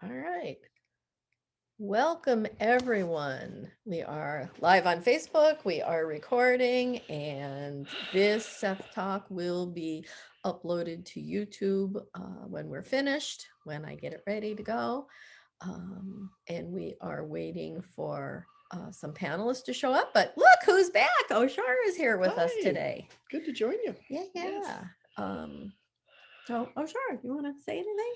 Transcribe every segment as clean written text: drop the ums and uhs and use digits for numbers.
All right. Welcome, everyone. We are live on Facebook. We are recording, and this Seth Talk will be uploaded to YouTube when we're finished, when I get it ready to go. And we are waiting for some panelists to show up. But look who's back. Oshar is here with us Hi, today. good to join you. Yeah, Yes. yeah. Um, so, Oshar, you want to say anything?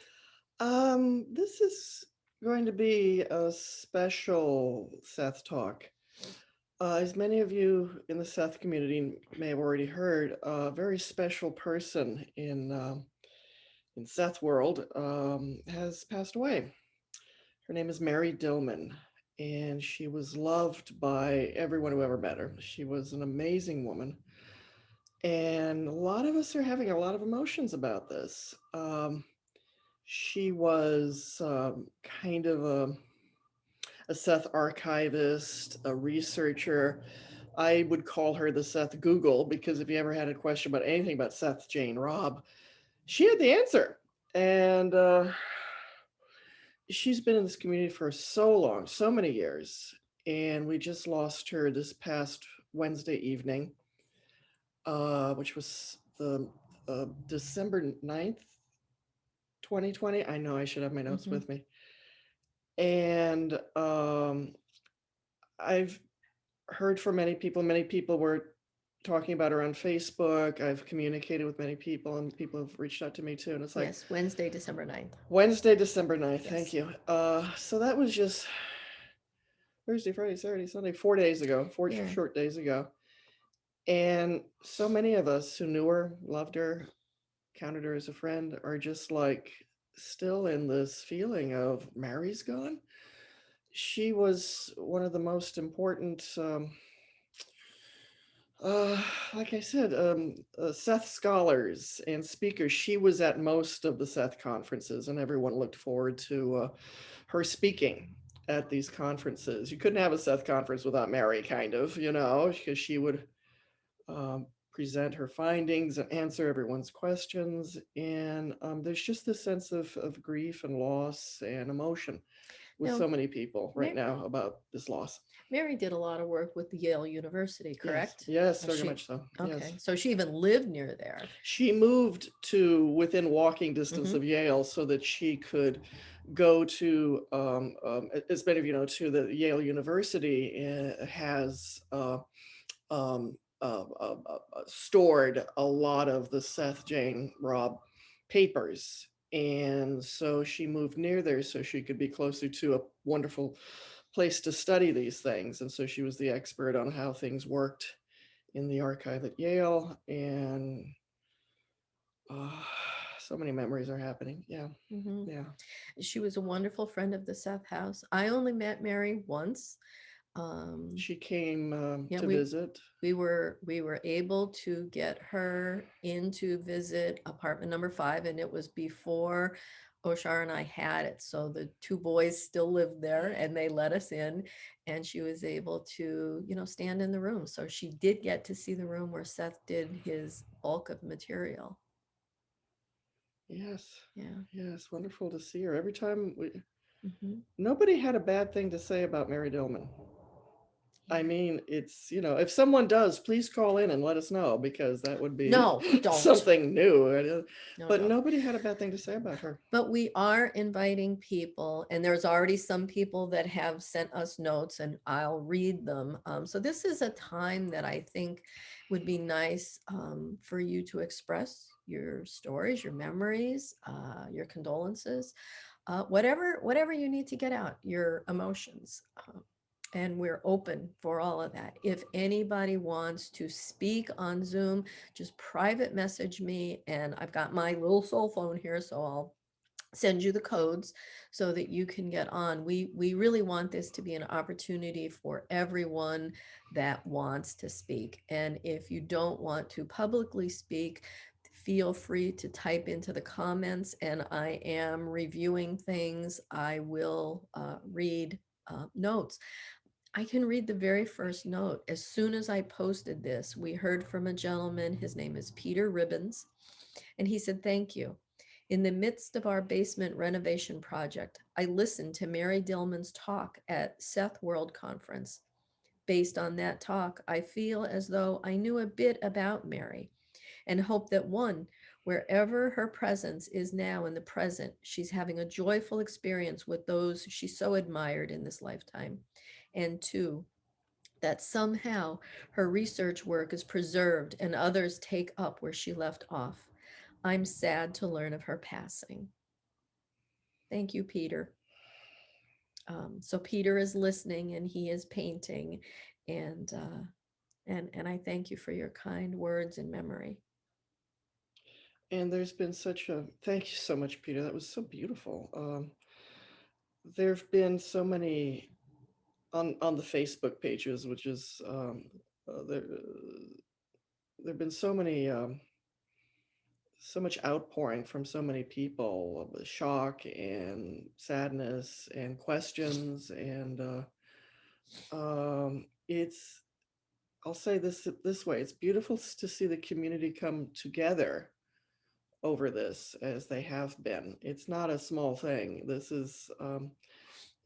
This is going to be a special Seth talk. As many of you in the Seth community may have already heard, a very special person in Seth world has passed away. Her name is Mary Dillman, and she was loved by everyone who ever met her. She was an amazing woman, and a lot of us are having a lot of emotions about this. She was kind of a Seth archivist, a researcher. I would call her the Seth Google because if you ever had a question about anything about Seth, Jane, Rob, she had the answer. And she's been in this community for so long, so many years. And we just lost her this past Wednesday evening, which was the December 9th, 2020. I know I should have my notes Mm-hmm. with me. And I've heard from many people. Many people were talking about her on Facebook. I've communicated with many people, and people have reached out to me too. And it's like Yes, Wednesday, December 9th. Wednesday, December 9th. Thank Yes. you. So that was just Thursday, Friday, Saturday, Sunday, 4 days ago, four Yeah. short days ago. And so many of us who knew her, loved her, counted her as a friend, are just like still in this feeling of Mary's gone. She was one of the most important Uh, like I said, Seth scholars and speakers. She was at most of the Seth conferences, and everyone looked forward to her speaking at these conferences. You couldn't have a Seth conference without Mary, kind of, because she would present her findings and answer everyone's questions. And there's just this sense of grief and loss and emotion with Now, so many people right Mary, now about this loss. Mary did a lot of work with Yale University, Yes, correct? yes, very She, much so. Yes. okay. So she even lived near there. She moved to within walking distance Mm-hmm. of Yale so that she could go to, as many of you know, to the Yale University has stored a lot of the Seth Jane Robb papers. And so she moved near there so she could be closer to a wonderful place to study these things. And so she was the expert on how things worked in the archive at Yale. And uh, so many memories are happening. Yeah. Mm-hmm. Yeah. She was a wonderful friend of the Seth House. I only met Mary once. Um, She came yeah, to we visit. we were able to get her in to visit apartment number 5, and it was before Oshar and I had it. So the two boys still lived there, and they let us in, and she was able to, stand in the room. So she did get to see the room where Seth did his bulk of material. Yes. Yeah. Yes. Wonderful to see her. Every time Hmm. nobody had a bad thing to say about Mary Dillman. I Yeah. mean, it's, if someone does, please call in and let us know because that would be No, don't. something new. No, But don't. nobody had a bad thing to say about her. But we are inviting people, and there's already some people that have sent us notes, and I'll read them. So this is a time that I think would be nice for you to express your stories, your memories, your condolences, whatever you need to get out, your emotions. And we're open for all of that. If anybody wants to speak on Zoom, just private message me, and I've got my little cell phone here, so I'll send you the codes so that you can get on. We really want this to be an opportunity for everyone that wants to speak. And if you don't want to publicly speak, feel free to type into the comments, and I am reviewing things. I will read notes. I can read the very first note. As soon as I posted this, we heard from a gentleman. His name is Peter Ribbons. And he said, "Thank you. In the midst of our basement renovation project, I listened to Mary Dillman's talk at Seth World Conference. Based on that talk, I feel as though I knew a bit about Mary and hope that one, wherever her presence is now in the present, she's having a joyful experience with those she so admired in this lifetime. And two, that somehow her research work is preserved and others take up where she left off. I'm sad to learn of her passing. Thank you, Peter. So Peter is listening and he is painting, and and I thank you for your kind words in memory. And there's been such a thank you so much, Peter. That was so beautiful. There have been so many on the Facebook pages, which is there've been so many so much outpouring from so many people of shock and sadness and questions, and it's I'll say this way: it's beautiful to see the community come together over this as they have been. It's not a small thing. This is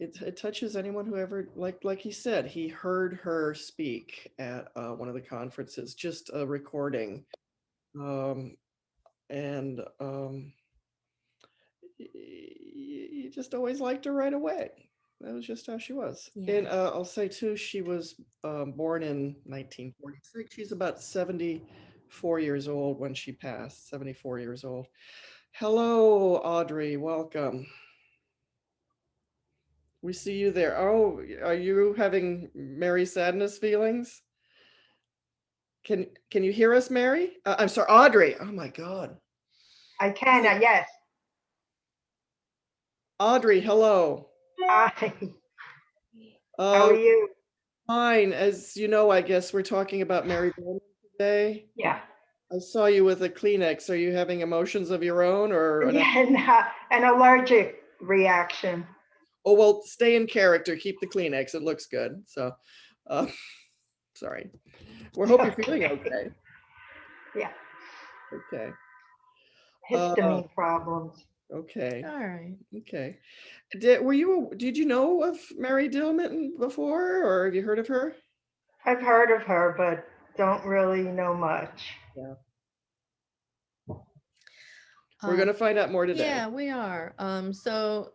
it touches anyone who ever like he said he heard her speak at one of the conferences, just a recording, um, and you just always liked her right away. That was just how she was. Yeah. And I'll say too, she was born in 1946. She's about 74 years old when she passed. 74 years old. Hello, Audrey. Welcome. We see you there. Oh, are you having Mary sadness feelings? Can you hear us, Mary? I'm sorry, Audrey. Oh my God. I can, yes. Audrey, hello. Hi, how Uh, are you? fine. As you know, I guess we're talking about Mary Dillman today. Yeah. I saw you with a Kleenex. Are you having emotions of your own or an? Yeah, an allergic reaction. Oh, well, stay in character. Keep the Kleenex. It looks good. So, uh, sorry. We hope you're feeling okay. Yeah, Okay. Uh, histamine problems. okay. All right. Okay. Did you know of Mary Dillman before, or have you heard of her? I've heard of her, but don't really know much. Yeah. We're going to find out more today. Yeah, we are. So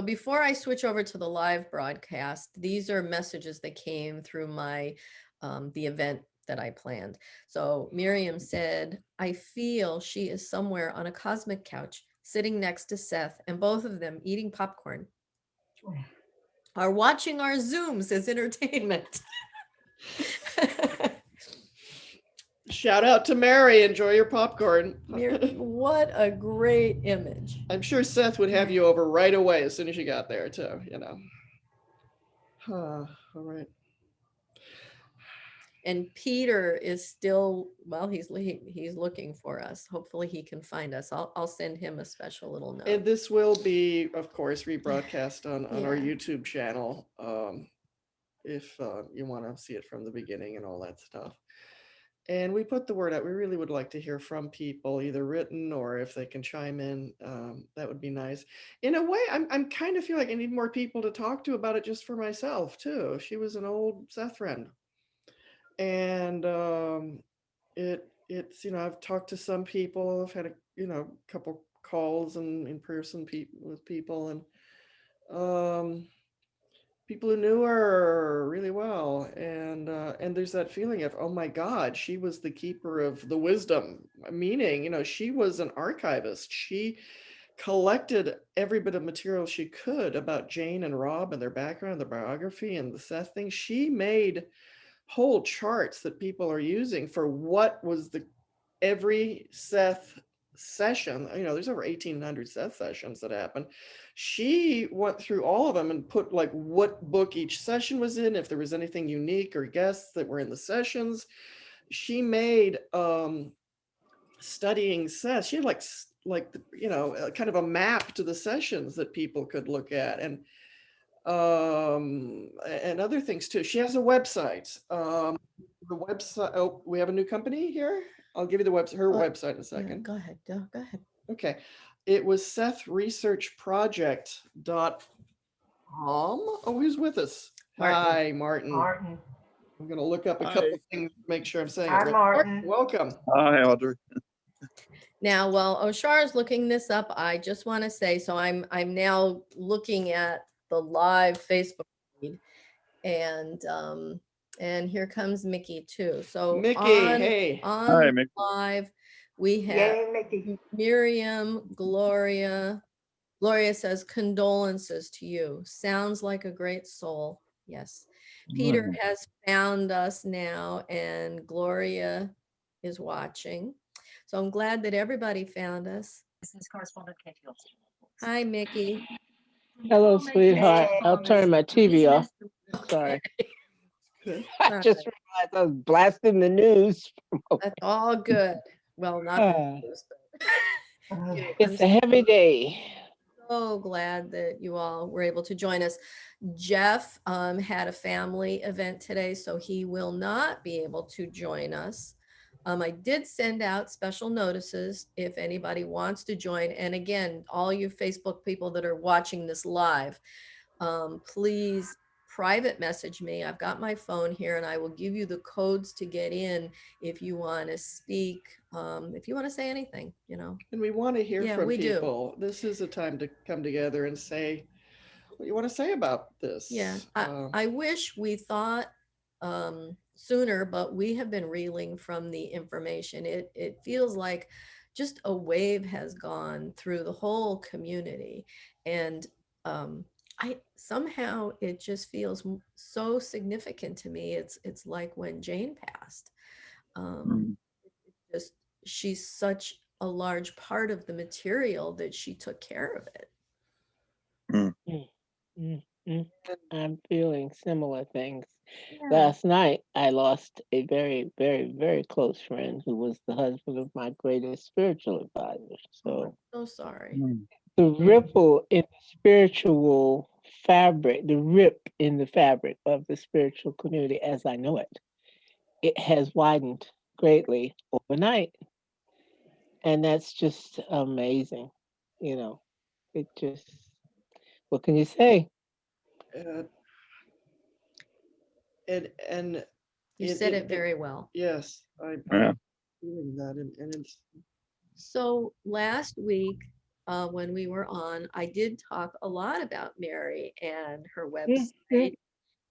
before I switch over to the live broadcast, these are messages that came through my the event that I planned. So Miriam said, I feel she is somewhere on a cosmic couch, sitting next to Seth, and both of them eating popcorn, are watching our Zooms as entertainment. Shout out to Mary. Enjoy your popcorn. What a great image. I'm sure Seth would have you over right away as soon as you got there, too, you know. All right. And Peter is still, well, he's looking for us. Hopefully he can find us. I'll send him a special little note. And this will be, of course, rebroadcast on our Yeah. YouTube channel, if you want to see it from the beginning and all that stuff. And we put the word out. We really would like to hear from people, either written or if they can chime in. That would be nice. In a way, I'm kind of feel like I need more people to talk to about it just for myself too. She was an old Seth friend, and it's I've talked to some people. I've had a couple calls and in person with people, and people who knew her really well, and there's that feeling of, oh my God, she was the keeper of the wisdom, meaning she was an archivist. She collected every bit of material she could about Jane and Rob and their background, their biography, and the Seth thing. She made whole charts that people are using for what was every Seth session. There's over 1,800 Seth sessions that happened. She went through all of them and put like what book each session was in, if there was anything unique or guests that were in the sessions. She made studying Seth. She had kind of a map to the sessions that people could look at, and other things too. She has a website. The website. Oh, we have a new company here. I'll give you her website in a second. Go ahead. Go ahead. Okay. It was SethResearchProject.com. Oh, who's with us? Martin. Hi, Martin. Martin. I'm going to look up a Hi. couple of things to make sure I'm saying it Hi, right. Martin. Welcome. Hi, Audrey. Now, while Oshar is looking this up, I just want to say, so I'm now looking at the live Facebook feed, and here comes Mickey too. So Mickey, on hey. Hi, Mick. live, we have Yay, Mickey. Miriam, Gloria. Gloria says, condolences to you. Sounds like a great soul. Yes. Peter has found us now, and Gloria is watching. So I'm glad that everybody found us. Hi, Mickey. Hello, sweetheart. I'll turn my TV off. Sorry. Good. I just realized I was blasting the news. That's all good. Well, not the news, but It's a heavy day. so glad that you all were able to join us. Jeff had a family event today, so he will not be able to join us. I did send out special notices if anybody wants to join. And again, all you Facebook people that are watching this live, please private message me. I've got my phone here, and I will give you the codes to get in if you want to speak, if you want to say anything, you know. And we want to hear Yeah, from we do. people. This is a time to come together and say what you want to say about this. Yeah, I wish we thought sooner, but we have been reeling from the information. It feels like just a wave has gone through the whole community, and I somehow it just feels so significant to me. It's like when Jane passed. Just she's such a large part of the material that she took care of it. I'm feeling similar things. Yeah. Last night, I lost a very, very, very close friend who was the husband of my greatest spiritual advisor. So So sorry. the ripple in the spiritual fabric, the rip in the fabric of the spiritual community as I know it, it has widened greatly overnight. And that's just amazing. You know, it just, what can you say? And You said it very well. Yes, I'm Yeah. feeling that, and it's So last week, when we were on, I did talk a lot about Mary and her website.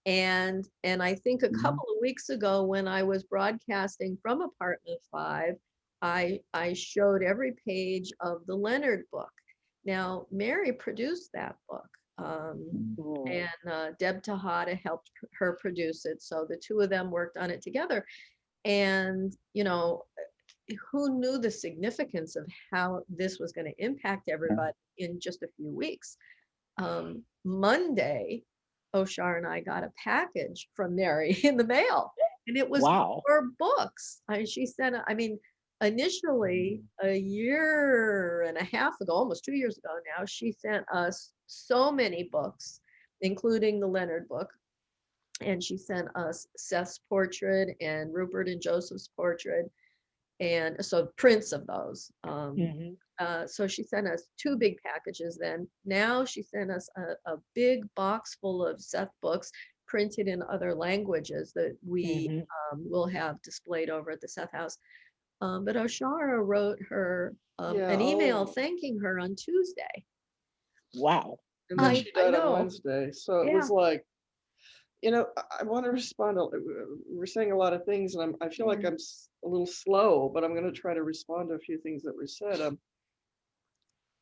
And I think a couple of weeks ago, when I was broadcasting from Apartment 5, I showed every page of the Leonard book. Now, Mary produced that book. And Deb Tejada helped her produce it. So the two of them worked on it together. And, you know, who knew the significance of how this was going to impact everybody in just a few weeks? Monday, Oshar and I got a package from Mary in the mail, and it was Wow. 4 books. She sent, initially a year and a half ago, almost 2 years ago now, she sent us so many books, including the Leonard book. And she sent us Seth's portrait and Rupert and Joseph's portrait. And so prints of those. So she sent us 2 big packages then. Now she sent us a big box full of Seth books printed in other languages that we will have displayed over at the Seth House. But Oshara wrote her an email thanking her on Tuesday. Wow. And then she died know. on Wednesday. So it was like, you know, I want to respond. We're saying a lot of things, and I feel like I'm a little slow, but I'm going to try to respond to a few things that were said.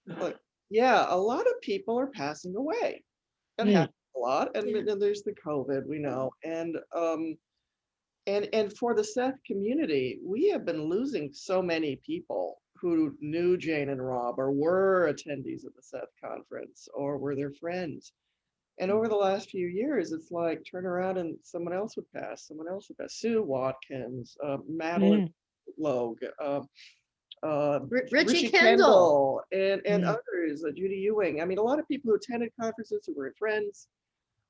But yeah, a lot of people are passing away. That happens a lot, and then there's the COVID, we know, and for the Seth community, we have been losing so many people who knew Jane and Rob, or were attendees at the Seth conference, or were their friends. And over the last few years, it's like turn around and someone else would pass, Sue Watkins, Madeline Logue, Richie Kendall, and others, Judy Ewing. I mean, a lot of people who attended conferences, who were friends,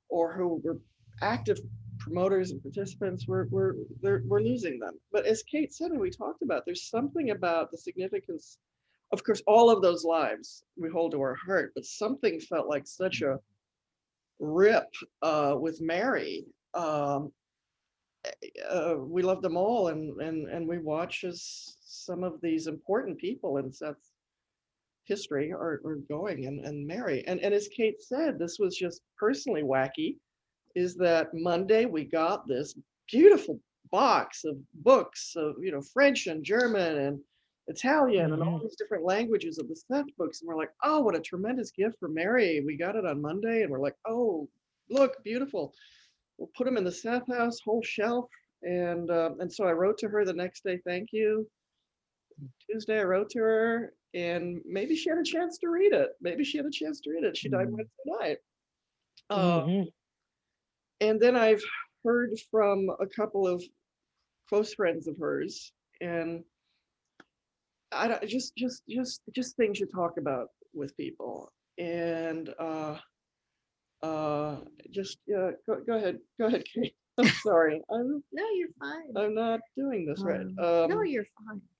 or who were active promoters and participants, we're losing them. But as Kate said, and we talked about, there's something about the significance of course, all of those lives we hold to our heart, but something felt like such a rip with Mary. We love them all, and we watch as some of these important people in Seth's history are going, and Mary. And as Kate said, this was just personally wacky, is that Monday we got this beautiful box of books of, French and German and Italian and all these different languages of the Seth books. And we're like, oh, what a tremendous gift for Mary. We got it on Monday and we're like, oh, look, beautiful. We'll put them in the Seth house, whole shelf. And so I wrote to her the next day, thank you. Tuesday I wrote to her, and maybe she had a chance to read it. She died Wednesday night. And then I've heard from a couple of close friends of hers, and I don't, just things you talk about with people. And just go ahead, Kate. I'm sorry. No, you're fine. I'm not doing this right. No, you're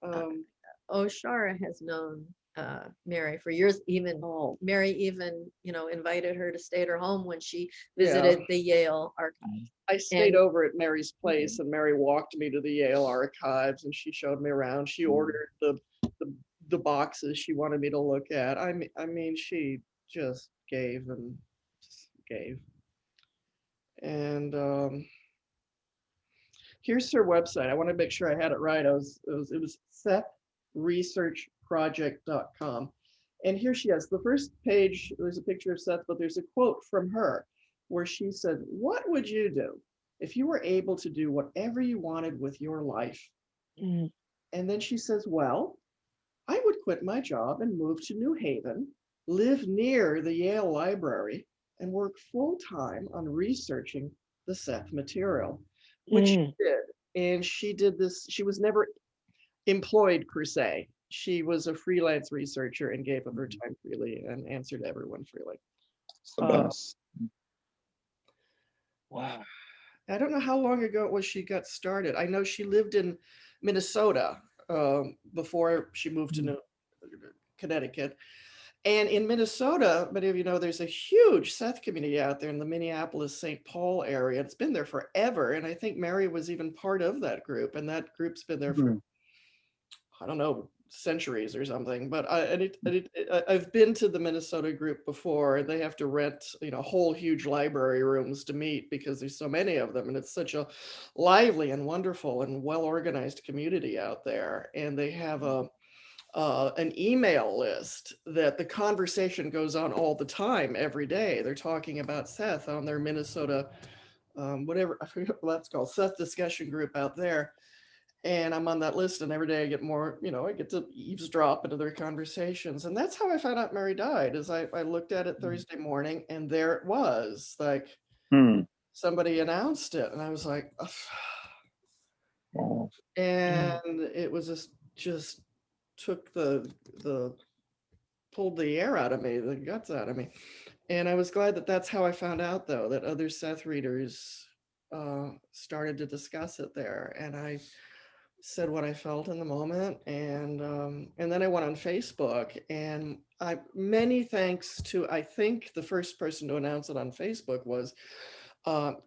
fine. Shara has known Mary for years. Even Mary even, invited her to stay at her home when she visited the Yale archives. I stayed over at Mary's place, and Mary walked me to the Yale archives, and she showed me around. She ordered the boxes she wanted me to look at. I mean, she just gave and gave. And here's her website. I want to make sure I had it right. It was SethResearchProject.com. And here she has the first page. There's a picture of Seth, but there's a quote from her where she said, "What would you do if you were able to do whatever you wanted with your life?" And then she says, "Well, I would quit my job and move to New Haven, live near the Yale Library, and work full-time on researching the Seth material," which she did. And she did this. She was never employed per se. She was a freelance researcher and gave of her time freely and answered everyone freely. Wow. I don't know how long ago it was she got started. I know she lived in Minnesota before she moved to Connecticut. And in Minnesota, many of you know, there's a huge Seth community out there in the Minneapolis-St. Paul area. It's been there forever. And I think Mary was even part of that group. And that group's been there for, I don't know, centuries or something. But I've been to the Minnesota group before. They have to rent, whole huge library rooms to meet because there's so many of them. And it's such a lively and wonderful and well-organized community out there. And they have an email list that the conversation goes on all the time, every day. They're talking about Seth on their Minnesota, whatever, I forget what that's called, Seth discussion group out there. And I'm on that list, and every day I get more, I get to eavesdrop into their conversations. And that's how I found out Mary died, is I looked at it Thursday morning, and there it was, like somebody announced it. And I was like, ugh. And it was just took pulled the air out of me, the guts out of me. And I was glad that that's how I found out, though, that other Seth readers started to discuss it there. And I said what I felt in the moment. And then I went on Facebook, and many thanks to, I think the first person to announce it on Facebook was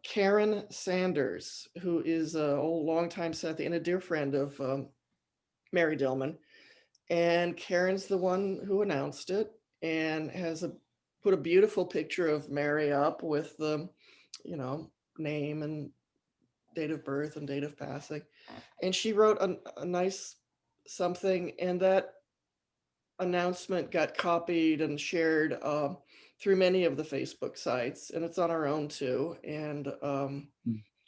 Karen Sanders, who is a longtime Seth and a dear friend of Mary Dillman. And Karen's the one who announced it, and put a beautiful picture of Mary up with the, name and date of birth and date of passing. And she wrote a nice something, and that announcement got copied and shared through many of the Facebook sites, and it's on our own too. And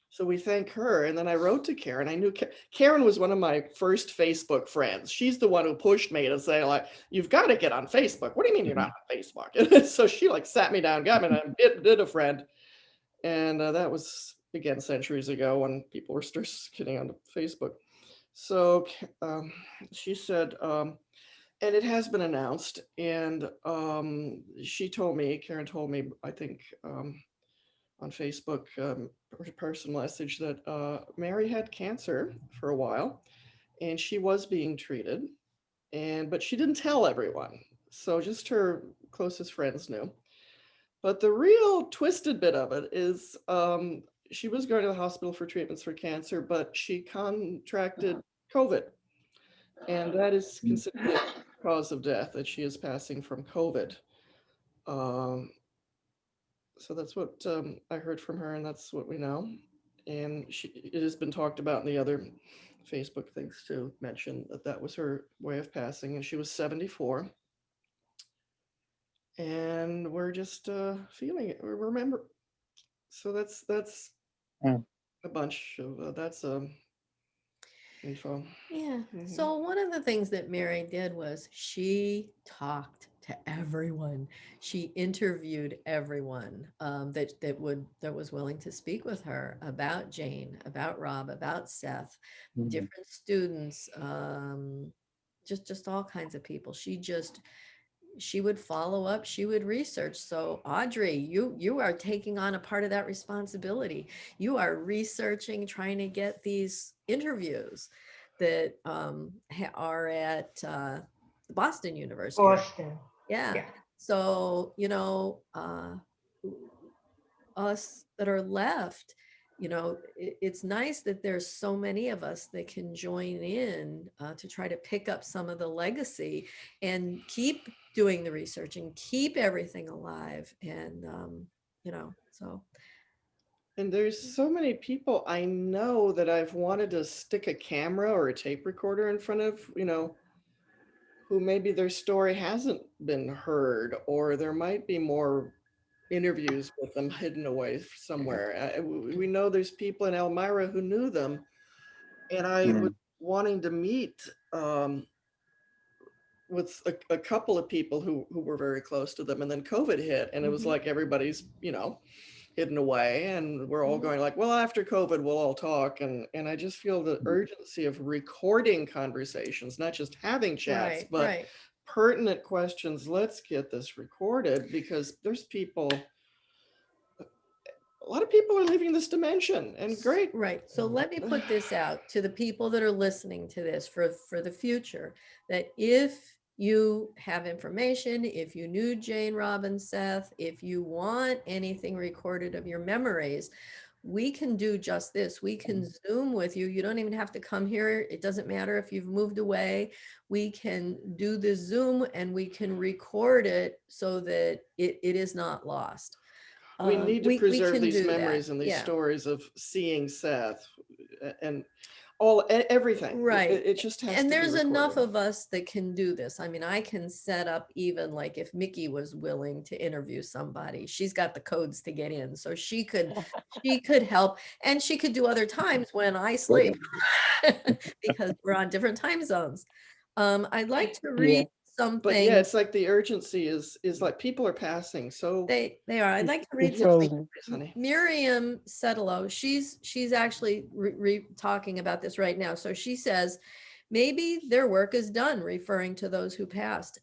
so we thank her. And then I wrote to Karen. I knew Karen was one of my first Facebook friends. She's the one who pushed me to say, like, you've got to get on Facebook. What do you mean you're not on Facebook? And so she sat me down, got me, and I did a friend. And that was, again, centuries ago when people were just getting on Facebook. So she said, and it has been announced. And Karen told me, I think, on Facebook, personal message, that Mary had cancer for a while, and she was being treated. but she didn't tell everyone. So just her closest friends knew. But the real twisted bit of it is she was going to the hospital for treatments for cancer, but she contracted COVID. And that is considered the cause of death, that she is passing from COVID. Um, so that's what I heard from her, and that's what we know. And it has been talked about in the other Facebook things to mention that that was her way of passing, and she was 74. And we're just feeling it. We remember. So that's Mm. a bunch of that's info. Yeah. Mhm. So one of the things that Mary did was she talked to everyone. She interviewed everyone that was willing to speak with her about Jane, about Rob, about Seth, Mm. different students, just all kinds of people. She would follow up, she would research. So Audrey, you are taking on a part of that responsibility. You are researching, trying to get these interviews that are at Boston University, right? Boston. Yeah. Yeah. So, us that are left, it's nice that there's so many of us that can join in to try to pick up some of the legacy and keep doing the research and keep everything alive. And, so. And there's so many people I know that I've wanted to stick a camera or a tape recorder in front of, who maybe their story hasn't been heard, or there might be more interviews with them hidden away somewhere. We know there's people in Elmira who knew them, and I was wanting to meet with a couple of people who were very close to them, and then COVID hit, and it was Mhm. like everybody's, hidden away, and we're all Mhm. going like, well, after COVID we'll all talk, and I just feel the urgency of recording conversations, not just having chats, Right, but right. pertinent questions. Let's get this recorded, because there's people, a lot of people are leaving this dimension, and great. Right. So let me put this out to the people that are listening to this for the future, that if you have information, if you knew Jane, Robin, Seth, if you want anything recorded of your memories, we can do just this. We can Zoom with you. You don't even have to come here. It doesn't matter if you've moved away. We can do the Zoom and we can record it so that it is not lost. We need to We preserve can these do that. memories and these Yeah. stories of seeing Seth, and everything. Right. It just has And to be there's enough recorded. of us that can do this. I mean, I can set up, even like if Mickey was willing to interview somebody, she's got the codes to get in. So she could help, and she could do other times when I sleep because we're on different time zones. I'd like to Yeah. read But yeah, something. it's like the urgency is like people are passing. So They are. I'd like to read It's something. frozen. honey. Miriam Setelo, she's actually talking about this right now. So she says, maybe their work is done, referring to those who passed.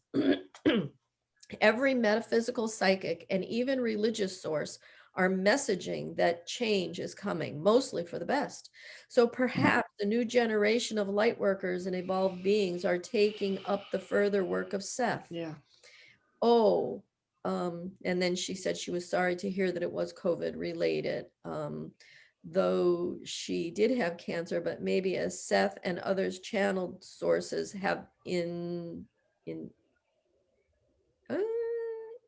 Every metaphysical, psychic, and even religious source are messaging that change is coming, mostly for the best. So perhaps the new generation of light workers and evolved beings are taking up the further work of Seth. Yeah. Oh, and then she said she was sorry to hear that it was COVID related. Though she did have cancer, but maybe as Seth and others channeled sources have in uh,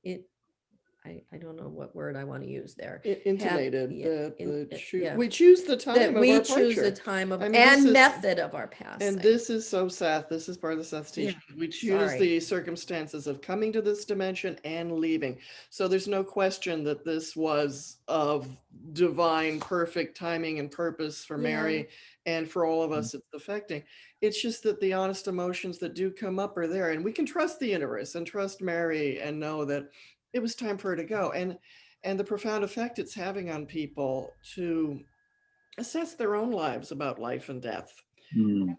it I don't know what word I want to use there. Have, Intimated yeah, that yeah, we choose the that time of we our choose a departure. time of I mean, this and is method of our and passing. this is so Seth. This is part of the Seth's Yeah, teaching. We choose sorry. the circumstances of coming to this dimension and leaving. So there's no question that this was of divine, perfect timing and purpose for Yeah. Mary, and for all of us it's affecting. It's just that the honest emotions that do come up are there, and we can trust the universe and trust Mary and know that it was time for her to go. And the profound effect it's having on people to assess their own lives about life and death,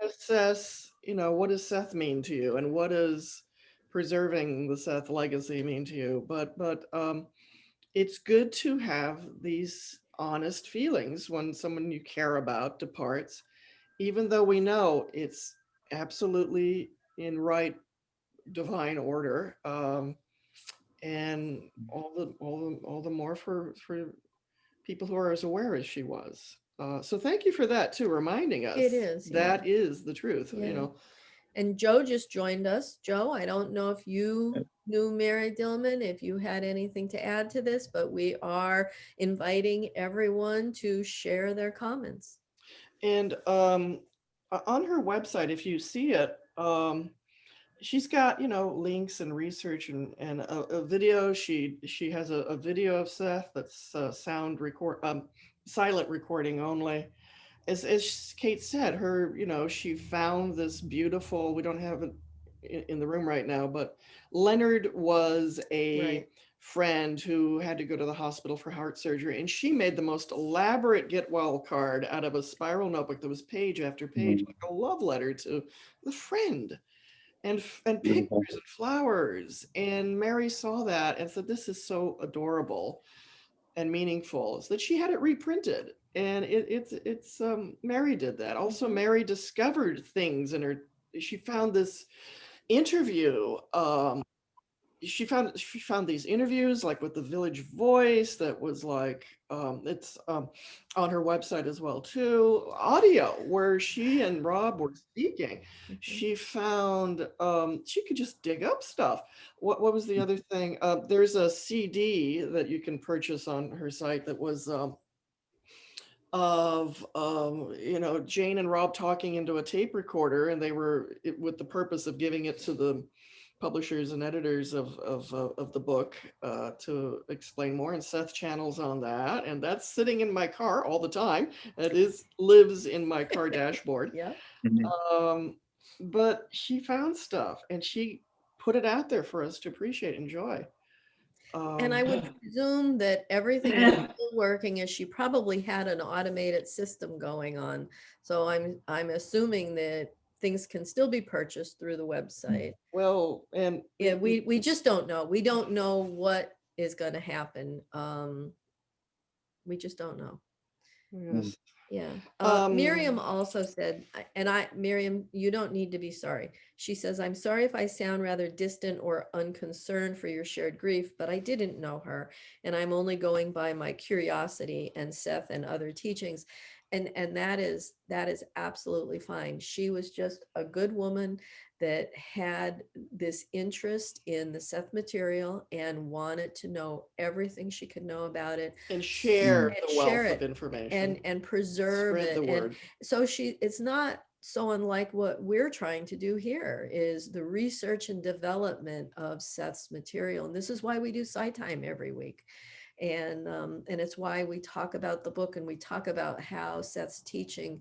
assess, what does Seth mean to you, and what does preserving the Seth legacy mean to you. But it's good to have these honest feelings when someone you care about departs, even though we know it's absolutely in right divine order, and all the more for people who are as aware as she was. So thank you for that too, reminding us It is, yeah. that is the truth. You Yeah. know, And Joe just joined us. Joe, I don't know if you knew Mary Dillman, if you had anything to add to this, but we are inviting everyone to share their comments. and on her website, if you see it, she's got, you know, links and research and a video. She has a video of Seth that's silent recording only. As Kate said, her, you know, she found this beautiful, we don't have it in the room right now, but Leonard was a Right. friend who had to go to the hospital for heart surgery, and she made the most elaborate get well card out of a spiral notebook that was page after page, like a love letter to the friend, and pictures Beautiful. and flowers. And Mary saw that and said, this is so adorable and meaningful, so that she had it reprinted. And it's Mary did that. Also, Mary discovered things in her. She found this interview. She found these interviews like with the Village Voice that was like it's on her website as well too, audio where she and Rob were speaking. She found she could just dig up stuff. What was the other thing? There's a CD that you can purchase on her site that was of you know, Jane and Rob talking into a tape recorder, and they were with the purpose of giving it to the publishers and editors of the book to explain more, and Seth channels on that, and that's sitting in my car all the time. It lives in my car dashboard. Yeah. um, but she found stuff and she put it out there for us to appreciate and enjoy. And I would presume that everything is still working, as she probably had an automated system going on. So I'm assuming that things can still be purchased through the website. Well, and Yeah, we just don't know. We don't know what is going to happen. We just don't know. yes. Yeah. Um, Miriam also said, Miriam, you don't need to be sorry. She says, I'm sorry if I sound rather distant or unconcerned for your shared grief, but I didn't know her, and I'm only going by my curiosity and Seth and other teachings. And that is absolutely fine. She was just a good woman that had this interest in the Seth material and wanted to know everything she could know about it and share and the share wealth of it information and preserve spread it. the And word. so it's not so unlike what we're trying to do here, is the research and development of Seth's material. And this is why we do Psy-Time every week. And it's why we talk about the book and we talk about how Seth's teaching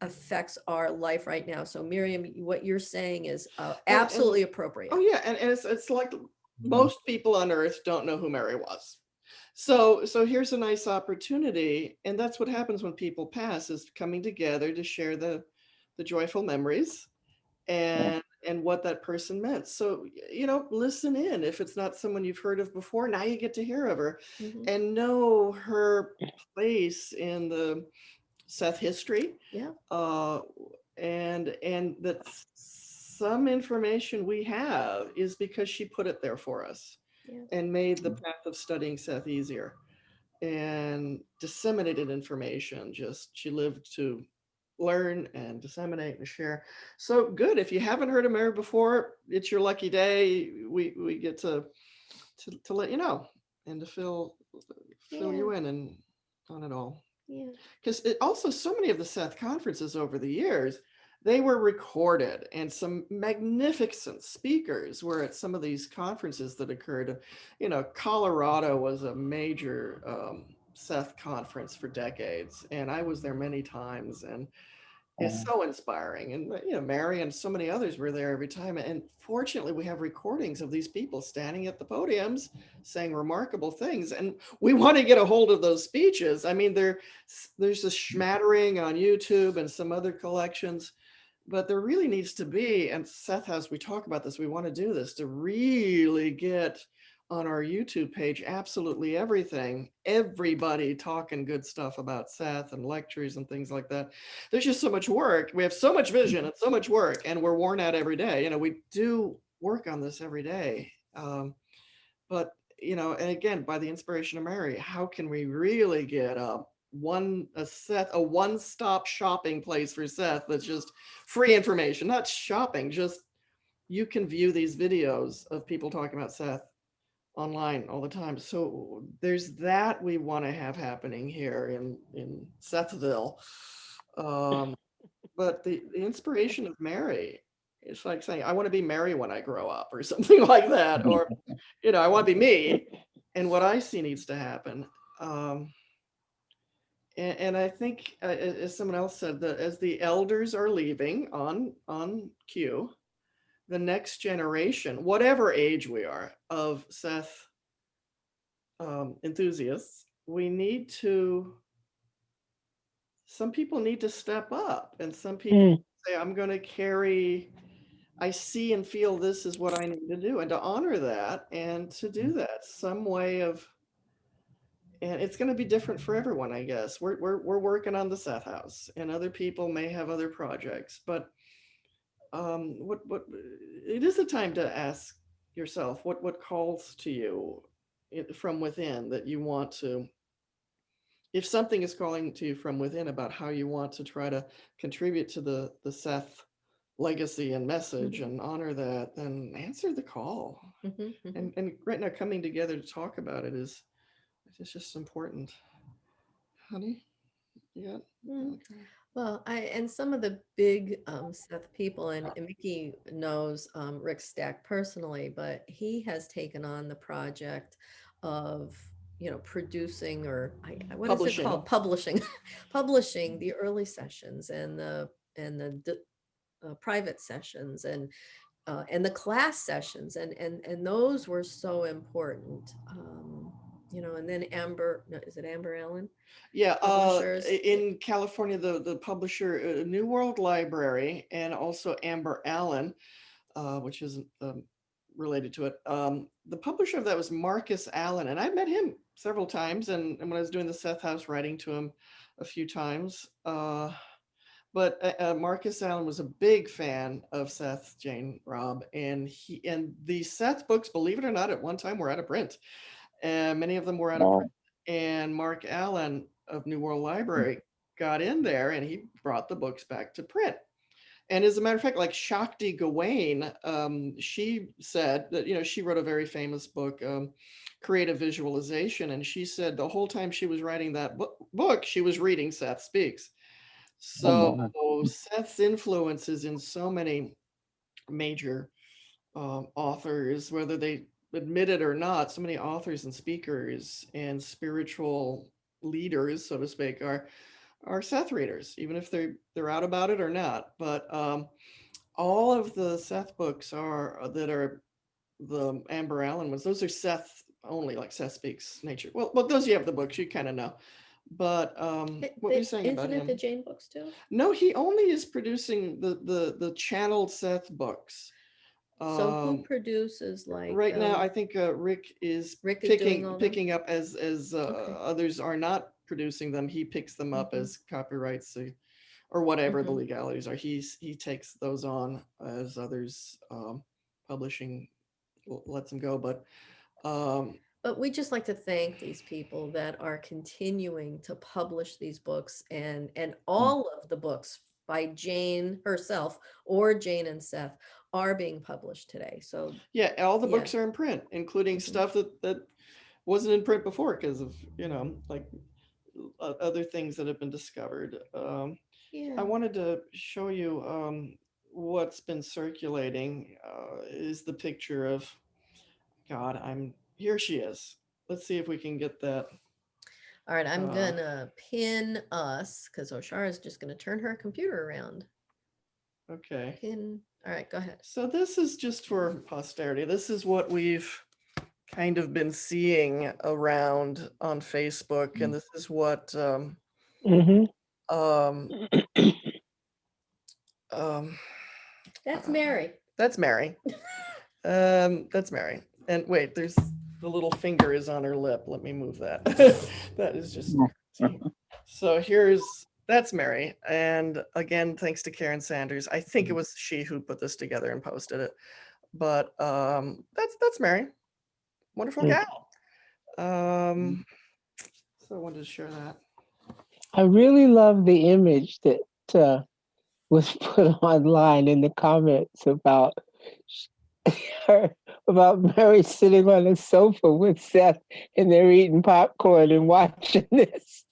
affects our life right now. So Miriam, what you're saying is absolutely appropriate. Oh yeah, and it's like most people on earth don't know who Mary was. So here's a nice opportunity, and that's what happens when people pass, is coming together to share the joyful memories and what that person meant. So, you know, listen in. If it's not someone you've heard of before, now you get to hear of her and know her place in the Seth history. Yeah. And that some information we have is because she put it there for us. Yeah. And made the path of studying Seth easier and disseminated information. Just she lived to learn and disseminate and share. So good. If you haven't heard of Mary before, it's your lucky day. We get to let you know and to fill you in and on it all. Yeah. Because also so many of the Seth conferences over the years, they were recorded, and some magnificent speakers were at some of these conferences that occurred. You know, Colorado was a major Seth conference for decades, and I was there many times, and it's so inspiring. And you know, Mary and so many others were there every time. And fortunately, we have recordings of these people standing at the podiums saying remarkable things. And we want to get a hold of those speeches. I mean, there's a smattering on YouTube and some other collections, but there really needs to be, and Seth has, we talk about this, we want to do this to really get on our YouTube page absolutely everything, everybody talking good stuff about Seth and lectures and things like that. There's just so much work. We have so much vision and so much work, and we're worn out every day. You know, we do work on this every day. But, you know, and again, by the inspiration of Mary, how can we really get a one-stop shopping place for Seth that's just free information, not shopping, just you can view these videos of people talking about Seth online all the time. So there's that we want to have happening here in Sethville. But the inspiration of Mary, it's like saying, I want to be Mary when I grow up or something like that. Or, you know, I want to be me. And what I see needs to happen. And I think, as someone else said, that as the elders are leaving on cue, the next generation, whatever age we are, of Seth enthusiasts, some people need to step up, and some people say, I'm going to carry, I see and feel this is what I need to do, and to honor that, and to do that some way of, and it's going to be different for everyone, I guess. We're working on the Seth House, and other people may have other projects, but what it is a time to ask yourself what calls to you from within, that you want to, if something is calling to you from within about how you want to try to contribute to the Seth legacy and message and honor that, then answer the call. And right now, coming together to talk about it is, it's just important. Honey, yeah. Okay. Well, and some of the big Seth people, and Mickey knows Rick Stack personally, but he has taken on the project of, you know, producing, or what is it called? Publishing, publishing the early sessions and the private sessions and the class sessions, and those were so important. You know, and then Amber, no, is it Amber Allen? Yeah, Publishers. in California, the publisher, New World Library, and also Amber Allen, which isn't related to it. The publisher of that was Marcus Allen, and I met him several times, and when I was doing the Seth House, writing to him a few times. But Marcus Allen was a big fan of Seth, Jane, Rob, and the Seth books, believe it or not, at one time were out of print, and many of them were out of print. And Mark Allen of New World Library got in there, and he brought the books back to print. And as a matter of fact, like Shakti Gawain, she said that, you know, she wrote a very famous book, Creative Visualization, and she said the whole time she was writing that book, she was reading Seth Speaks. So Seth's influences in so many major authors, whether they admit it or not, so many authors and speakers and spiritual leaders, so to speak, are Seth readers, even if they're out about it or not. But all of the Seth books that are the Amber Allen ones, those are Seth only, like Seth Speaks Nature. Well, those you have the books, you kind of know. But what were you saying about him? Isn't it the Jane books too? No, he only is producing the channeled Seth books. So who produces, like, right now? I think Rick is doing all them? picking up as Okay. others are not producing them. He picks them up as copyrights, or whatever the legalities are. He takes those on as others publishing lets them go. But we just like to thank these people that are continuing to publish these books, and all of the books by Jane herself or Jane and Seth are being published today. So yeah, all the books are in print, including stuff that wasn't in print before because of, you know, like other things that have been discovered. I wanted to show you what's been circulating is the picture of, God, here she is. Let's see if we can get that. All right, I'm gonna pin us, because Oshara is just gonna turn her computer around. Okay. Pin. All right, go ahead. So this is just for posterity. This is what we've kind of been seeing around on Facebook, and this is what That's Mary. That's Mary. That's Mary. And wait, there's the little finger is on her lip. Let me move that. That is just Mm. crazy. So that's Mary. And again, thanks to Karen Sanders. I think it was she who put this together and posted it. But that's Mary. Wonderful Mm. gal. Um, so I wanted to share that. I really love the image that uh, was put online in the comments about her, about Mary sitting on a sofa with Seth and they're eating popcorn and watching this.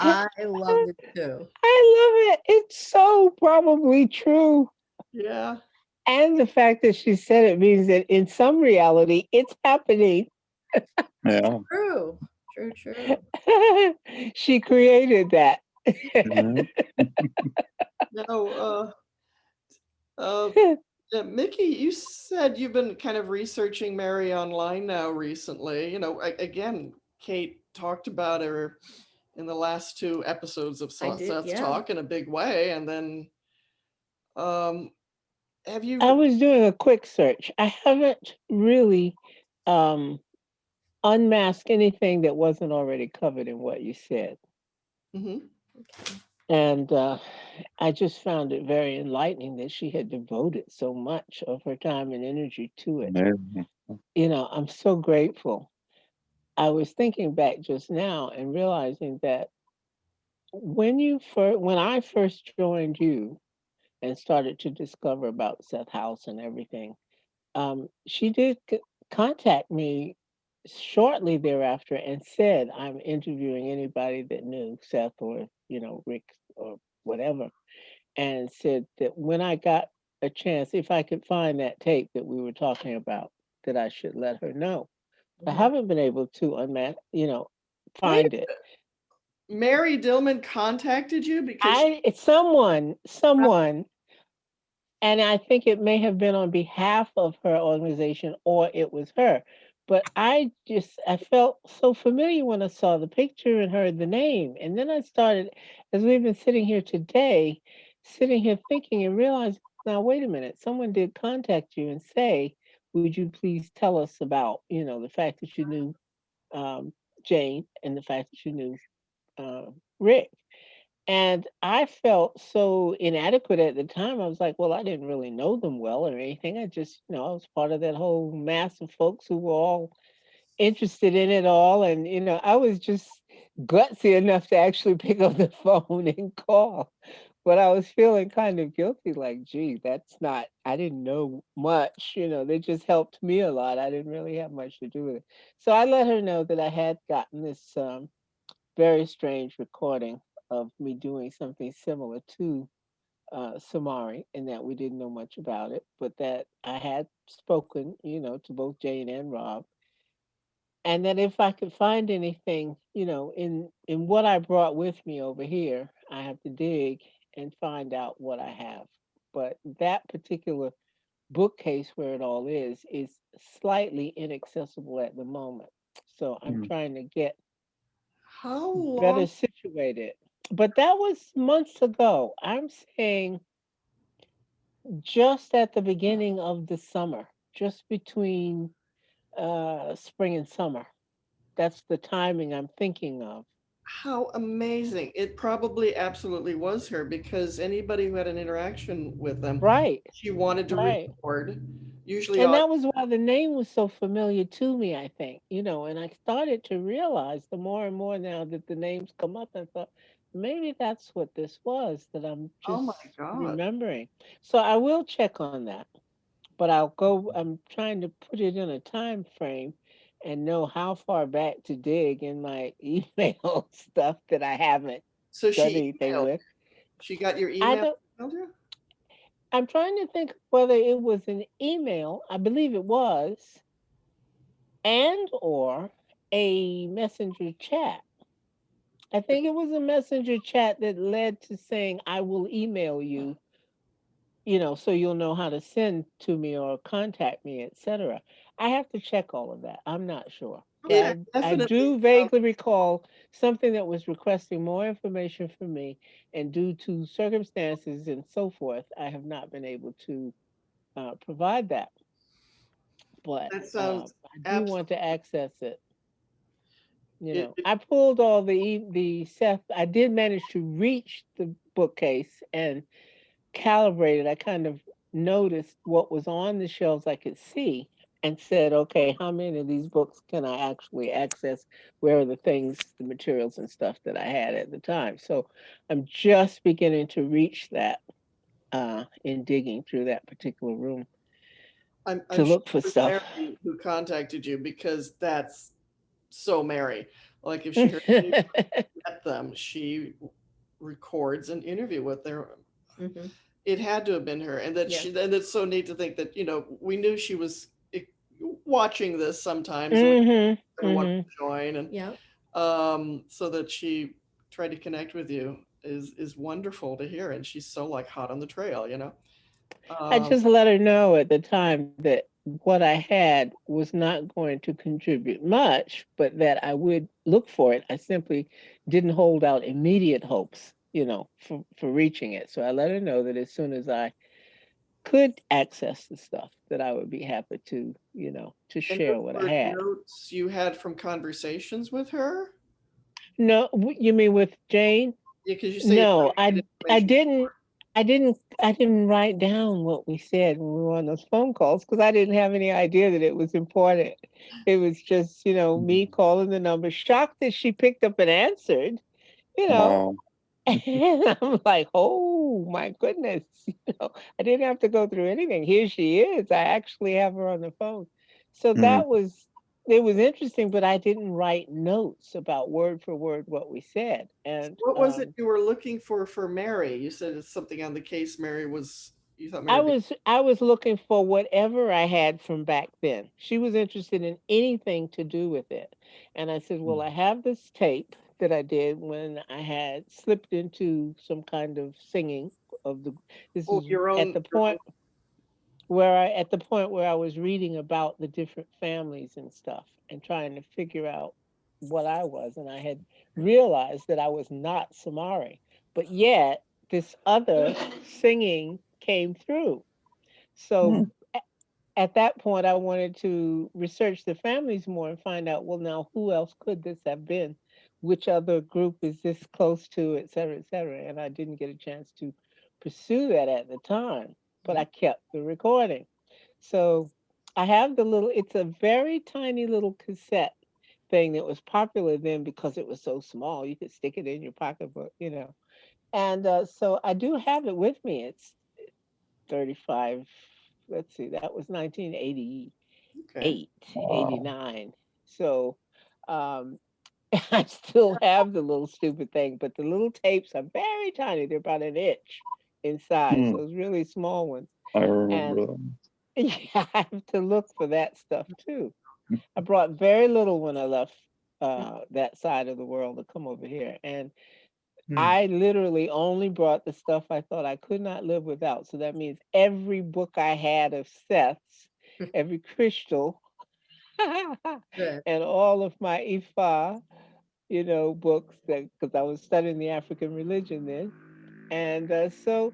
I love it too. I love it. It's so probably true. Yeah. And the fact that she said it means that in some reality, it's happening. Yeah. True, true, true. She created that. Mhm. Now, yeah, Mickey, you said you've been kind of researching Mary online now recently. Again, Kate talked about her in the last two episodes of I did, Seth's yeah. Talk in a big way. And then, um, have I you? was doing a quick search. I haven't really um, unmasked anything that wasn't already covered in what you said. Mhm. Okay. And I just found it very enlightening that she had devoted so much of her time and energy to it. Amazing. I'm so grateful. I was thinking back just now and realizing that when I first joined you and started to discover about Seth House and everything, she did contact me shortly thereafter and said, I'm interviewing anybody that knew Seth or, Rick or whatever, and said that when I got a chance, if I could find that tape that we were talking about, that I should let her know. I Mhm. haven't been able to Wait, find it. Mary Dillman contacted you because It's someone, and I think it may have been on behalf of her organization or it was her. But I felt so familiar when I saw the picture and heard the name. And then I started, as we've been sitting here today, sitting here thinking and realizing, now wait a minute, someone did contact you and say, would you please tell us about, the fact that you knew um, Jane and the fact that you knew Rick. And I felt so inadequate at the time. I was like, well, I didn't really know them well or anything. I just, I was part of that whole mass of folks who were all interested in it all. And, I was just gutsy enough to actually pick up the phone and call. But I was feeling kind of guilty, like, gee, I didn't know much. They just helped me a lot. I didn't really have much to do with it. So I let her know that I had gotten this very strange recording of me doing something similar to Samari, and that we didn't know much about it, but that I had spoken, to both Jane and Rob, and that if I could find anything, in what I brought with me over here, I have to dig and find out what I have. But that particular bookcase where it all is slightly inaccessible at the moment. So I'm Mm. trying to get how better long? situated. But that was months ago. I'm saying just at the beginning of the summer, just between spring and summer. That's the timing I'm thinking of. How amazing. It probably absolutely was her because anybody who had an interaction with them, Right, she wanted to right. record, usually And on. that was why the name was so familiar to me, I think, and I started to realize the more and more now that the names come up, I thought maybe that's what this was that I'm Oh my just God. remembering. So I will check on that. But I'm trying to put it in a time frame and know how far back to dig in my email stuff that I haven't So done she anything emailed. with. She got your I email? don't Sandra? I'm trying to think whether it was an email, I believe it was, and or a messenger chat. I think it was a messenger chat that led to saying I will email you, so you'll know how to send to me or contact me, etc. I have to check all of that. I'm not sure. But It I definitely do vaguely recall something that was requesting more information from me, and due to circumstances and so forth, I have not been able to provide that. but That sounds I do want to absolutely. access it. It, it- I pulled all the Seth. I did manage to reach the bookcase and calibrate it. I kind of noticed what was on the shelves I could see and said, okay, how many of these books can I actually access? Where are the things, the materials and stuff that I had at the time? So I'm just beginning to reach that in digging through that particular room I'm to sure look for it was stuff. Mary who contacted you because that's so Mary. Like if she heard you met them, she records an interview with them. Mhm. It had to have been her, and that Yes. and it's so neat to think that we knew she was watching this sometimes, and we hmm kind of wanted hmm to join, and Yeah. so that she tried to connect with you is wonderful to hear, and she's so like hot on the trail. I Um, just let her know at the time that what I had was not going to contribute much, but that I would look for it. I simply didn't hold out immediate hopes, for reaching it. So I let her know that as soon as I could access the stuff, that I would be happy to and share those what I were had. notes you had from conversations with her. No, you mean with Jane? Yeah, because you say you No, tried to get I information. didn't I didn't write down what we said when we were on those phone calls because I didn't have any idea that it was important. It was just, me calling the number, shocked that she picked up and answered, you know. Wow. And I'm like, oh my goodness, I didn't have to go through anything. Here she is. I actually have her on the phone. So Mm. it was interesting, but I didn't write notes about word for word what we said. So And what was it you were looking for Mary? You said it's something on the case Mary was, you thought Mary I would be. was I was looking for whatever I had from back then. She was interested in anything to do with it. And I said, "Well, I have this tape that I did when I had slipped into some kind of singing of the this Oh, is your own. at the point where I was reading about the different families and stuff and trying to figure out what I was, and I had realized that I was not Samari. But yet this other singing came through. So Mm. at that point, I wanted to research the families more and find out, well, now who else could this have been? Which other group is this close to, et cetera, et cetera. And I didn't get a chance to pursue that at the time, but I kept the recording. So I have it's a very tiny little cassette thing that was popular then because it was so small. You could stick it in your pocketbook. And so I do have it with me. It's 35, let's see, that was 1988, Okay. 89. So um, I still have the little stupid thing, but the little tapes are very tiny. They're about an inch in size, Mm. those really small ones. I And remember them. yeah, I have to look for that stuff too. I brought very little when I left that side of the world to come over here. And Mm. I literally only brought the stuff I thought I could not live without. So that means every book I had of Seth's, every crystal, Good. and all of my Ifa, books that because I was studying the African religion then. And so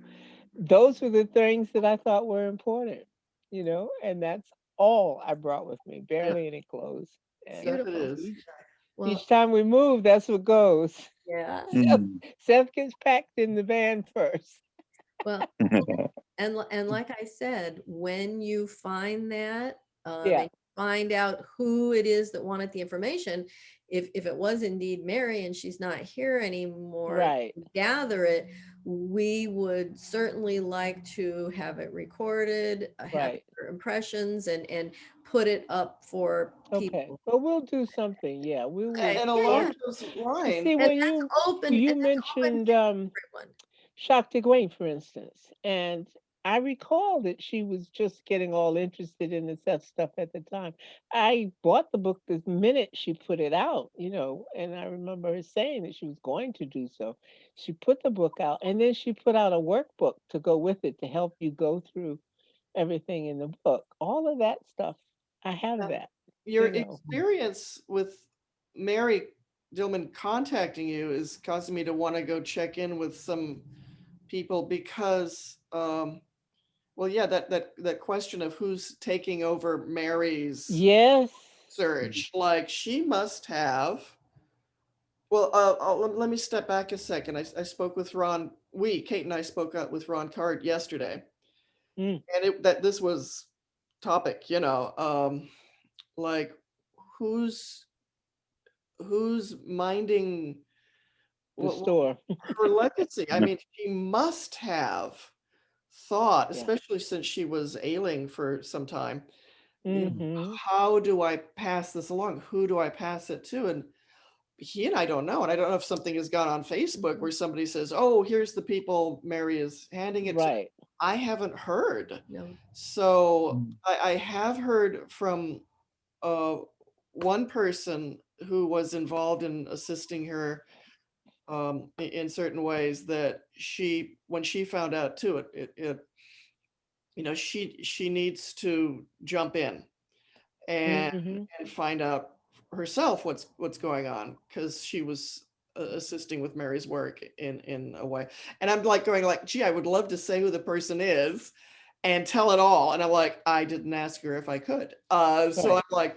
those were the things that I thought were important, and that's all I brought with me, Yeah, barely any clothes. And that it Beautiful. is. each Well, time we move, that's what goes. yeah. Seth, Mm. Seth gets packed in the van first. Well, and like I said, when you find that, Yeah, and find out who it is that wanted the information, if it was indeed Mary and she's not here anymore, right, gather it, we would certainly like to have it recorded, have right. your impressions and put it up for Okay. people. But we'll do something. Yeah, we will. Okay, And yeah, along yeah. those You lines, see, And when that's open, and you that's open mentioned to everyone. Shakti Gawain, for instance, and I recall that she was just getting all interested in the Seth stuff at the time. I bought the book the minute she put it out, and I remember her saying that she was going to do so. She put the book out, and then she put out a workbook to go with it to help you go through everything in the book. All of that stuff, I have that, your you know. experience with Mary Dillman contacting you is causing me to want to go check in with some people because Well, yeah, that question of who's taking over Mary's Yes. search, like she must have. Well, let me step back a second. I spoke with Ron. Kate and I spoke out with Ron Card yesterday, Mm. and that this was topic. Like who's minding The what store. her legacy. I mean, she must have thought, Yeah. especially since she was ailing for some time. Mm-hmm. How do I pass this along? Who do I pass it to? And he and I don't know. And I don't know if something has gone on Facebook where somebody says, oh, here's the people Mary is handing it to. Right. I haven't heard. No. So I have heard from one person who was involved in assisting her in certain ways, that when she found out too, she needs to jump in and Mm-hmm. find out herself what's going on, because she was assisting with Mary's work in a way. And I'm like going like, gee, I would love to say who the person is and tell it all. And I'm like, I didn't ask her if I could. So Right. I'm like,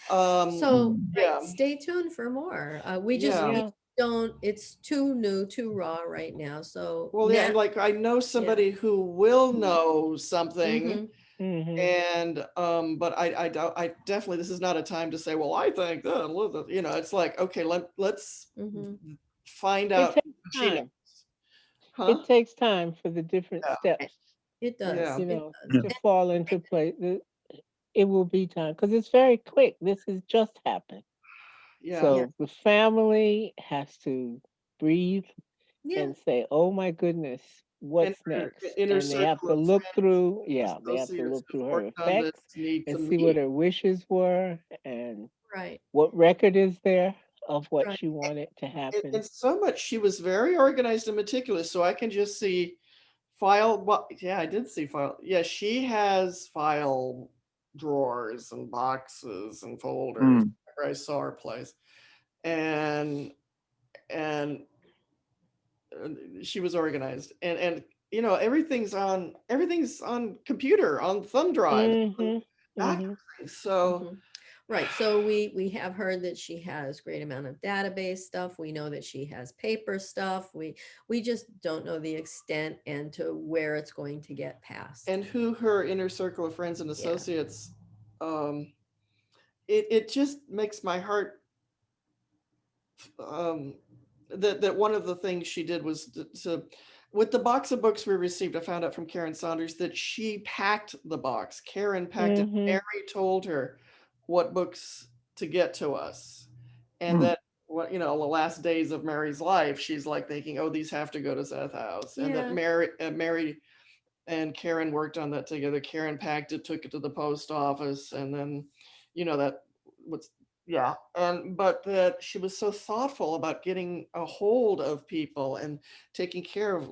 So yeah, stay tuned for more. We yeah. don't, it's too new, too raw right now. So Well, yeah, and like I know somebody who will know something. Mhm. Mm-hmm. And but I doubt, I definitely, this is not a time to say, well, I think that, it's like, okay, let's Mhm. find It out takes what she knows. time. Huh? It takes time for the different Yeah. steps, It Yeah. does. you It know, does. to fall into place. It will be time because it's very quick. This has just happened. Yeah. Yeah. So the family has to breathe Yeah. and say, "Oh my goodness, And what's her next?" inner And they have circle to of look friends, through, yeah, they have to associates look through who've her worked on this effects need and to see what meet. her wishes were and Right. what record is there of what Right. she wanted to happen. And so much, she was very organized and meticulous. So I can just see yeah, I did see file. Yeah, she has file drawers and boxes and folders. Where I saw her place. And and she was organized, and everything's on computer, on thumb drive, on Mm-hmm. that Mm-hmm. thing. So Mhm. Right. So we have heard that she has great amount of database stuff. We know that she has paper stuff. We just don't know the extent and to where it's going to get past. and who her inner circle of friends and Yeah. associates, um it just makes my heart, um that one of the things she did was to with the box of books we received. I found out from Karen Saunders that she packed the box. Karen packed it. Mm-hmm. Mary told her what books to get to us, and that what the last days of Mary's life, she's like thinking, oh, these have to go to Seth House, and that Yeah. Mary and Karen worked on that together. Karen packed it, took it to the post office, and then, that was, yeah. And but that she was so thoughtful about getting a hold of people and taking care of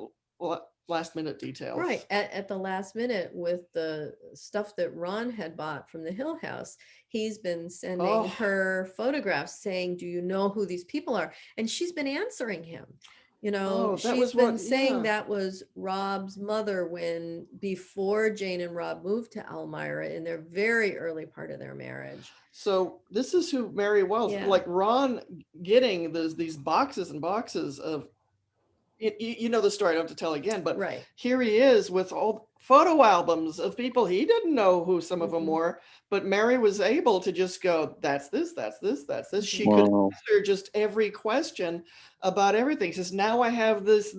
last minute details. Right. At the last minute with the stuff that Ron had bought from the Hill House, he's been sending Oh, her photographs saying, do you know who these people are? And she's been answering him. oh, that She's was been what, saying yeah. that was Rob's mother before Jane and Rob moved to Elmira in their very early part of their marriage. So this is who Mary was. Yeah. Like Ron getting these boxes and boxes of, you know the story, I don't have to tell again, but Right. here he is with all photo albums of people he didn't know who some of them Mhm. were, but Mary was able to just go, that's this, that's this, that's this. She Mhm. could answer just every question about everything. She says, now I have this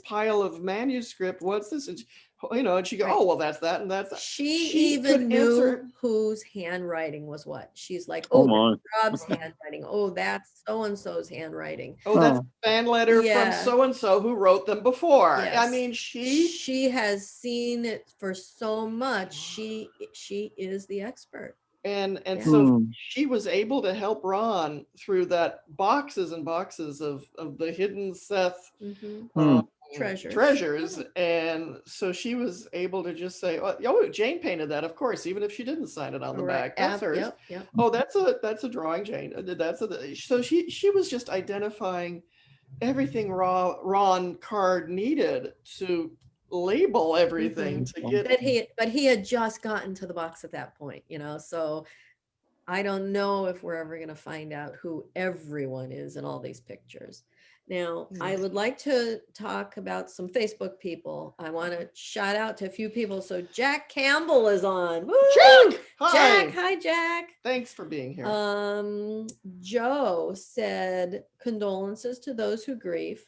pile of manuscript. What's this? And and she go, Right. oh, well, that's that and that's that. She could even answer. knew whose handwriting was what. She's like, Oh oh, my. Rob's handwriting. Oh, that's so-and-so's handwriting. Oh, that's Oh. a fan letter from Yeah. so and so who wrote them before. I Yes. mean, she has seen it for so much. She is the expert. and Yeah. so she was able to help Ron through that boxes and boxes of the hidden Seth treasures. And so she was able to just say, oh, Jane painted that, of course, even if she didn't sign it on the back. That's hers. Yep. Oh, that's a drawing, Jane. So she was just identifying everything Ron Card needed to label everything Mhm. to get. But he had just gotten to the box at that point, you know, so I don't know if we're ever going to find out who everyone is in all these pictures. Now, I Yes. would like to talk about some Facebook people. I want to shout out to a few people. So Jack Campbell is on. Woo! Jack, Jack, hi. hi Jack. Thanks for being here. Joe said condolences to those who grieve.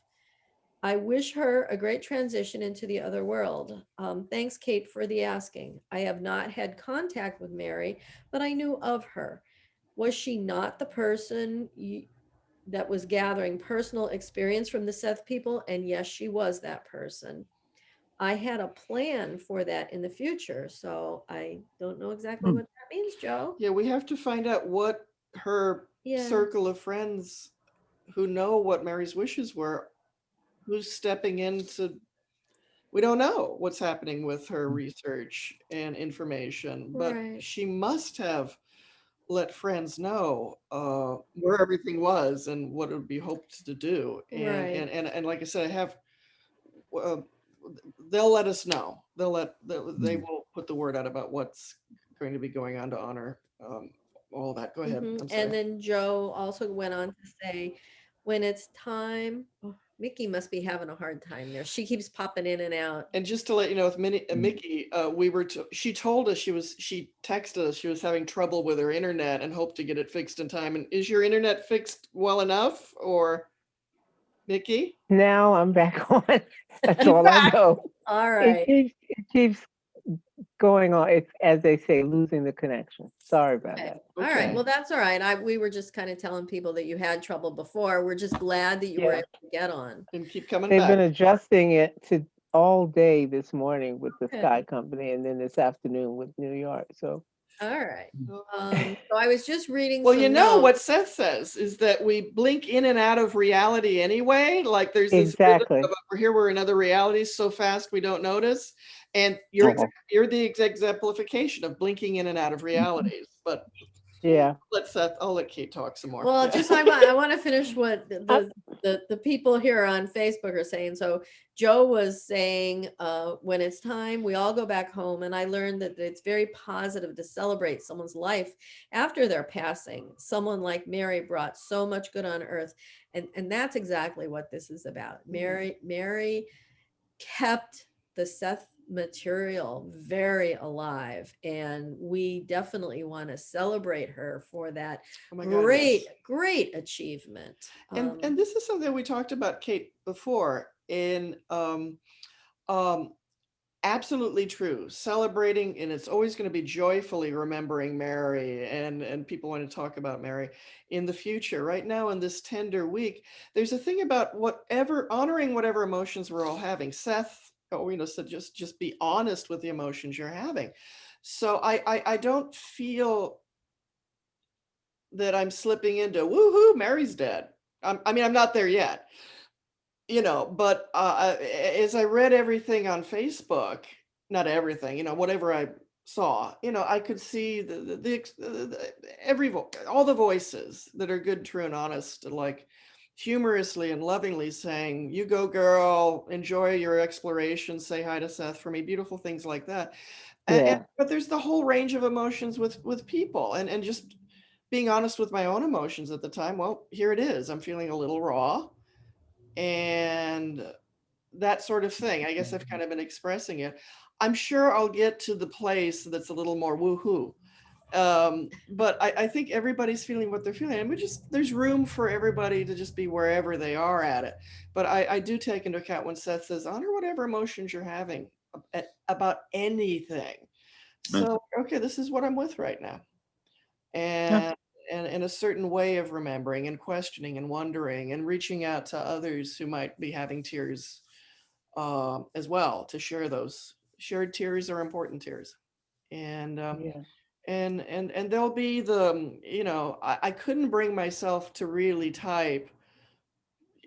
I wish her a great transition into the other world. Thanks, Kate, for the asking. I have not had contact with Mary, but I knew of her. Was she not the person that was gathering personal experience from the Seth people? And yes, she was that person. I had a plan for that in the future, so I don't know exactly what that means, Joe. Yeah, we have to find out what her Yeah. circle of friends who know what Mary's wishes were, who's stepping into. We don't know what's happening with her research and information, but Right. she must have let friends know where everything was and what it would be hoped to do. And Right. and like I said, I have uh, they'll let us know. They will put the word out about what's going to be going on to honor all that. Go ahead. I'm sorry. And then Joe also went on to say, when it's time, oh, Mickey must be having a hard time there. She keeps popping in and out. And just to let you know, with Mickey, she told us she texted us she was having trouble with her internet and hoped to get it fixed in time. And is your internet fixed well enough, or Mickey? Now I'm back on. That's all I know. All right. It keeps going on. It's, as they say, losing the connection. Sorry about Okay. that. All right. Okay. Well, that's all right. We were just kind of telling people that you had trouble before. We're just glad that you were Yeah. able to get on. And keep coming They've back. been adjusting it to all day this morning with the Okay. Sky Company, and then this afternoon with New York. So All right. So I was just reading. Well, some you know what notes. Seth says is that we blink in and out of reality anyway. Like there's this exactly. rhythm of over here we're in other realities so fast we don't notice. And you're the exemplification of blinking in and out of realities. But Yeah. I'll let Kate talk some more. Well, Yeah. just I want to finish what the people here on Facebook are saying. So Joe was saying, when it's time, we all go back home. And I learned that it's very positive to celebrate someone's life after their passing. Someone like Mary brought so much good on earth. And that's exactly what this is about. Mary kept the Seth material very alive, and we definitely want to celebrate her for that Oh my God, yes. great achievement. And this is something we talked about, Kate, before in absolutely true. Celebrating, and it's always going to be joyfully remembering Mary, and people want to talk about Mary in the future. Right now, in this tender week, there's a thing about honoring whatever emotions we're all having. Seth, said just be honest with the emotions you're having. So I don't feel that I'm slipping into woohoo, Mary's dead. I'm not there yet. But as I read everything on Facebook, not everything, whatever I saw, I could see all the voices that are good, true, and honest, like humorously and lovingly saying, "You go, girl, enjoy your exploration, say hi to Seth for me," beautiful things like that. Yeah. But there's the whole range of emotions with people, and just being honest with my own emotions at the time. Well, here it is. I'm feeling a little raw. And that sort of thing. I guess I've kind of been expressing it. I'm sure I'll get to the place that's a little more woohoo. But I think everybody's feeling what they're feeling. And there's room for everybody to just be wherever they are at it. But I do take into account when Seth says, honor whatever emotions you're having about anything. So, okay, this is what I'm with right now. And in a certain way of remembering and questioning and wondering and reaching out to others who might be having tears as well, to share those. Shared tears are important tears. And Yeah. and there'll be I couldn't bring myself to really type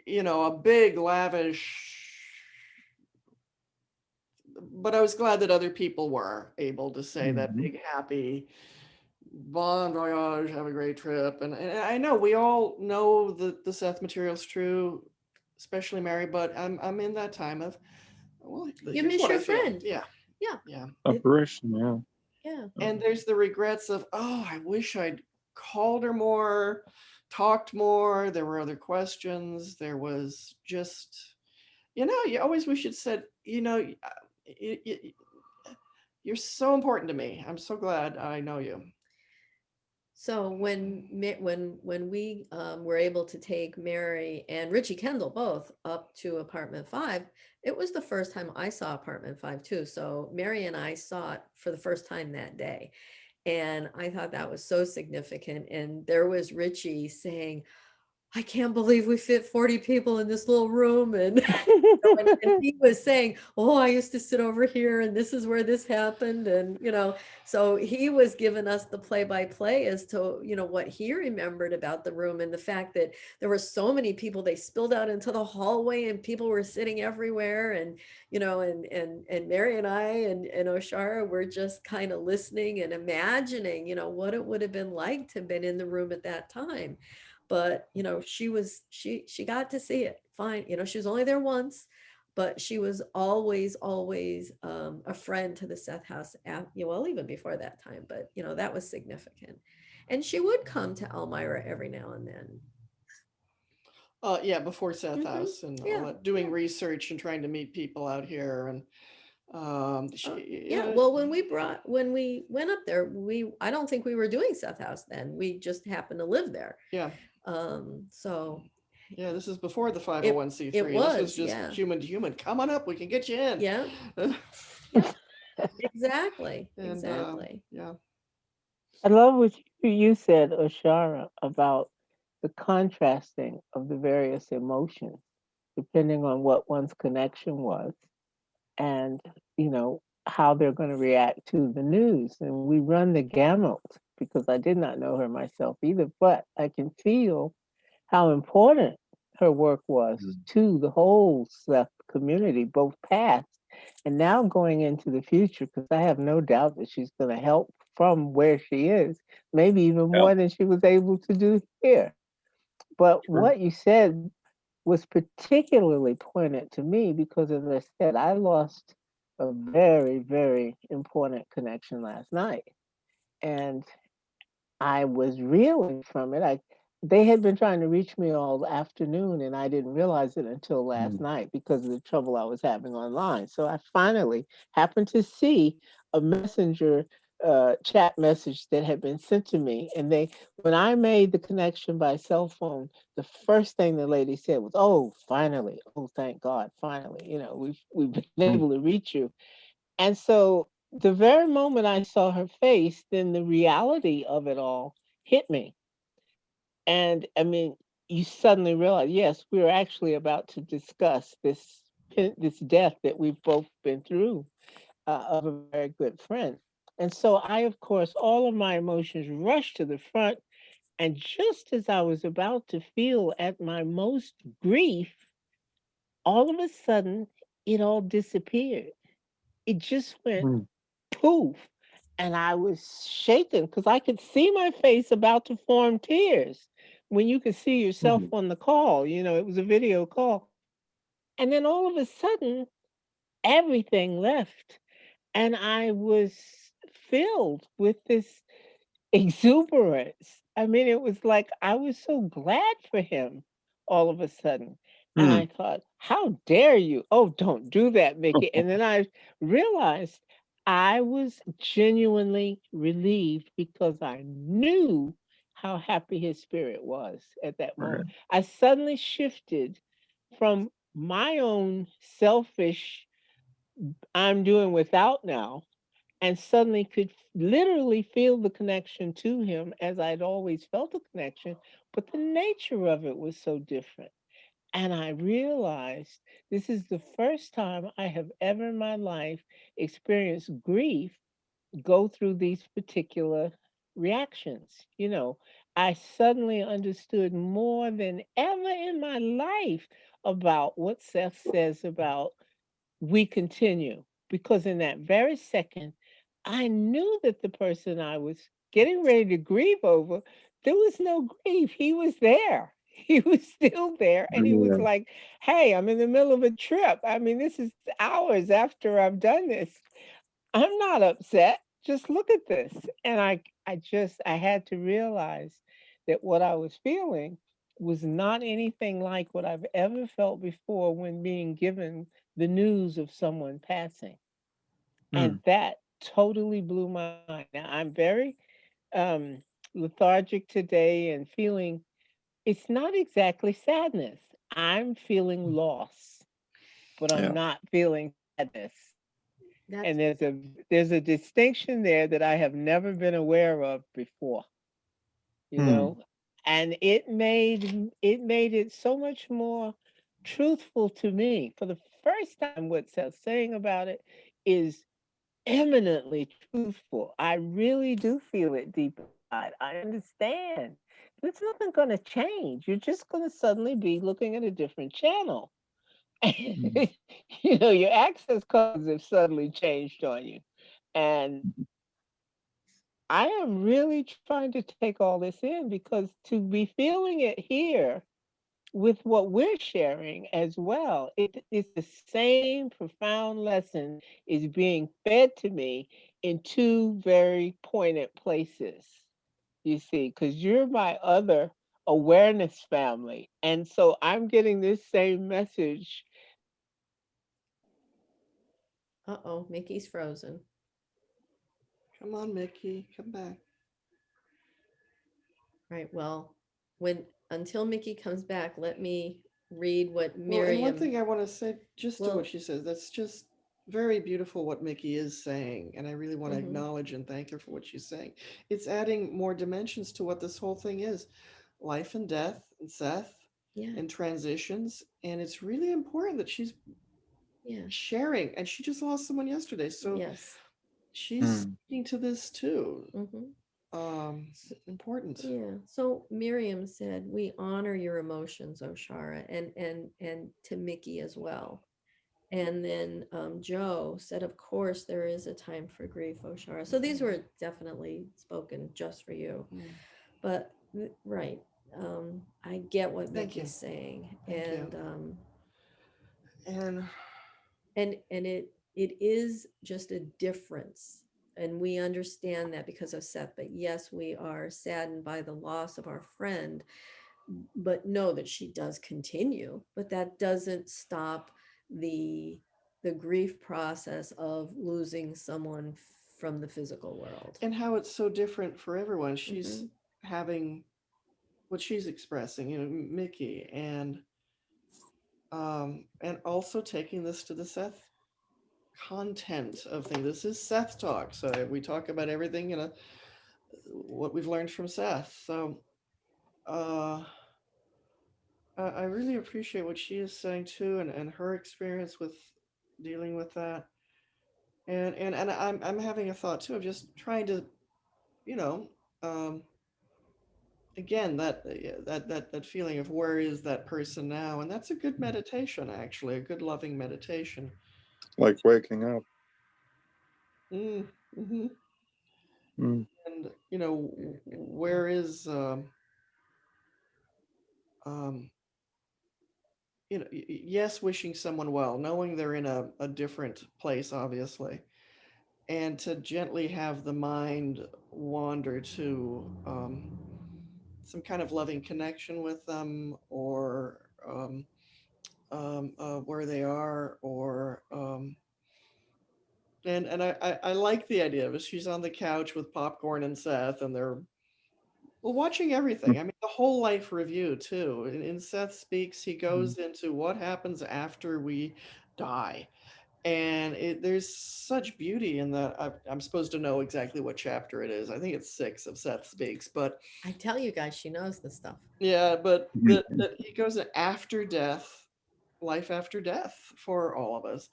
a big lavish, but I was glad that other people were able to say that big happy bon voyage, have a great trip. And I know we all know that the Seth material's true, especially Mary, but I'm in that time of well, You here's miss what your I feel. friend. Yeah, Yeah. yeah. Apparition, yeah. Yeah. And there's the regrets of, oh, I wish I'd called her more, talked more. There were other questions. There was just, you always wish you'd said, you're so important to me. I'm so glad I know you. So when we were able to take Mary and Richie Kendall both up to apartment 5, it was the first time I saw apartment 5 too. So Mary and I saw it for the first time that day. And I thought that was so significant. And there was Richie saying, I can't believe we fit 40 people in this little room. And, and he was saying, oh, I used to sit over here and this is where this happened. And, so he was giving us the play by play as to, what he remembered about the room and the fact that there were so many people, they spilled out into the hallway and people were sitting everywhere. And, and Mary and I and Oshara were just kind of listening and imagining, what it would have been like to have been in the room at that time. But she got to see it fine. She was only there once, but she was always a friend to the Seth house well, even before that time. But that was significant. And she would come to Elmira every now and then. Yeah, before Seth Mhm. House and all Yeah, that, doing research and trying to meet people out here. And yeah. Well, when we went up there, I don't think we were doing Seth house then. We just happened to live there. yeah, So yeah, this is before the it 501c3. This was was, just yeah. human to human. Come on up, we can get you in. Yeah. Yeah. Exactly. And Exactly. yeah, I love what you said, Oshara, about the contrasting of the various emotions, depending on what one's connection was and, how they're going to react to the news. And we run the gamut because I did not know her myself either, but I can feel how important her work was to the whole Seth community, both past and now going into the future, because I have no doubt that she's going to help from where she is, maybe even Yeah. more than she was able to do here. But Sure. what you said was particularly poignant to me because, as I said, I lost a very, very important connection last night. And I was reeling from it. They had been trying to reach me all afternoon, and I didn't realize it until last night because of the trouble I was having online. So I finally happened to see a messenger chat message that had been sent to me, and when I made the connection by cell phone, the first thing the lady said was, "Oh, finally! Oh, thank God! Finally! We've been able to reach you." And so the very moment I saw her face, then the reality of it all hit me. And I mean, you suddenly realize, yes, we're actually about to discuss this death that we've both been through of a very good friend. And so I, of course, all of my emotions rushed to the front. And just as I was about to feel at my most grief, all of a sudden, it all disappeared. It just went Mm. poof. And I was shaken because I could see my face about to form tears when you could see yourself Mhm. on the call. It was a video call. And then all of a sudden, everything left. And I was filled with this exuberance. I mean, it was like I was so glad for him all of a sudden. And Mm. I thought, how dare you? Oh, don't do that, Mickey. And then I realized I was genuinely relieved because I knew how happy his spirit was at that Right. moment. I suddenly shifted from my own selfish, I'm doing without now, and suddenly could literally feel the connection to him as I'd always felt a connection, but the nature of it was so different. And I realized this is the first time I have ever in my life experienced grief go through these particular reactions. I suddenly understood more than ever in my life about what Seth says about we continue. Because in that very second, I knew that the person I was getting ready to grieve over, there was no grief. He was there. he was still there, and he was Yeah. like, "Hey, I'm in the middle of a trip. I mean, this is hours after I've done this. I'm not upset. Just look at this." And I had to realize that what I was feeling was not anything like what I've ever felt before when being given the news of someone passing. And Mm. that totally blew my mind. Now, I'm very um, lethargic today and feeling it's not exactly sadness. I'm feeling loss, but I'm Yeah. not feeling sadness. That's And there's a distinction there that I have never been aware of before, you Mm. know? And it made it so much more truthful to me. For the first time, what Seth's saying about it is eminently truthful. I really do feel it deep inside. I understand. There's nothing going to change. You're just going to suddenly be looking at a different channel. Mm. Your access codes have suddenly changed on you. And I am really trying to take all this in because to be feeling it here with what we're sharing as well, it's the same profound lesson is being fed to me in two very poignant places, you see, because you're my other awareness family. And so I'm getting this same message. uh-oh, Mickey's frozen. Come on, Mickey, come back. Right. Well, when until Mickey comes back, let me read what Well, and one Miriam. thing I want to say just to what Well, she says, that's just very beautiful what Mickey is saying. And I really want to mhm, acknowledge and thank her for what she's saying. It's adding more dimensions to what this whole thing is, life and death and Seth yeah, and transitions. And it's really important that she's yeah, sharing. And she just lost someone yesterday. So yes. she's Mm. speaking to this too. Hmm. Important. Yeah. So Miriam said, "We honor your emotions, Oshara, and to Mickey as well." And then Joe said, "Of course, there is a time for grief, Oshara." So these were definitely spoken just for you. Mm. But right, I get what Thank you. Mickey's saying, Thank you. And and it is just a difference, and we understand that because of Seth. But yes, we are saddened by the loss of our friend, but know that she does continue. But that doesn't stop the the grief process of losing someone from the physical world. how it's so different for everyone. She's Hmm. having what she's expressing, Mickey, and also taking this to the Seth content of things. This is Seth talk, so we talk about everything what we've learned from Seth. So uh, I really appreciate what she is saying too, and her experience with dealing with that. And I'm having a thought too of just trying to, you know, um, again that feeling of where is that person now, and that's a good meditation, actually, a good loving meditation. Like waking up. Mm, hmm. Mm. And where is um, yes, wishing someone well, knowing they're in a different place, obviously, and to gently have the mind wander to some kind of loving connection with them, or where they are, or and I like the idea of it. She's on the couch with popcorn and Seth, and they're watching everything. I mean, the whole life review too. In Seth Speaks, he Mm. goes into what happens after we die, and there's such beauty in that. I'm supposed to know exactly what chapter it is. I think it's 6 of Seth Speaks, but I tell you guys, she knows the stuff. yeah, but Mm. that he goes to after death, life after death for all of us,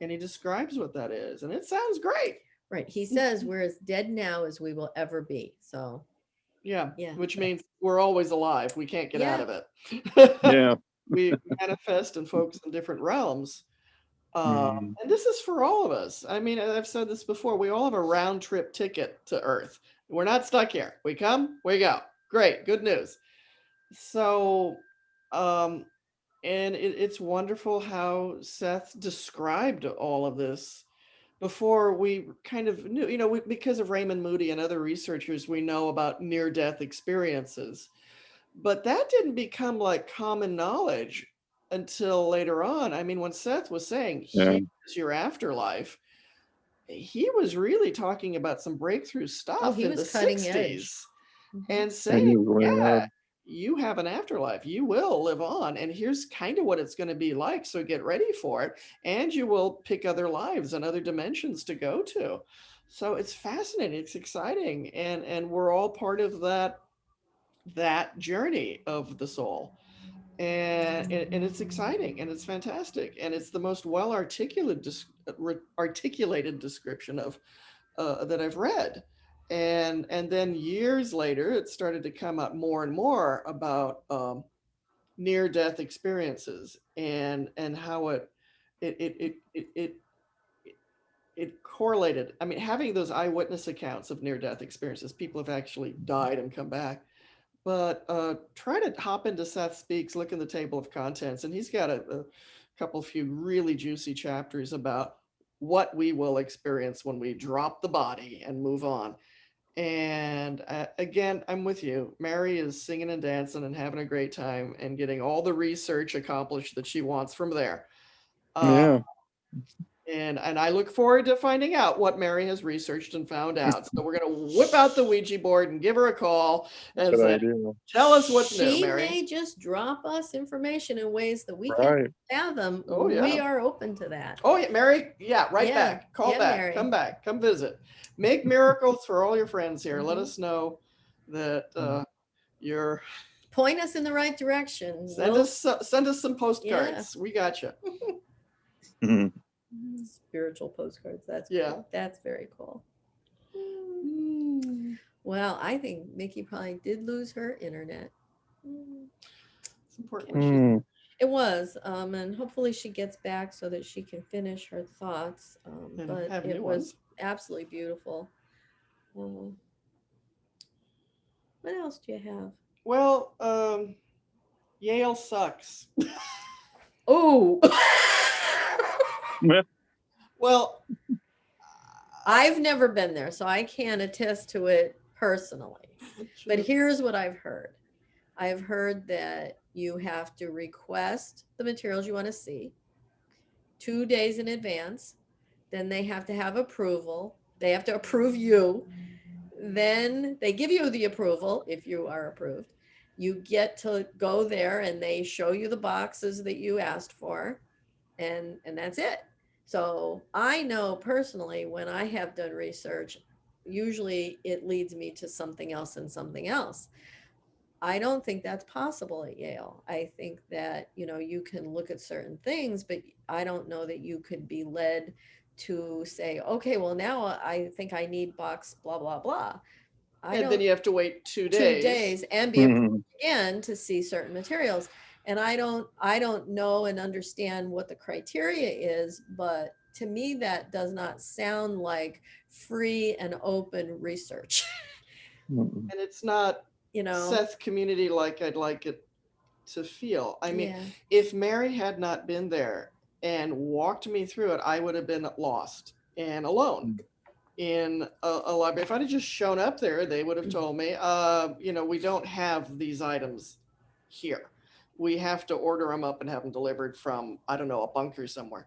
and he describes what that is, and it sounds great. Right. He says we're as dead now as we will ever be. So Yeah, yeah. which means we're always alive. We can't get out Yeah. of it. Yeah. We manifest and focus in different realms. Mm. And this is for all of us. I mean, I've said this before. We all have a round trip ticket to Earth. We're not stuck here. We come, we go. Great, good news. So, um, and it's wonderful how Seth described all of this before we kind of knew, because of Raymond Moody and other researchers, we know about near-death experiences. But that didn't become like common knowledge until later on. I mean, when Seth was saying, Yeah. here's your afterlife, he was really talking about some breakthrough stuff he in the was cutting edge. 60s Mhm. and And saying, he was way yeah, ahead. you have an afterlife. You will live on. And here's kind of what it's going to be like. So get ready for it. And you will pick other lives and other dimensions to go to. So it's fascinating. It's exciting. And we're all part of that journey of the soul. And it's exciting and it's fantastic. And it's the most well articulated description of that I've read. And then years later, it started to come up more and more about near death experiences and how it correlated. I mean, having those eyewitness accounts of near death experiences, people have actually died and come back. But try to hop into Seth Speaks, look in the table of contents, and he's got a few really juicy chapters about what we will experience when we drop the body and move on. And again, I'm with you. Mary is singing and dancing and having a great time and getting all the research accomplished that she wants from there. Yeah. And I look forward to finding out what Mary has researched and found out. So we're going to whip out the Ouija board and give her a call and Good say, idea. tell us what's new, She Mary. may just drop us information in ways that we Right. can't fathom. Oh, yeah. We are open to that. Oh, yeah, Mary. Yeah, right Yeah. back. Call Yeah, back. Mary. Come back. Come visit. Make miracles for all your friends here. Let Mhm. us know that you're. Point us in the right direction. Send us some postcards. We got you. Mhm. Spiritual postcards. That's Yeah. cool. That's very cool. Mm, Well, I think Mickey probably did lose her internet. It's important when Mm. It was, and hopefully she gets back so that she can finish her thoughts. And But have it new was ones. absolutely beautiful. What else do you have? Well, Yale sucks. Oh, Well, I've never been there, so I can't attest to it personally. But here's what I've heard. I've heard that you have to request the materials you want to see 2 days in advance. Then they have to have approval. They have to approve you. Then they give you the approval if you are approved. You get to go there and they show you the boxes that you asked for, and that's it. So I know personally when I have done research, usually it leads me to something else and something else. I don't think that's possible at Yale. I think that, you can look at certain things, but I don't know that you could be led to say, okay, well, now I think I need box blah, blah, blah. and then you have to wait 2 2 days. days and be approved Mhm. again to see certain materials. And I don't know and understand what the criteria is, but to me that does not sound like free and open research. Mhm. And it's not Seth community like I'd like it to feel. I mean, Yeah. if Mary had not been there and walked me through it, I would have been lost and alone in a library. If I'd have just shown up there, they would have told me, we don't have these items here. We have to order them up and have them delivered from, I don't know, a bunker somewhere.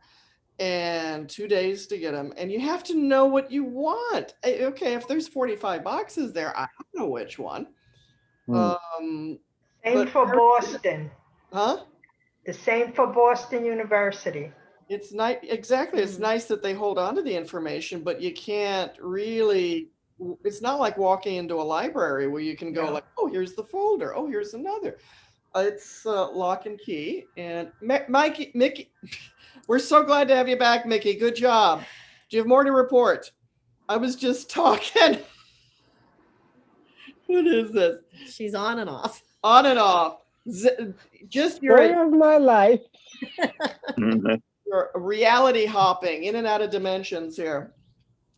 And 2 days to get them. And you have to know what you want. Okay, if there's 45 boxes there, I don't know which one. Mm. Same But for Boston. Huh? The same for Boston University. It's nice. Exactly. It's Mhm. nice that they hold on to the information, but you can't really, it's not like walking into a library where you can go No. like, oh, here's the folder. Oh, here's another. It's lock and key. And Mickey, we're so glad to have you back, Mickey. Good job. Do you have more to report? I was just talking. What is this? She's on and off. On and off. Just Story of my life. Mhm. your reality hopping in and out of dimensions here.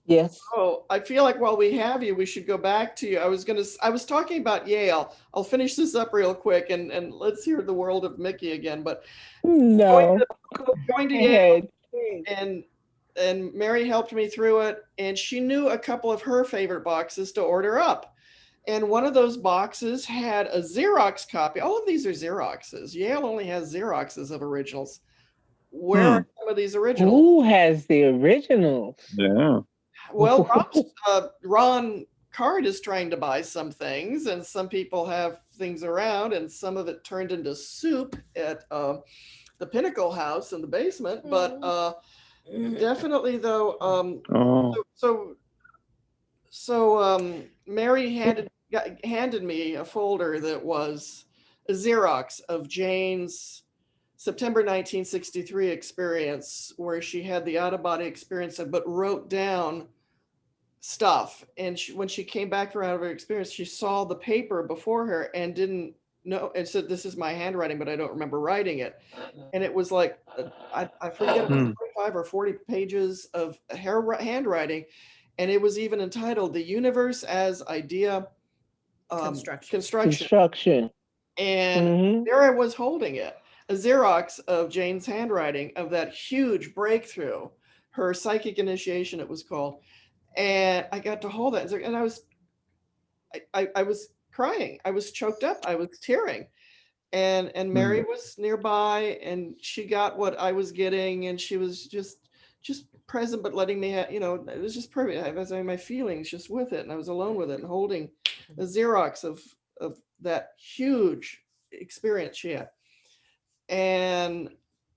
Yes. Oh, I feel like while we have you, we should go back to you. I was talking about Yale. I'll finish this up real quick and let's hear the world of Mickey again. But No. going to Go Yale ahead. and Mary helped me through it, and she knew a couple of her favorite boxes to order up. And one of those boxes had a Xerox copy. All of these are Xeroxes. Yale only has Xeroxes of originals. Where are some of these originals? Who has the originals? Yeah. Well, Ron Card is trying to buy some things, and some people have things around, and some of it turned into soup at the Pinnacle House in the basement. But definitely, though, Oh. Mary handed me a folder that was a Xerox of Jane's September 1963 experience, where she had the out-of-body experience, but wrote down stuff. And when she came back around her experience, she saw the paper before her and didn't know, and said, "This is my handwriting, but I don't remember writing it." And it was like, I forget, it was 25 or 40 pages of handwriting. And it was even entitled "The Universe as Idea Construction." And there I was holding it, a Xerox of Jane's handwriting of that huge breakthrough, her psychic initiation, it was called. And I got to hold it, and I was crying. I was choked up. I was tearing. And Mary was nearby, and she got what I was getting, and she was just present, but letting me have, it was just perfect. I was having my feelings just with it, and I was alone with it, and holding a Xerox of that huge experience she had. And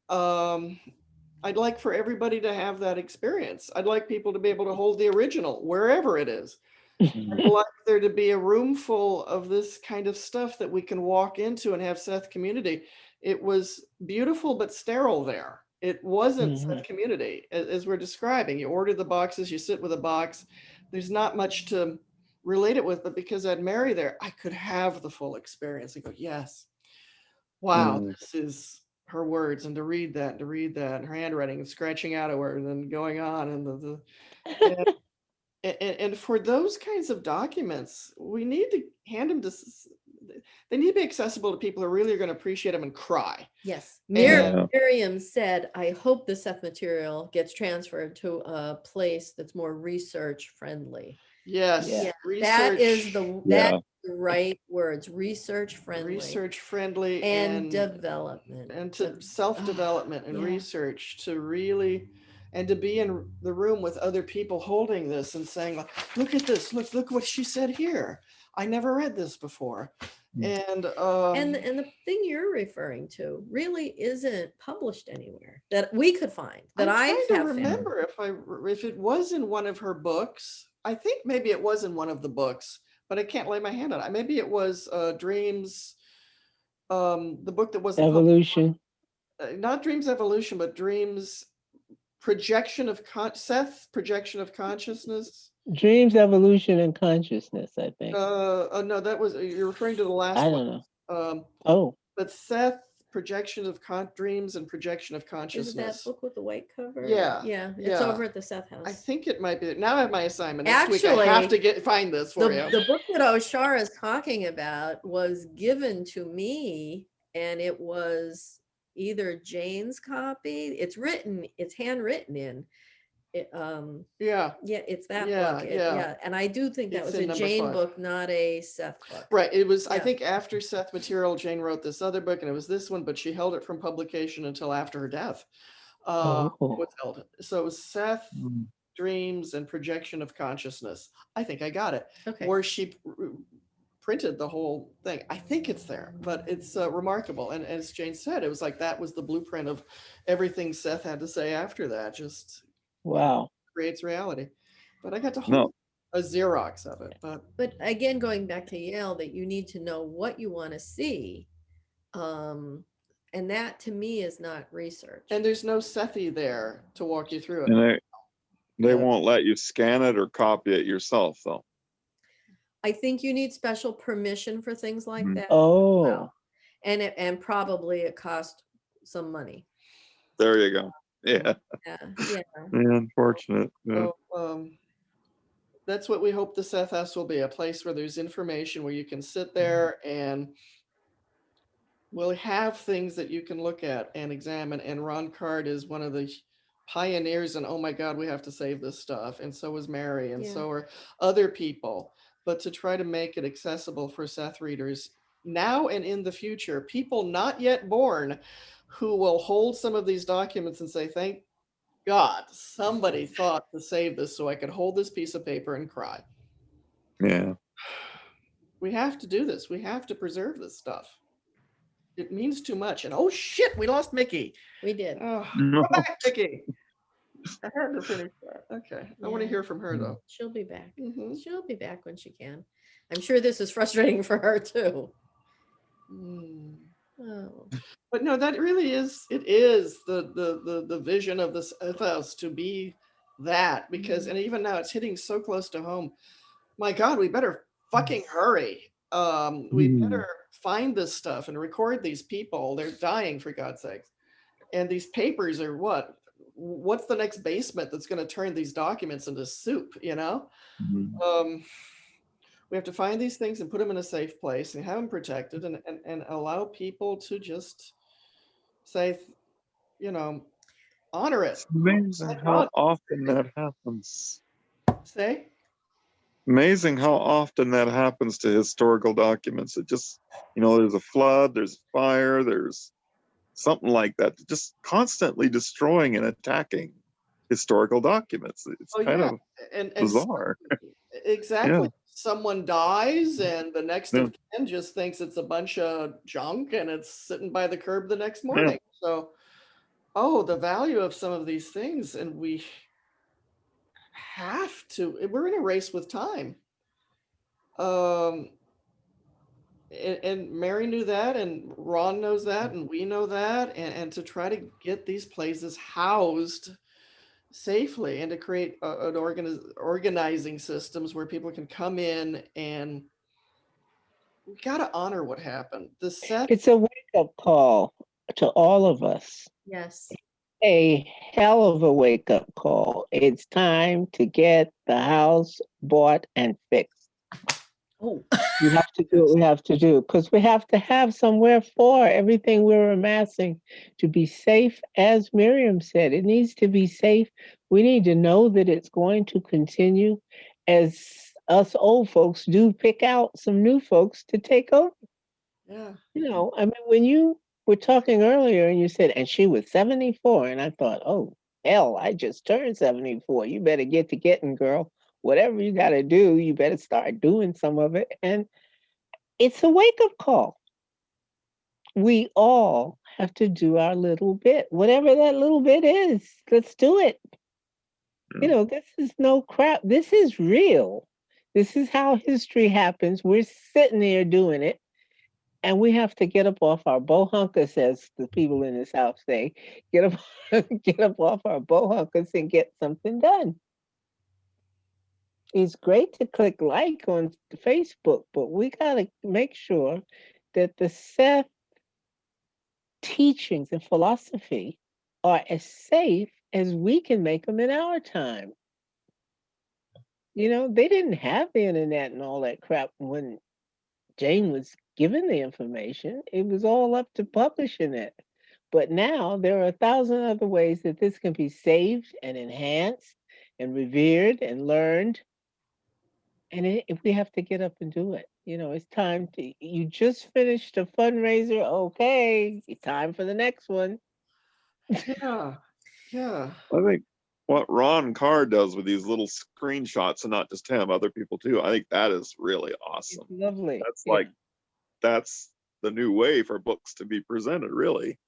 I'd like for everybody to have that experience. I'd like people to be able to hold the original wherever it is. I'd like there to be a room full of this kind of stuff that we can walk into and have Seth community. It was beautiful but sterile there. It wasn't Seth community as we're describing. You order the boxes, you sit with a box. There's not much to relate it with, but because I had Mary there, I could have the full experience and go, yes, wow, this is her words, and to read that, and her handwriting, and scratching out of her, and then going on, and and for those kinds of documents, we need to hand them to. They need to be accessible to people who really are going to appreciate them and cry. Yes. And Miriam said, I hope the Seth material gets transferred to a place that's more research friendly. yes, Yeah, research, that is the right words, research friendly and development, and to self-development and research, to really, and to be in the room with other people holding this and saying, look at this, look what she said here. I never read this before. And the thing you're referring to really isn't published anywhere that we could find, that I have remember if it was in one of her books. I think maybe it was in one of the books, but I can't lay my hand on it. Maybe it was Dreams, the book that was Evolution. Not Dreams Evolution, but Dreams Projection of Seth Projection of Consciousness. Dreams, Evolution, and Consciousness, I think. No, that was, you're referring to the last one. I don't know. But Seth Projection of Dreams and Projection of Consciousness. Is it that book with the white cover? Yeah. It's over at the Seth house. I think it might be. Now I have my assignment. Next week I have to find this for you. The book that Oshara is talking about was given to me, and it was either Jane's copy. It's handwritten in. It's that book. And I do think that was a Jane book, not a Seth book. Right. It was, I think, after Seth material, Jane wrote this other book, and it was this one, but she held it from publication until after her death. Was held. So it was Seth, Dreams, and Projection of Consciousness. I think I got it. Okay. Where she printed the whole thing. I think it's there, but it's remarkable. And as Jane said, it was like that was the blueprint of everything Seth had to say after that. Just creates reality. But I got to hold a Xerox of it. But again, going back to Yale, that you need to know what you want to see. And that to me is not research. And there's no Sethi there to walk you through it. And they won't let you scan it or copy it yourself, though. I think you need special permission for things like that. And probably it costs some money. There you go. Yeah. Yeah. Unfortunate. Yeah. So, that's what we hope the Seth House will be, a place where there's information where you can sit there and we'll have things that you can look at and examine. And Ron Card is one of the pioneers and oh my God, we have to save this stuff. And so is Mary, and Yeah. so are other people. But to try to make it accessible for Seth readers now and in the future, people not yet born who will hold some of these documents and say, thank God somebody thought to save this so I could hold this piece of paper and cry. Yeah. We have to do this. We have to preserve this stuff. It means too much. And oh shit, we lost Mickey. We did. Oh, No. come back, Mickey. I had to finish that. Okay. I want to Yeah. hear from her though. She'll be back. Mhm. She'll be back when she can. I'm sure this is frustrating for her too. Mm. Oh, But no, that really is, it is the vision of this ethos to be that, because, and even now it's hitting so close to home. My God, we better fucking hurry. We better find this stuff and record these people. They're dying, for God's sakes. And these papers are what? What's the next basement that's going to turn these documents into soup, you know? Mhm. We have to find these things and put them in a safe place and have them protected and allow people to just say, you know, honor it. It's amazing Thank how God. often that happens. Say, Amazing how often that happens to historical documents. It just, there's a flood, there's a fire, there's something like that, just constantly destroying and attacking historical documents. It's oh kind yeah, of and bizarre. Yeah, exactly. Someone dies, and the next yeah, of kin just thinks it's a bunch of junk, and it's sitting by the curb the next yeah. morning. So, oh, the value of some of these things, and we have to. We're in a race with time. Um, and Mary knew that, and Ron knows that, and we know that, and to try to get these places housed safely and to create an organizing systems where people can come in, and we got to honor what happened. The set, It's a wake-up call to all of us. yes. A hell of a wake-up call. It's time to get the house bought and fixed. Oh, We have to do what we have to do because we have to have somewhere for everything we're amassing to be safe. As Miriam said, it needs to be safe. We need to know that it's going to continue as us old folks do pick out some new folks to take over. yeah, I mean, when you were talking earlier and you said, and she was 74, and I thought, oh, hell, I just turned 74. You better get to getting, girl. Whatever you got to do, you better start doing some of it. And it's a wake up call. We all have to do our little bit, whatever that little bit is. Let's do it. This is no crap. This is real. This is how history happens. We're sitting there doing it. And we have to get up off our bohunkus, as the people in the South say. Get up, get up off our bohunkus and get something done. It's great to click like on Facebook, but we got to make sure that the Seth teachings and philosophy are as safe as we can make them in our time. They didn't have the internet and all that crap when Jane was given the information. It was all up to publishing it. But now there are 1,000 other ways that this can be saved and enhanced and revered and learned. And if we have to get up and do it, it's time to, you just finished a fundraiser. Okay, it's time for the next one. yeah, yeah, I think what Ron Carr does with these little screenshots, and not just him, other people too, I think that is really It's awesome. lovely. That's Yeah. like, that's the new way for books to be presented, really,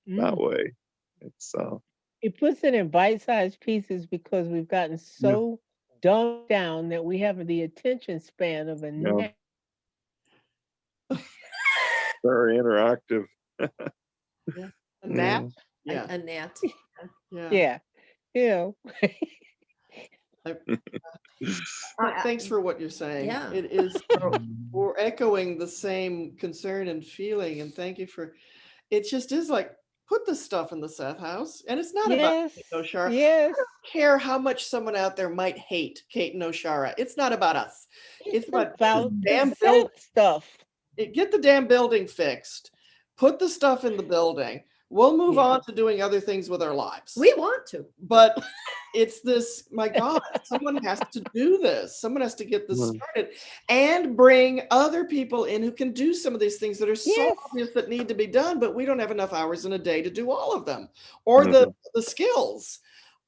that Mm. way. It's, It puts it in bite-sized pieces because we've gotten yeah, so dumbed down that we have the attention span of a yeah, gnat. very interactive. yeah. A nap, Yeah. yeah, a gnat. yeah. Yeah. Thanks for what you're saying. Yeah. It is, we're echoing the same concern and feeling, and thank you for, it just is like, put the stuff in the Seth house. And it's not about Yes. Kate and O'Shara. Yes. Care how much someone out there might hate Kate and O'Shara. It's not about us. It's about about the damn Seth stuff. get the damn building fixed. Put the stuff in the building. We'll move Yeah. on to doing other things with our lives. We want to. But it's this, my God, someone has to do this. Someone has to get this Mhm. started and bring other people in who can do some of these things that are so Yes. obvious that need to be done, but we don't have enough hours in a day to do all of them or the skills.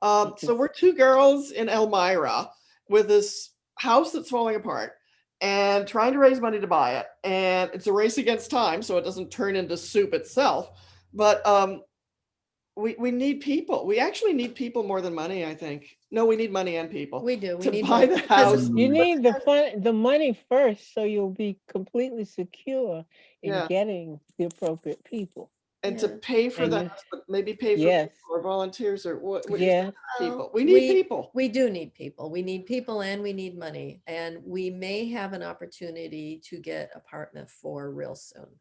So we're two girls in Elmira with this house that's falling apart and trying to raise money to buy it. And it's a race against time, so it doesn't turn into soup itself. But we need people. We actually need people more than money, I think. No, we need money and people. We do. We to need buy both. the house. You need the money first, so you'll be completely secure in Yeah. getting the appropriate people. And to pay for And that, you- but maybe pay for Yes. people or volunteers or what Yes. people. We need people. We do need people. We need people and we need money. And we may have an opportunity to get apartment 4 real soon.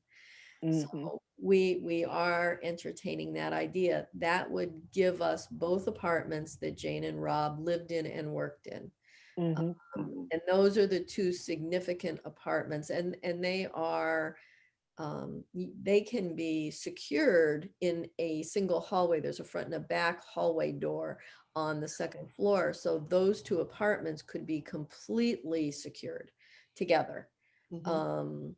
Mhm. So we are entertaining that idea. That would give us both apartments that Jane and Rob lived in and worked in. Mhm. And those are the two significant apartments. And they are, they can be secured in a single hallway. There's a front and a back hallway door on the second floor. So those two apartments could be completely secured together. Mhm.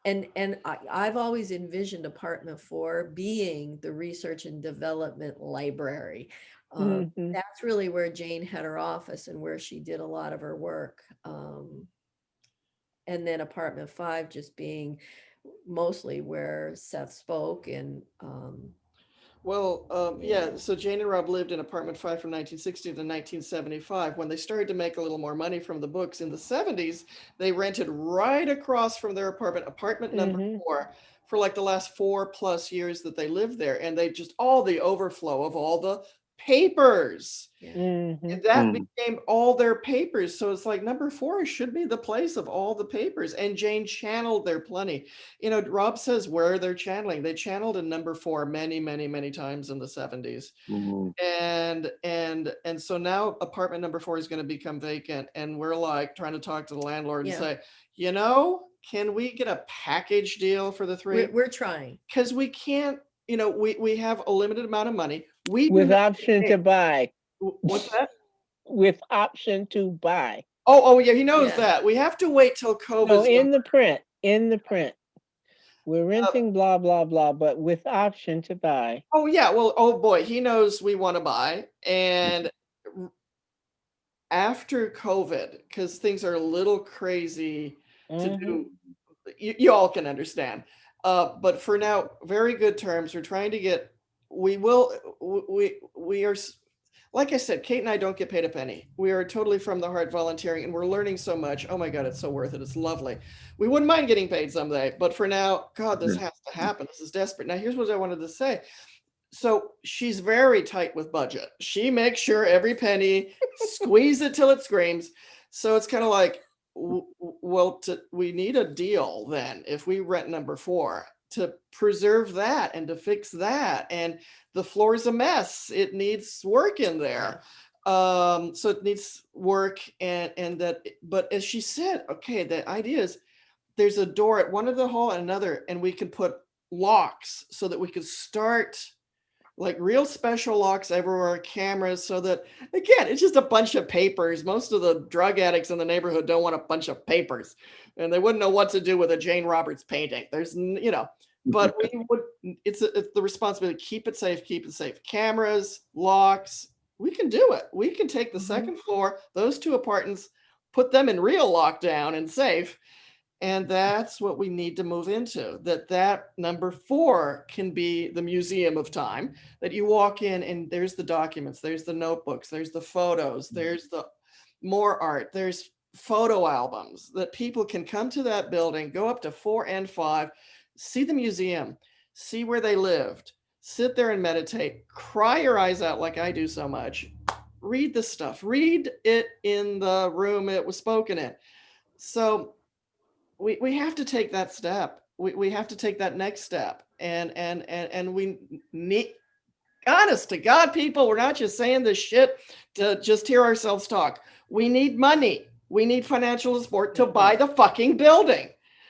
And I've always envisioned apartment 4 being the research and development library. Mhm. That's really where Jane had her office and where she did a lot of her work. And then apartment 5 just being mostly where Seth spoke and Well, yeah. So Jane and Rob lived in apartment 5 from 1960 to 1975. When they started to make a little more money from the books in the 70s, they rented right across from their apartment number Mhm. 4, for like the last 4+ years that they lived there. And they just, all the overflow of all the papers. Mhm. That became all their papers. So it's like number 4 should be the place of all the papers. And Jane channeled there plenty. You know, Rob says where they're channeling. They channeled in number 4 many, many, many times in the 70s. And so now apartment number 4 is going to become vacant. And we're like trying to talk to the landlord and say, you know, can we get a package deal for the 3? we're trying. Because we can't, you know, we have a limited amount of money. We do With not option pay. to buy. What's that? With option to buy. Oh, yeah, he knows Yeah. that. We have to wait till No, COVID's in the print. We're renting blah blah blah, but with option to buy. Oh yeah, well, oh boy, he knows we want to buy. And after COVID, because things are a little crazy to do, you all can understand. But for now, very good terms. We're trying to get, we are, like I said, Kate and I don't get paid a penny. We are totally from the heart volunteering and we're learning so much. Oh my God, it's so worth it. It's lovely. We wouldn't mind getting paid someday, but for now, God, this has to happen. This is desperate. Now, here's what I wanted to say. So she's very tight with budget. She makes sure every penny, squeeze it till it screams. So it's kind of like, well, we need a deal then if we rent number 4 to preserve that and to fix that. And the floor is a mess. It needs work in there. So it needs work and that, but as she said, okay, the idea is there's a door at one of the hall and another, and we can put locks so that we could start like real special locks everywhere, cameras, so that, again, it's just a bunch of papers. Most of the drug addicts in the neighborhood don't want a bunch of papers, and they wouldn't know what to do with a Jane Roberts painting. There's, you know, but we would, it's the responsibility, keep it safe, cameras, locks, we can do it. We can take the second floor, those 2 apartments, put them in real lockdown and safe. And that's what we need to move into, that number 4 can be the museum of time, that you walk in and there's the documents, there's the notebooks, there's the photos, there's the more art, there's photo albums, that people can come to that building, go up to 4 and 5, see the museum, see where they lived, sit there and meditate, cry your eyes out like I do so much, read the stuff, read it in the room it was spoken in. So we have to take that step. we have to take that next step, and we need, honest to God, people, we're not just saying this shit to just hear ourselves talk. We need money. We need financial support to buy the fucking building.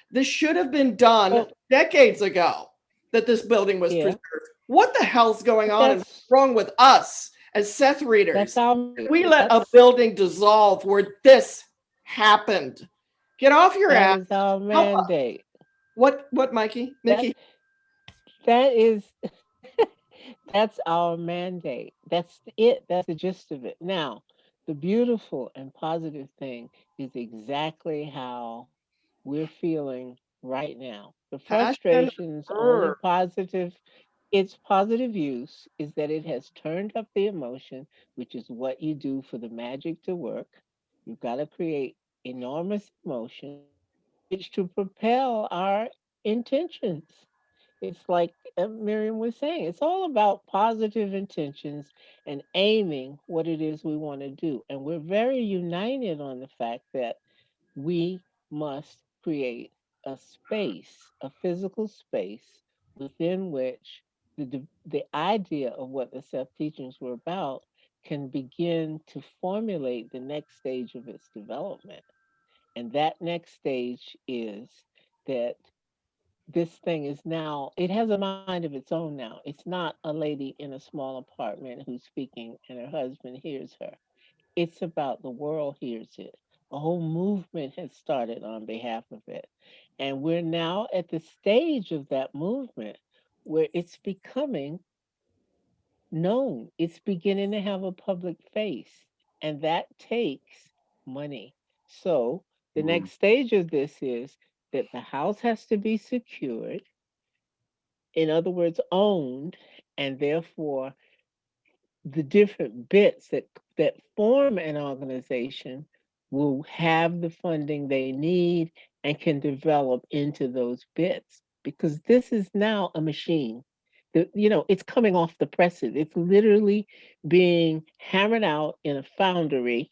This should have been done Well, decades ago, that this building was yeah, preserved. What the hell's going but on and what's wrong with us as Seth readers? that's our We let a that's building dissolve where this happened. Get off your that ass. is our Help us. mandate. What, Mikey? That Mickey? that is that's our mandate. That's it. That's the gist of it. Now, the beautiful and positive thing is exactly how we're feeling right now. The Passion. frustration's only positive, its positive use is that it has turned up the emotion, which is what you do for the magic to work. You've got to create enormous emotion which to propel our intentions. It's like Miriam was saying, it's all about positive intentions and aiming what it is we want to do. And we're very united on the fact that we must create a space, a physical space within which the idea of what the Seth teachings were about can begin to formulate the next stage of its development. And that next stage is that this thing is now, it has a mind of its own now. It's not a lady in a small apartment who's speaking and her husband hears her. It's about the world hears it. A whole movement has started on behalf of it. And we're now at the stage of that movement where it's becoming known. It's beginning to have a public face. And that takes money. So the Mm. next stage of this is that the house has to be secured, in other words, owned, and therefore the different bits that form an organization will have the funding they need and can develop into those bits because this is now a machine. It's coming off the presses. It's literally being hammered out in a foundry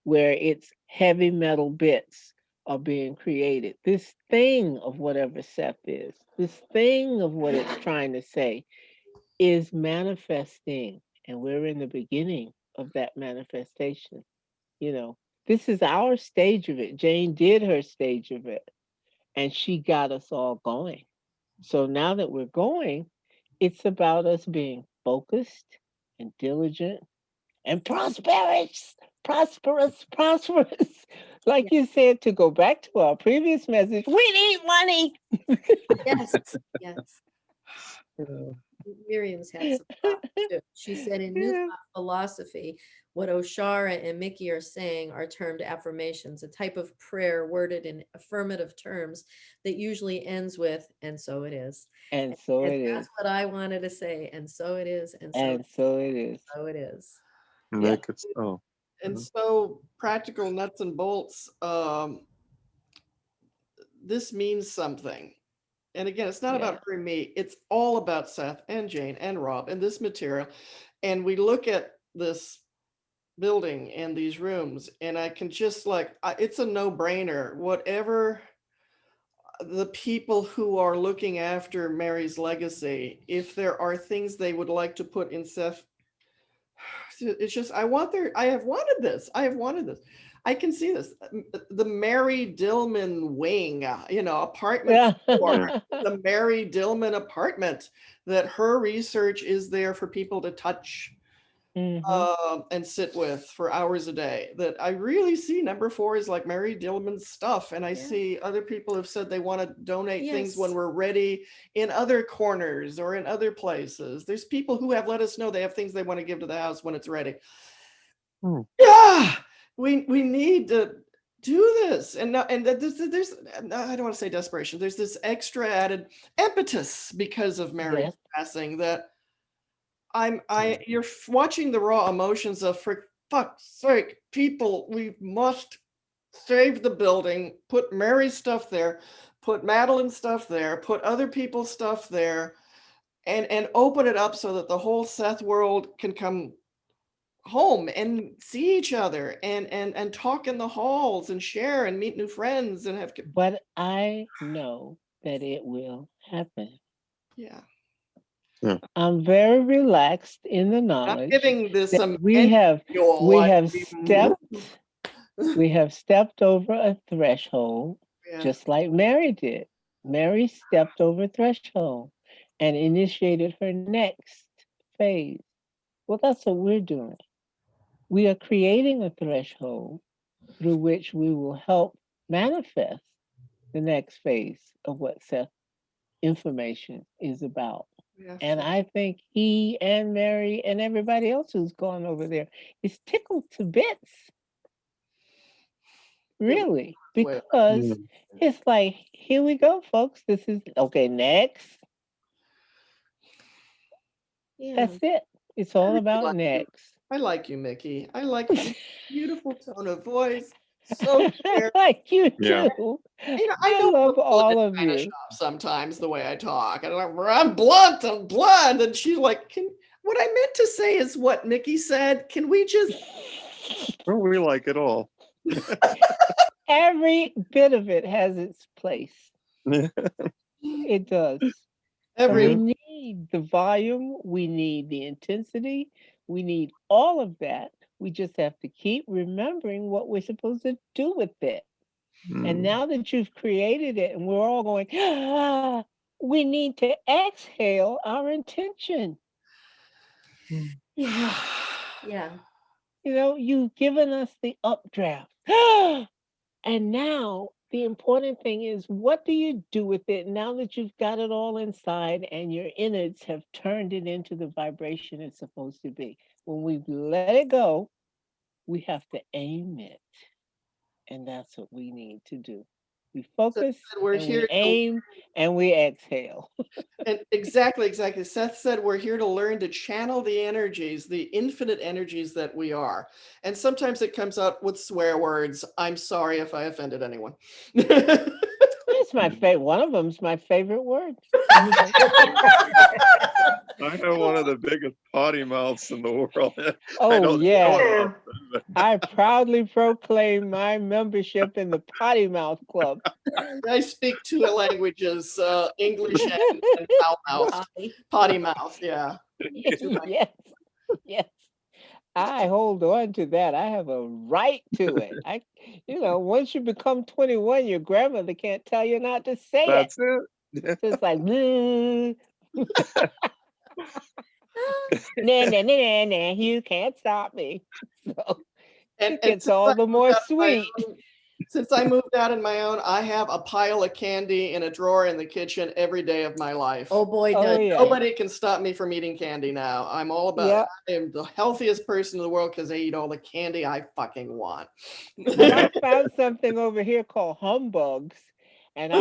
where its heavy metal bits are being created. This thing of whatever Seth is, this thing of what it's trying to say is manifesting, and we're in the beginning of that manifestation. You know, this is our stage of it. Jane did her stage of it, and she got us all going. So now that we're going, it's about us being focused and diligent and prosperous. Like you said, to go back to our previous message, we need money. Yes, yes. Yeah. Miriam's had some thoughts too. She said in New Thought philosophy, what Oshara and Mickey are saying are termed affirmations, a type of prayer worded in affirmative terms that usually ends with, and so it is. And so And it that's is. what I wanted to say. And so it is. And And so it is. so it is. Yeah. Make it so. And so practical nuts and bolts, this means something. And again, it's not about her and me. It's all about Seth and Jane and Rob and this material. And we look at this building and these rooms, and I can just it's a no-brainer. Whatever the people who are looking after Mary's legacy, if there are things they would like to put in Seth, it's just, I have wanted this. I can see this. The Mary Dillman wing, apartment floor, the Mary Dillman apartment, that her research is there for people to touch and sit with for hours a day. That I really see number 4 is like Mary Dillman's stuff. And I see other people have said they want to donate things when we're ready in other corners or in other places. There's people who have let us know they have things they want to give to the house when it's ready. Yeah, we need to do this. And there's I don't want to say desperation. There's this extra added impetus because of Mary's passing that you're watching the raw emotions of, for fuck's sake, people, we must save the building, put Mary's stuff there, put Madeline's stuff there, put other people's stuff there, and open it up so that the whole Seth world can come home and see each other and talk in the halls and share and meet new friends and have. But I know that it will happen. Yeah. I'm very relaxed in the I'm knowledge giving this that some we have manual. stepped over a threshold, Yeah. just like Mary did. Mary stepped over a threshold and initiated her next phase. Well, that's what we're doing. We are creating a threshold through which we will help manifest the next phase of what Seth information is about. We have And to- I think he and Mary and everybody else who's gone over there is tickled to bits, really, Well, because it's like, here we go, folks. This is okay, next. Yeah. That's it. It's all about next. I like you, Mickey. I like your beautiful tone of voice. So clear. Like you Yeah. do. You know, I don't love look all at of China you. shop sometimes the way I talk. I'm blunt, I'm blunt. And she's like, what I meant to say is what Mickey said. Can we just Well, we like it all. Every bit of it has its place. It does. And we every need the volume, we need the intensity, we need all of that. We just have to keep remembering what we're supposed to do with it. And now that you've created it and we're all going, ah, we need to exhale our intention. Yeah. Yeah. You know, you've given us the updraft. And now the important thing is, what do you do with it now that you've got it all inside and your innards have turned it into the vibration it's supposed to be? When we let it go, we have to aim it. And that's what we need to do. We focus we're and here we to aim and we exhale. and exactly. Seth said we're here to learn to channel the energies, the infinite energies that we are. And sometimes it comes out with swear words. I'm sorry if I offended anyone. It's my favorite. One of them's my favorite word. I have one of the biggest potty mouths in the world. I Oh, don't yeah. know Yeah. about that. I proudly proclaim my membership in the Potty Mouth Club. I speak two languages, English and foul mouth, potty mouth. Yeah. Yes, yes. I hold on to that. I have a right to it. Once you become 21, your grandmother can't tell you not to say it. That's it. So it's like, "Bleh." Nah, nah, nah, nah, nah, you can't stop me. So it gets all the more sweet. Since I moved out on my own, I have a pile of candy in a drawer in the kitchen every day of my life. Oh boy, Oh, does yeah. Nobody can stop me from eating candy now. I'm all about Yeah. I am the healthiest person in the world because I eat all the candy I fucking want. And I found something over here called humbugs, and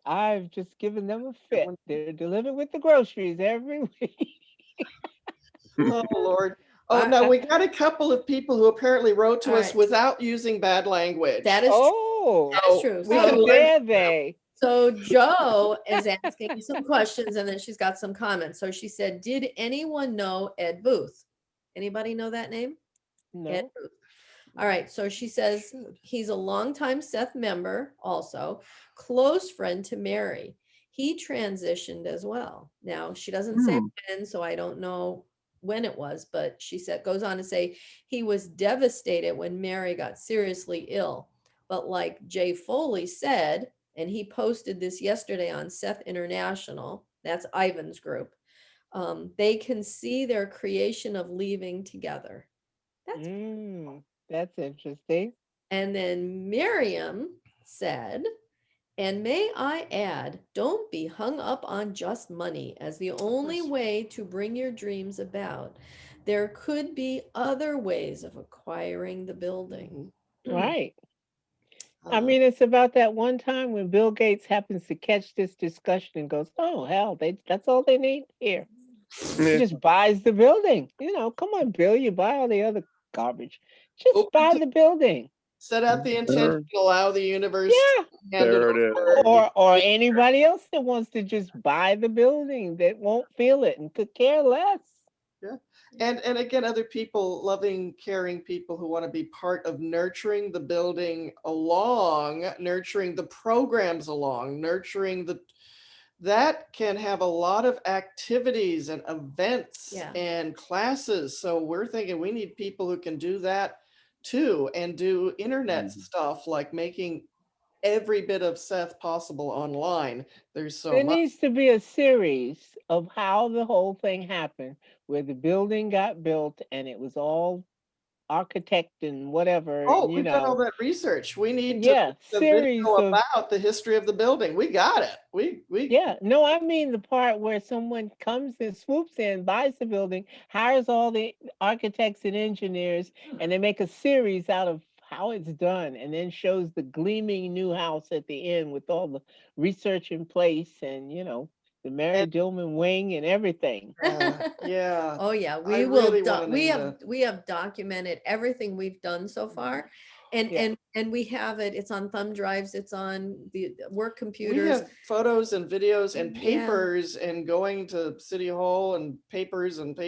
I've just given them a fit. They're delivered with the groceries every week. Oh Lord. Oh no, we got a couple of people who apparently wrote to All us right. without using bad language. That is Oh, that is true. we how can learn dare they? So Joe is asking some questions and then she's got some comments. So she said, did anyone know Ed Booth? Anybody know that name? Ed No. Booth. All right. So she says Should. he's a longtime Seth member, also close friend to Mary. He transitioned as well. Now she doesn't say when, so I don't know when it was, but she goes on to say he was devastated when Mary got seriously ill. But like Jay Foley said, and he posted this yesterday on Seth International, that's Ivan's group, they can see their creation of leaving together. That's That's interesting. And then Miriam said, and may I add, don't be hung up on just money as the only way to bring your dreams about. There could be other ways of acquiring the building. Right. I mean, it's about that one time when Bill Gates happens to catch this discussion and goes, "Oh hell, that's all they need here." He just buys the building. Come on, Bill, you buy all the other garbage. Just buy the building. Set out the intent and allow the universe Yeah. to hand There it it over. Or anybody else that wants to just buy the building that won't feel it and could care less. Yeah. And again, other people, loving, caring people who want to be part of nurturing the building along, nurturing the programs along, nurturing the, that can have a lot of activities and events Yeah. and classes. So we're thinking we need people who can do that too, and do internet stuff like making every bit of Seth possible online. There's so There much. needs to be a series of how the whole thing happened, where the building got built and it was all architect and whatever, Oh, and we've done all that research. We need to yeah, the series video of about the history of the building. We got it. We yeah. No, I mean the part where someone comes and swoops in, buys the building, hires all the architects and engineers, and they make a series out of how it's done, and then shows the gleaming new house at the end with all the research in place, and the Mary and Dillman wing and everything. yeah. Oh yeah, I we will really want to we name have that. we have documented everything we've done so far. And Yeah. and we have it, it's on thumb drives, it's on the work We computers. have photos and videos and Yeah. papers and going to City Hall and papers and so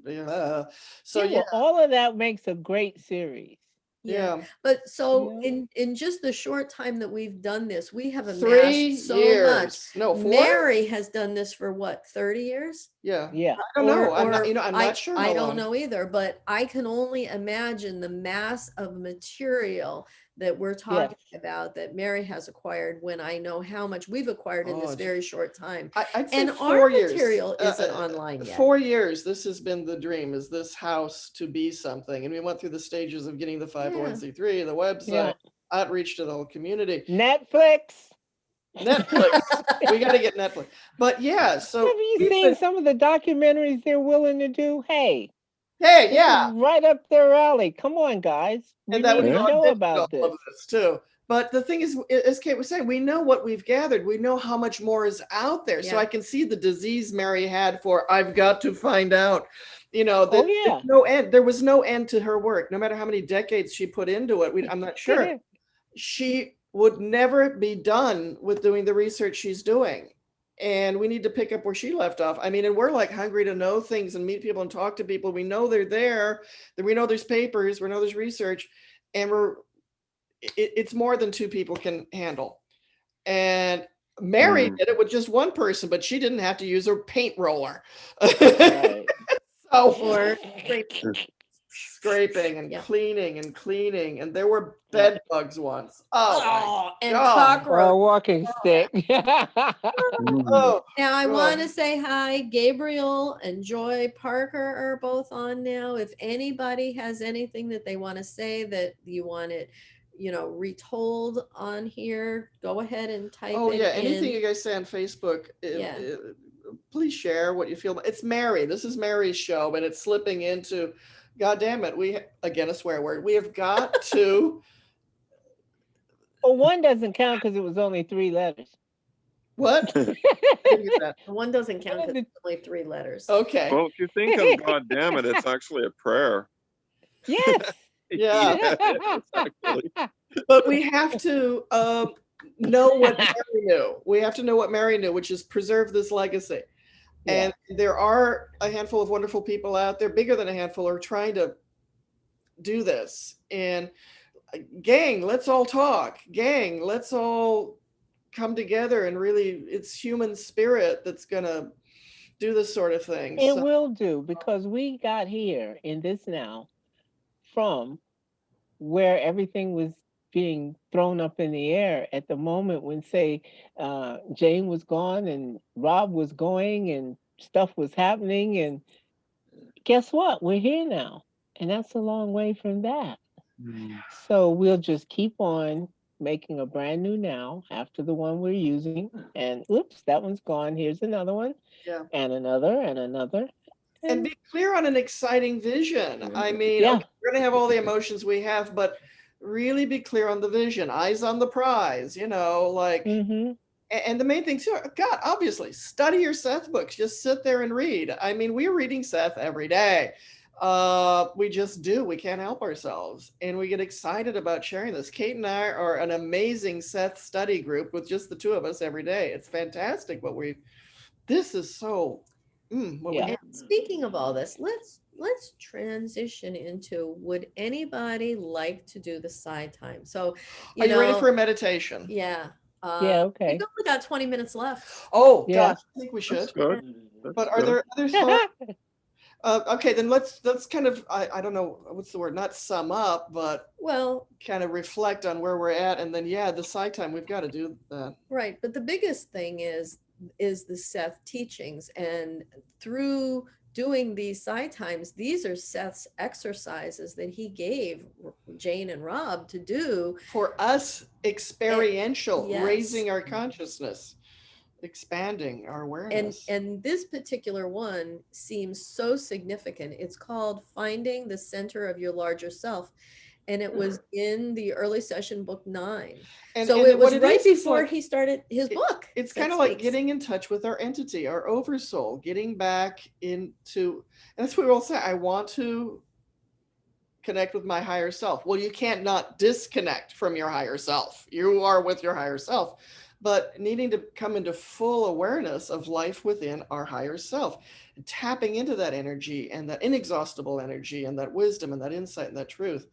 Yeah, yeah, well, all of that makes a great series. Yeah. yeah. But so Yeah. in just the short time that we've done this, we have 3 amassed so much. years. No, 4? Mary has done this for what, 30 years? Yeah. Yeah. I don't know. I'm not, I'm I, not sure I how don't long. know either, but I can only imagine the mass of material that we're talking about that Mary has acquired, when I know how much we've acquired in Oh, this it's- very short time. I'd say And 4 our years. material isn't online yet. 4 years. This has been the dream, is this house to be something. And we went through the stages of getting the 501c3, the website, Yeah. outreach to the whole community. Netflix. Netflix. We got to get Netflix. But yeah, so Have you we've seen been- some of the documentaries they're willing to do? Hey, hey, this yeah. is right up their alley. Come on, guys. We And that need would to go know into about all this. of this too. But the thing is, as Kate was saying, we know what we've gathered. We know how much more is out there. So Yeah. I can see the disease Mary had for, I've got to find out, Oh, yeah. there's no end. There was no end to her work. No matter how many decades she put into it, I'm not sure. Yeah. She would never be done with doing the research she's doing. And we need to pick up where she left off. I mean, and we're like hungry to know things and meet people and talk to people. We know they're there. We know there's papers. We know there's research. And it's more than 2 people can handle. And Mary did it with just 1 person, but she didn't have to use her paint roller. Right. So Or scraping and Yeah. cleaning and cleaning. And there were bed bugs once. Oh, and God. cockroach. Or a walking stick. oh, Now I God. want to say hi. Gabriel and Joy Parker are both on now. If anybody has anything that they want to say that you want it, retold on here, go ahead and type Oh it yeah, in. anything you guys say on Facebook, Yeah. please share what you feel. It's Mary. This is Mary's show, and it's slipping into, God damn it, again a swear word. We have got to. Well, 1 doesn't count because it was only 3 letters. What? One doesn't count because it's only 3 letters. Okay. Well, if you think of God damn it, it's actually a prayer. Yes. Yeah. It's actually. But we have to know what Mary knew. We have to know what Mary knew, which is preserve this legacy. Yeah. And there are a handful of wonderful people out there, bigger than a handful, are trying to do this. And gang, let's all talk. Gang, let's all come together, and really, it's human spirit that's gonna do this sort of thing. It So- will do, because we got here in this now from where everything was being thrown up in the air at the moment when, say, Jane was gone and Rob was going and stuff was happening. And guess what? We're here now. And that's a long way from that. So we'll just keep on making a brand new now after the one we're using. And oops, that one's gone. Here's another one. Yeah. And another and another. And be clear on an exciting vision. I mean, Yeah. okay, we're gonna have all the emotions we have, but really be clear on the vision. Eyes on the prize. Like. Mhm. And the main thing too, God, obviously, study your Seth books. Just sit there and read. I mean, we're reading Seth every day. We just do. We can't help ourselves. And we get excited about sharing this. Kate and I are an amazing Seth study group with just the 2 of us every day. It's fantastic. This is so, What Yeah. we And speaking of all this, let's transition into, would anybody like to do the side time? So, Are you ready know, for a meditation? yeah, Yeah. we've Okay. only got 20 minutes left. Oh Yeah. gosh, I think we That's should. good. That's But are good. there other thoughts? Okay, then let's kind of I don't know what's the word, not sum up, but Well, kind of reflect on where we're at, and then yeah, the side time we've got to do that. right, but the biggest thing is the Seth teachings, and through doing these side times, these are Seth's exercises that he gave Jane and Rob to do. For us, experiential, Yes. raising our consciousness, expanding our awareness. And this particular one seems so significant. It's called Finding the Center of Your Larger Self, and it was in the early session book 9. So and it was what it right is before like, he started his book. it's Seth kind of like Speaks. getting in touch with our entity, our oversoul, getting back into, and that's what we all say, I want to connect with my higher self. Well, you can't not disconnect from your higher self. You are with your higher self, but needing to come into full awareness of life within our higher self, and tapping into that energy and that inexhaustible energy and that wisdom and that insight and that truth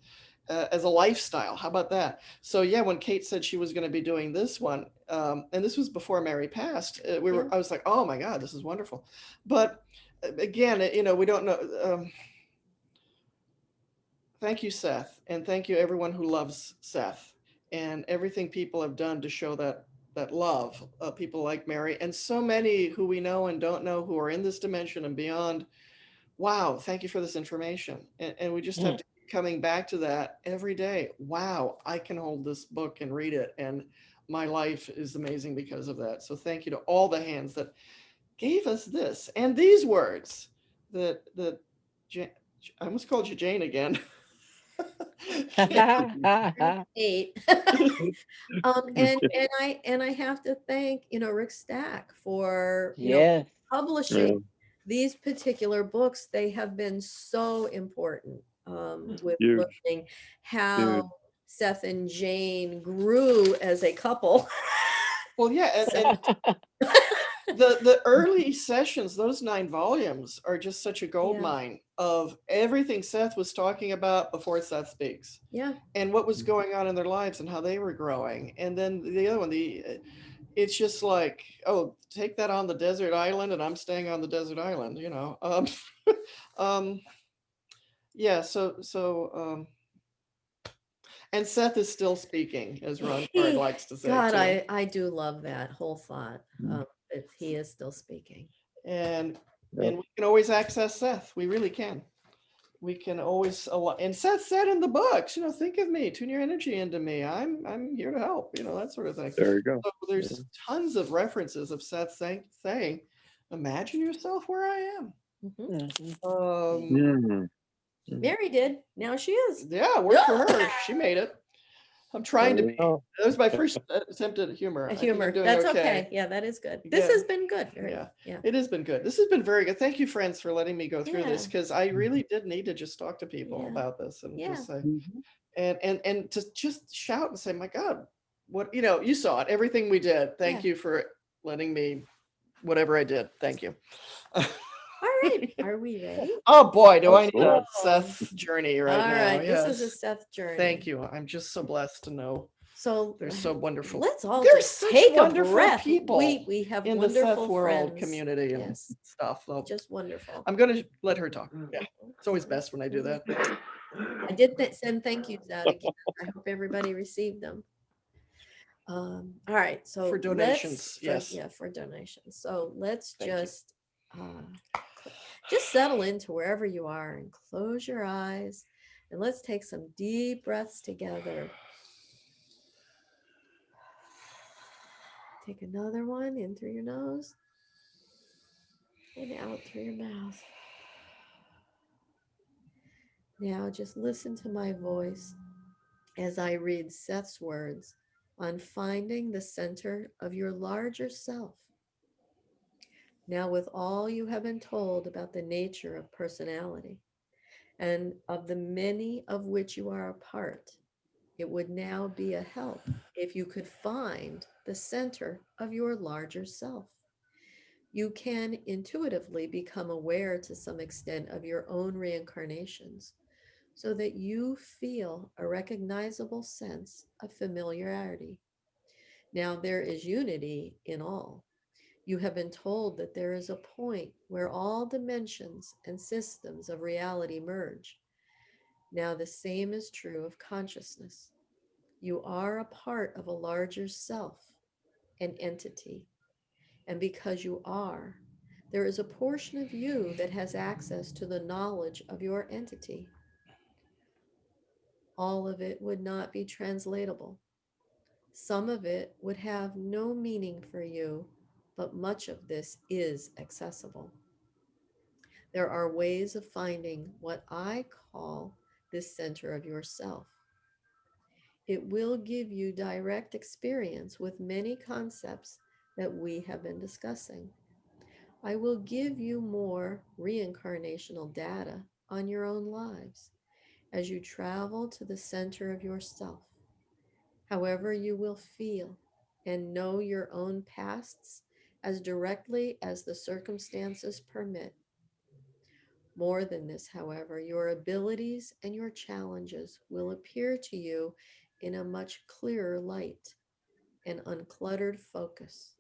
as a lifestyle. How about that? So yeah, when Kate said she was going to be doing this one, and this was before Mary passed, I was like, oh my God, this is wonderful. But again, we don't know. Thank you, Seth, and thank you everyone who loves Seth and everything people have done to show that love. People like Mary and so many who we know and don't know who are in this dimension and beyond. Wow, thank you for this information. And we just have to keep coming back to that every day. Wow, I can hold this book and read it, and my life is amazing because of that. So thank you to all the hands that gave us this and these words that I almost called you Jane again. 8. And I have to thank, Rick Stack for, Yes. publishing these particular books. They have been so important with Huge. learning how Huge. Seth and Jane grew as a couple. Well, yeah, and the early sessions, those 9 volumes are just such a gold Yeah. mine of everything Seth was talking about before Seth Speaks, Yeah. and what was going on in their lives and how they were growing. And then the other one, it's just like, oh, take that on the desert island, and I'm staying on the desert island, yeah. And Seth is still speaking, as Ron Card likes to say. God, too. I do love that whole thought. That he is still speaking. And Yep. we can always access Seth. We really can. We can always, and Seth said in the books, think of me, tune your energy into me. I'm here to help, that sort of thing. There you go. So there's tons of references of Seth saying, imagine yourself where I am. Mhm. Mary did. Now she is. Yeah, worked for her. She made it. I'm trying to be. Oh. That was my first attempt at humor. I think I'm Humor. doing That's okay. Yeah, that is good. This Yeah. has been good. Yeah. Yeah. It has been good. This has been very good. Thank you, friends, for letting me go through this, Yeah. because I really did need to just talk to people Yeah. about this and Yeah. just say, Mhm. and to just shout and say, my God, what, you saw it, everything we did. Thank you for letting me, whatever I did. Thank you. All right. Are we ready? Oh boy, do I need Absolutely. a Seth journey right All now. right. This is a Yes. Seth journey. Thank you. I'm just so blessed to know So they're so wonderful. let's all There's just such take a wonderful breath. people We have in the wonderful Seth world friends. community and Yes. stuff. So Just wonderful. I'm going to let her talk. Yeah. It's always best when I do that. I did send thank yous out again. I hope everybody received them. All right. So For donations, yes. Yeah, for donations. So let's Thank you. just settle into wherever you are and close your eyes, and let's take some deep breaths together. Take another one in through your nose and out through your mouth. Now just listen to my voice as I read Seth's words on finding the center of your larger self. Now, with all you have been told about the nature of personality and of the many of which you are a part, it would now be a help if you could find the center of your larger self. You can intuitively become aware to some extent of your own reincarnations so that you feel a recognizable sense of familiarity. Now, there is unity in all. You have been told that there is a point where all dimensions and systems of reality merge. Now, the same is true of consciousness. You are a part of a larger self, an entity. And because you are, there is a portion of you that has access to the knowledge of your entity. All of it would not be translatable. Some of it would have no meaning for you, but much of this is accessible. There are ways of finding what I call this center of yourself. It will give you direct experience with many concepts that we have been discussing. I will give you more reincarnational data on your own lives as you travel to the center of yourself. However, you will feel and know your own pasts as directly as the circumstances permit. More than this, however, your abilities and your challenges will appear to you in a much clearer light and uncluttered focus.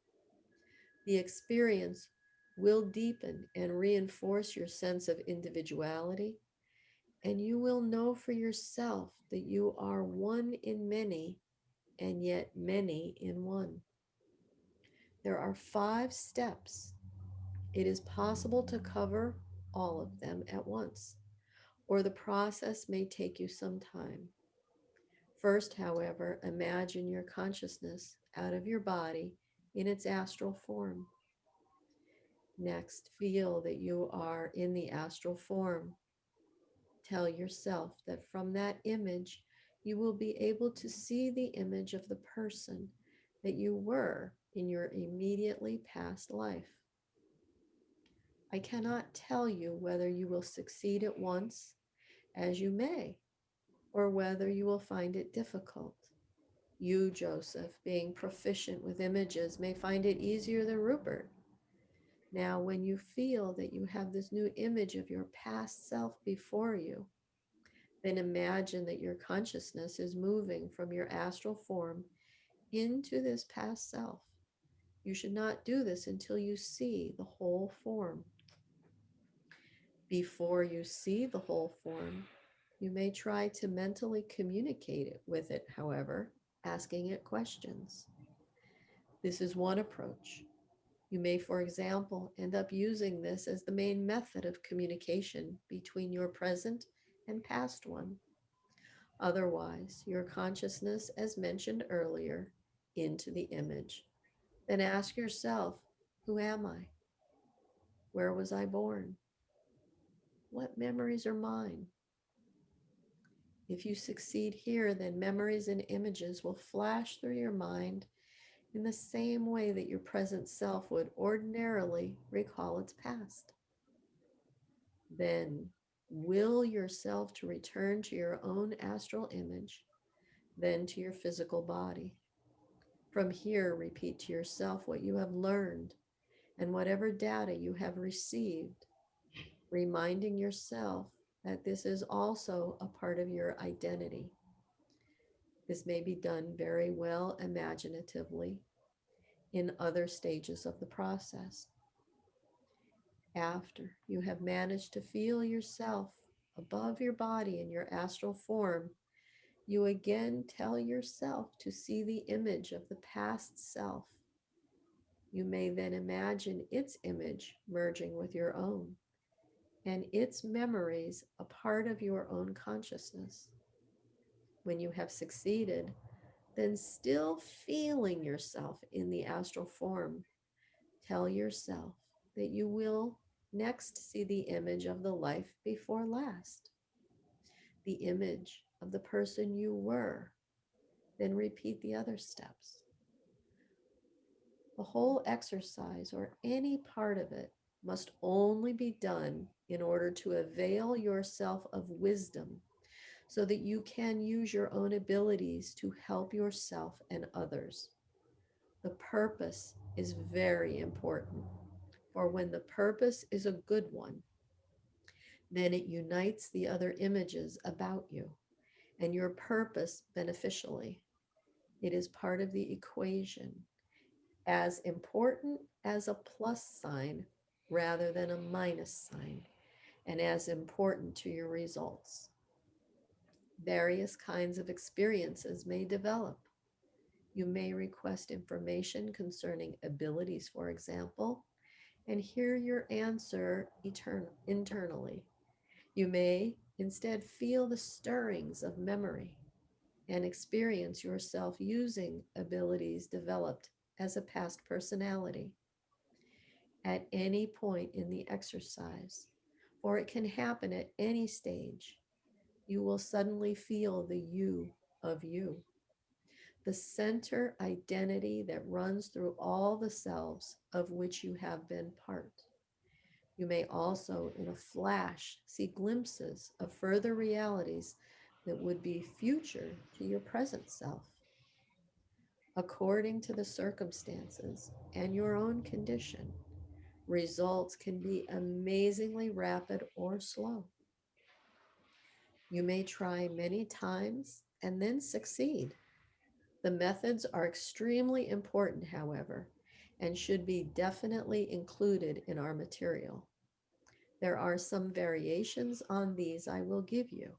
The experience will deepen and reinforce your sense of individuality, and you will know for yourself that you are one in many and yet many in one. There are 5 steps. It is possible to cover all of them at once, or the process may take you some time. First, however, imagine your consciousness out of your body in its astral form. Next, feel that you are in the astral form. Tell yourself that from that image, you will be able to see the image of the person that you were in your immediately past life. I cannot tell you whether you will succeed at once, as you may, or whether you will find it difficult. You, Joseph, being proficient with images, may find it easier than Rupert. Now, when you feel that you have this new image of your past self before you, then imagine that your consciousness is moving from your astral form into this past self. You should not do this until you see the whole form. Before you see the whole form, you may try to mentally communicate it with it, however, asking it questions. This is one approach. You may, for example, end up using this as the main method of communication between your present and past one. Otherwise, your consciousness, as mentioned earlier, into the image. Then ask yourself, who am I? Where was I born? What memories are mine? If you succeed here, then memories and images will flash through your mind in the same way that your present self would ordinarily recall its past. Then will yourself to return to your own astral image, then to your physical body. From here, repeat to yourself what you have learned and whatever data you have received, reminding yourself that this is also a part of your identity. This may be done very well imaginatively in other stages of the process. After you have managed to feel yourself above your body in your astral form, you again tell yourself to see the image of the past self. You may then imagine its image merging with your own and its memories a part of your own consciousness. When you have succeeded, then still feeling yourself in the astral form, tell yourself that you will next see the image of the life before last, the image of the person you were. Then repeat the other steps. The whole exercise or any part of it must only be done in order to avail yourself of wisdom so that you can use your own abilities to help yourself and others. The purpose is very important. For when the purpose is a good one, then it unites the other images about you and your purpose beneficially. It is part of the equation, as important as a plus sign rather than a minus sign, and as important to your results. Various kinds of experiences may develop. You may request information concerning abilities, for example, and hear your answer internally. You may instead feel the stirrings of memory and experience yourself using abilities developed as a past personality at any point in the exercise, or it can happen at any stage. You will suddenly feel the you of you, the center identity that runs through all the selves of which you have been part. You may also, in a flash, see glimpses of further realities that would be future to your present self. According to the circumstances and your own condition, results can be amazingly rapid or slow. You may try many times and then succeed. The methods are extremely important, however, and should be definitely included in our material. There are some variations on these I will give you.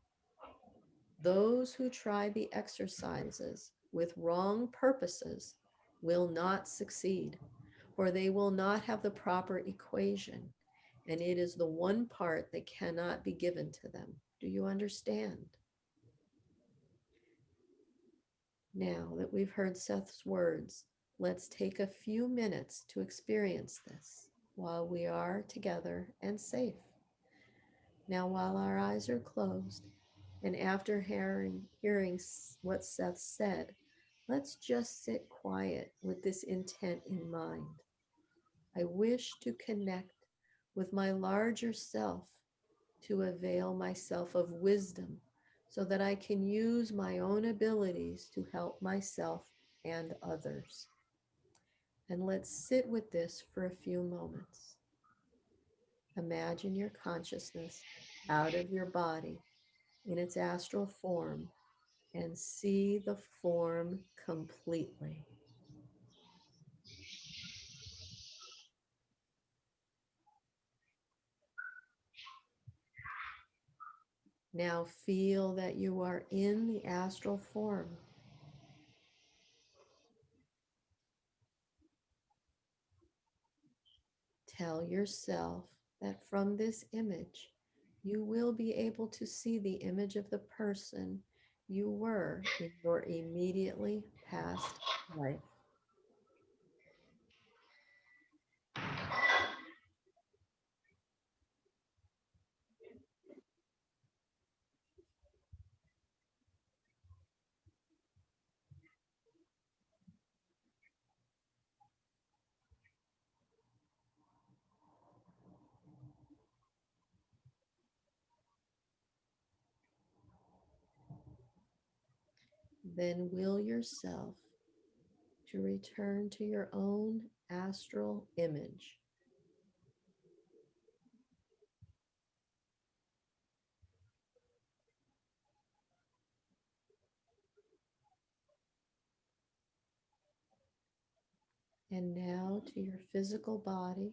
Those who try the exercises with wrong purposes will not succeed, for they will not have the proper equation, and it is the one part that cannot be given to them. Do you understand? Now that we've heard Seth's words, let's take a few minutes to experience this while we are together and safe. Now, while our eyes are closed, and after hearing what Seth said, let's just sit quiet with this intent in mind. I wish to connect with my larger self to avail myself of wisdom so that I can use my own abilities to help myself and others. And let's sit with this for a few moments. Imagine your consciousness out of your body in its astral form and see the form completely. Now feel that you are in the astral form. Tell yourself that from this image, you will be able to see the image of the person you were in your immediately past life. Then will yourself to return to your own astral image. And now to your physical body.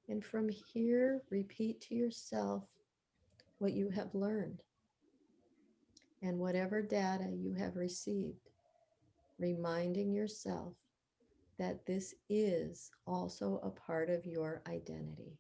And from here, repeat to yourself what you have learned and whatever data you have received, reminding yourself that this is also a part of your identity.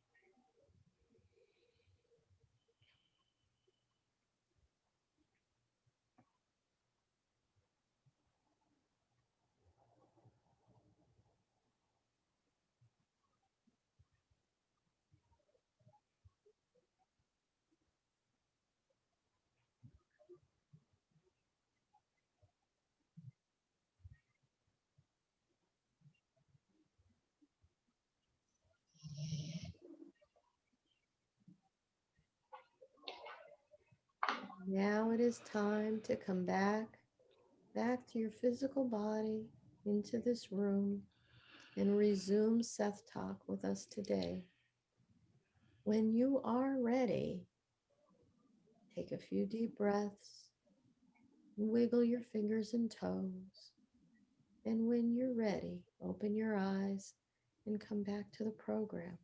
Now it is time to come back to your physical body, into this room, and resume Seth Talk with us today. When you are ready, take a few deep breaths, wiggle your fingers and toes. And when you're ready, open your eyes and come back to the program.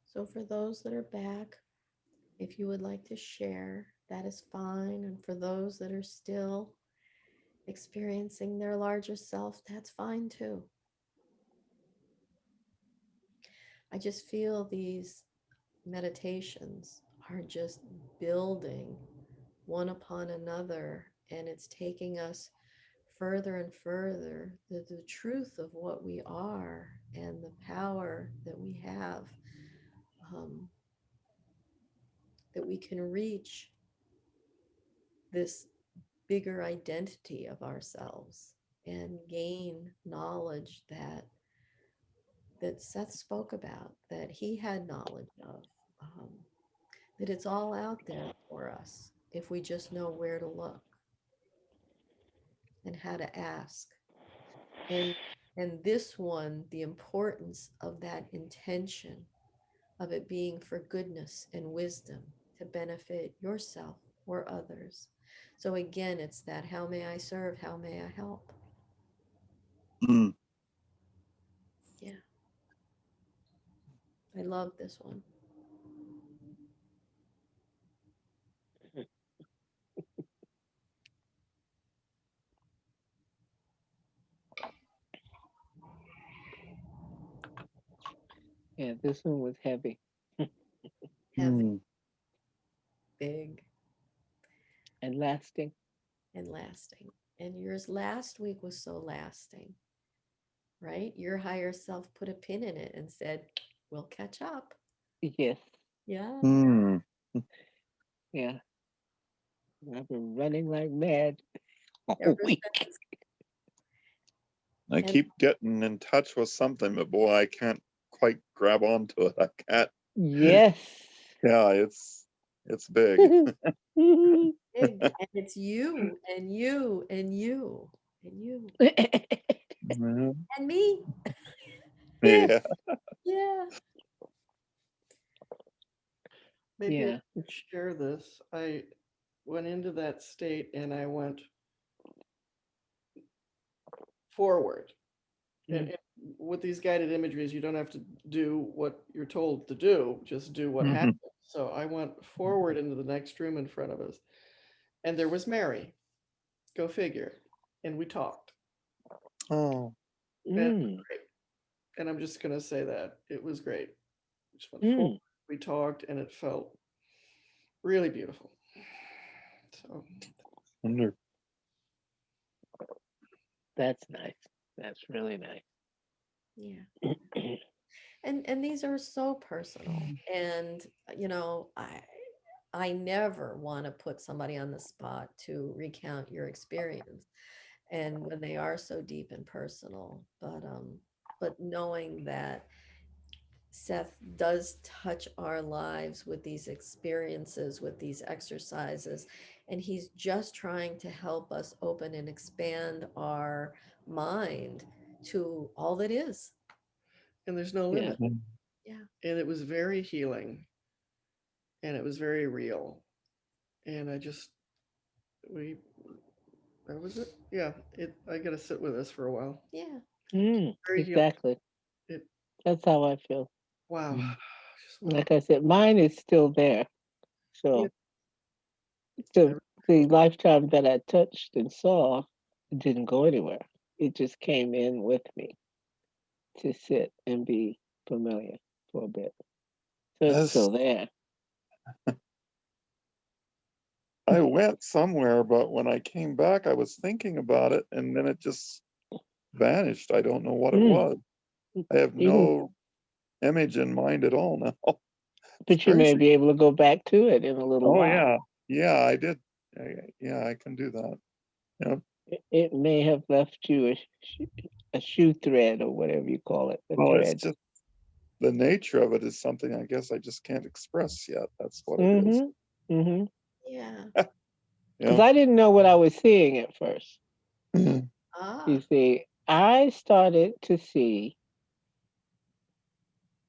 So, for those that are back, if you would like to share, that is fine. And for those that are still experiencing their larger self, that's fine too. I just feel these meditations are just building one upon another, and it's taking us further and further the truth of what we are and the power that we have, um, that we can reach this bigger identity of ourselves and gain knowledge that Seth spoke about, that he had knowledge of, um, that it's all out there for us if we just know where to look and how to ask. And this one, the importance of that intention, of it being for goodness and wisdom to benefit yourself or others. So again, it's that, how may I serve? How may I help? Mm. Yeah. I love this one. Yeah, this one was heavy. Heavy, Mm. big, And lasting. and lasting. And yours last week was so lasting, right? Your higher self put a pin in it and said, we'll catch up. Yes. Yeah. Mm. Yeah. I've been running like mad all Ever week. since. I And keep getting in touch with something, but boy, I can't quite grab onto it. I can't. Yes. Yeah, it's big. big, and it's you and you and you and you Mhm. and me. Yes. Yeah. Yeah. Maybe I Yeah. could share this. I went into that state and I went forward. Mm. And with these guided imageries, you don't have to do what you're told to do, just do what Mhm. happens. So I went forward into the next room in front of us, and there was Mary. Go figure. And we talked. Oh. And it was Mm. great. And I'm just going to say that it was great. We just went forward. Mm. We talked, and it felt really beautiful. So Wonder. That's nice. That's really nice. Yeah. And these are so personal. And you know, I never want to put somebody on the spot to recount your experience. And when they are so deep and personal, but knowing that Seth does touch our lives with these experiences, with these exercises, and he's just trying to help us open and expand our mind to all that is. And there's no Yeah. limit. Yeah. And it was very healing and it was very real. And we, where was it? Yeah, I got to sit with this for a while. Yeah. Very healing. Exactly. It, That's how I feel. wow. Just wow. Like I said, mine is still there. Yeah. So the lifetime that I touched and saw didn't go anywhere. It just came in with me to sit and be familiar for a bit. So it's Yes, still there. I went somewhere, but when I came back, I was thinking about it, and then it just vanished. I don't know what it Mm. was. I have You no image in mind at all now. It's but you may crazy. be able to go back to it in a little Oh while. yeah, I did. Yeah, I can do that. Yeah. It may have left you a shoe thread or whatever you call it, a Well, it's thread. just the nature of it is something I guess I just can't express yet. That's what it is. Mm-hmm. Mm-hmm. Yeah. Because Yeah. I didn't know what I was seeing at first. Ah. You see, I started to see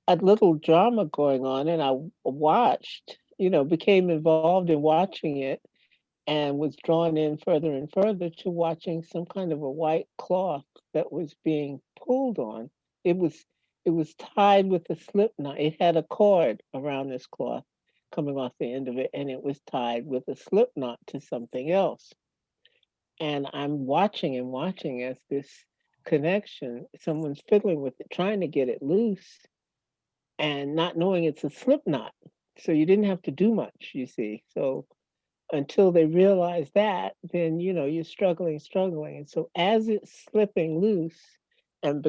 a little drama going on, and I watched, became involved in watching it and was drawn in further and further to watching some kind of a white cloth that was being pulled on. It was it was tied with a slip knot. It had a cord around this cloth coming off the end of it, and it was tied with a slip knot to something else. And I'm watching and watching as this connection, someone's fiddling with it, trying to get it loose and not knowing it's a slip knot. So you didn't have to do much, you see. So until they realize that, then you're struggling. And so as it's slipping loose and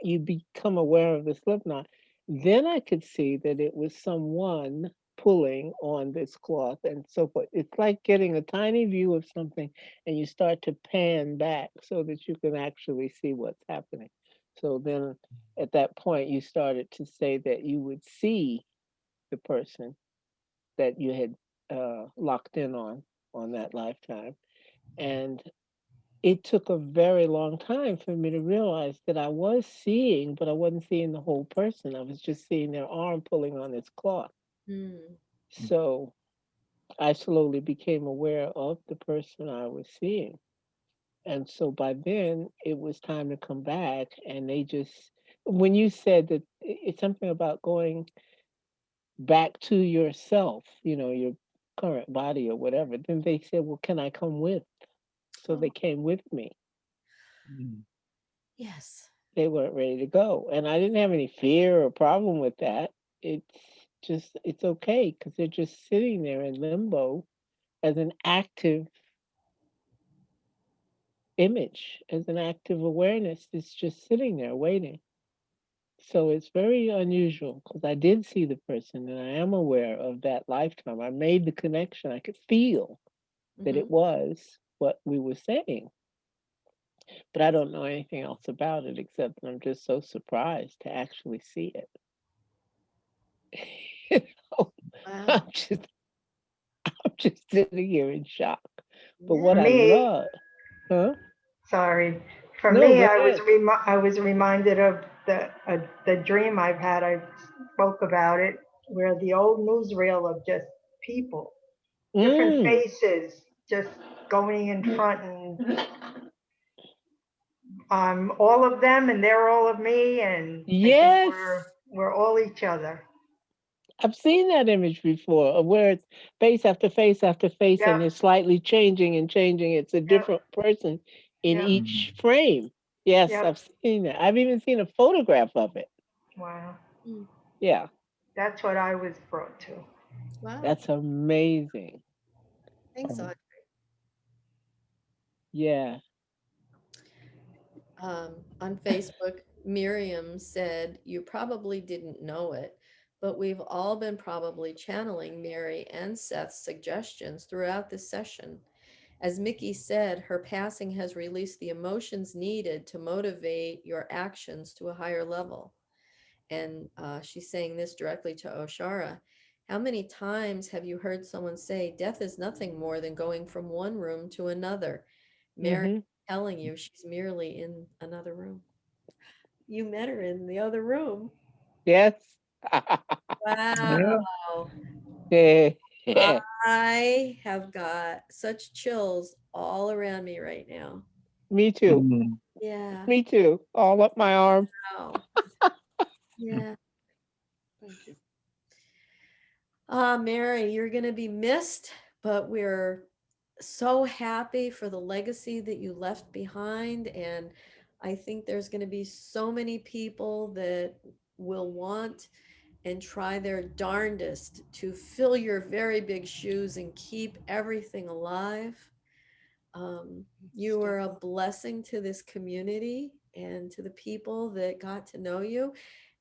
you become aware of the slip knot, then I could see that it was someone pulling on this cloth and so forth. It's like getting a tiny view of something and you start to pan back so that you can actually see what's happening. So then at that point, you started to say that you would see the person that you had locked in on that lifetime. And it took a very long time for me to realize that I was seeing, but I wasn't seeing the whole person. I was just seeing their arm pulling on this cloth. Mm. So I slowly became aware of the person I was seeing. And so by then it was time to come back. And they just, when you said that it's something about going back to yourself, your current body or whatever, then they said, well, can I come with? So Oh, they came with me. yes. They weren't ready to go. And I didn't have any fear or problem with that. It's it's okay because they're just sitting there in limbo as an active image, as an active awareness. It's just sitting there waiting. So it's very unusual because I did see the person and I am aware of that lifetime. I made the connection. I could feel that Hmm. it was what we were saying. But I don't know anything else about it except that I'm just so surprised to actually see it. You know, I'm Wow. just I'm just sitting here in shock. But For what I Yeah. me, love, huh? sorry. For No, me, go ahead. I was reminded of the dream I've had. I spoke about it, where the old newsreel of just people, different Mm, faces, just going in front, and all of them, and they're all of me, and I think yes, we're all each other. I've seen that image before, of where it's face after face after face, and Yep, it's slightly changing and changing. It's a yep, different person in yep, each frame. Yes, yep. I've seen that. I've even seen a photograph of it. Wow, Mm. Yeah, that's what I was brought to. Wow. that's amazing. Thanks, Um, Audrey. yeah. On Facebook, Miriam said, you probably didn't know it, but we've all been probably channeling Mary and Seth's suggestions throughout this session. As Mickey said, her passing has released the emotions needed to motivate your actions to a higher level. And she's saying this directly to Oshara. How many times have you heard someone say, death is nothing more than going from one room to another? Mary Mhm. telling you she's merely in another room. You met her in the other room. Yes. Yeah. Wow. Yeah. I have got such chills all around me right now. Me too. Mm. Yeah. Me too. All up my arm. Wow. Yeah. Thank you. Mary, you're going to be missed, but we're so happy for the legacy that you left behind. And I think there's going to be so many people that will want and try their darndest to fill your very big shoes and keep everything alive. You are a blessing to this community and to the people that got to know you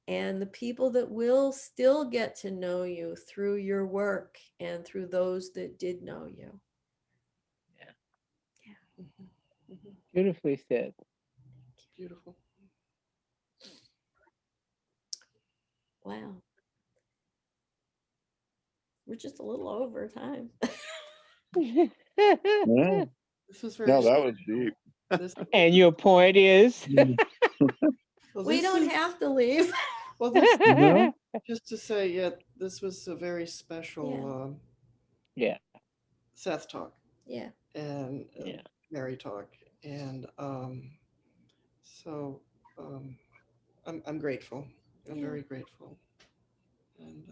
and the people that will still get to know you through your work and through those that did know you. Mhm, mhm. Beautifully said. Beautiful. Wow. We're just a little over time. Yeah. This was No, very that was special. deep. This, And your point is? Mm. well, We this don't is, have to leave. well, this, No? just to say, yeah, this was a very special Yeah. Seth talk Yeah. and Yeah. Mary talk. And so I'm grateful. I'm Yeah. very grateful. And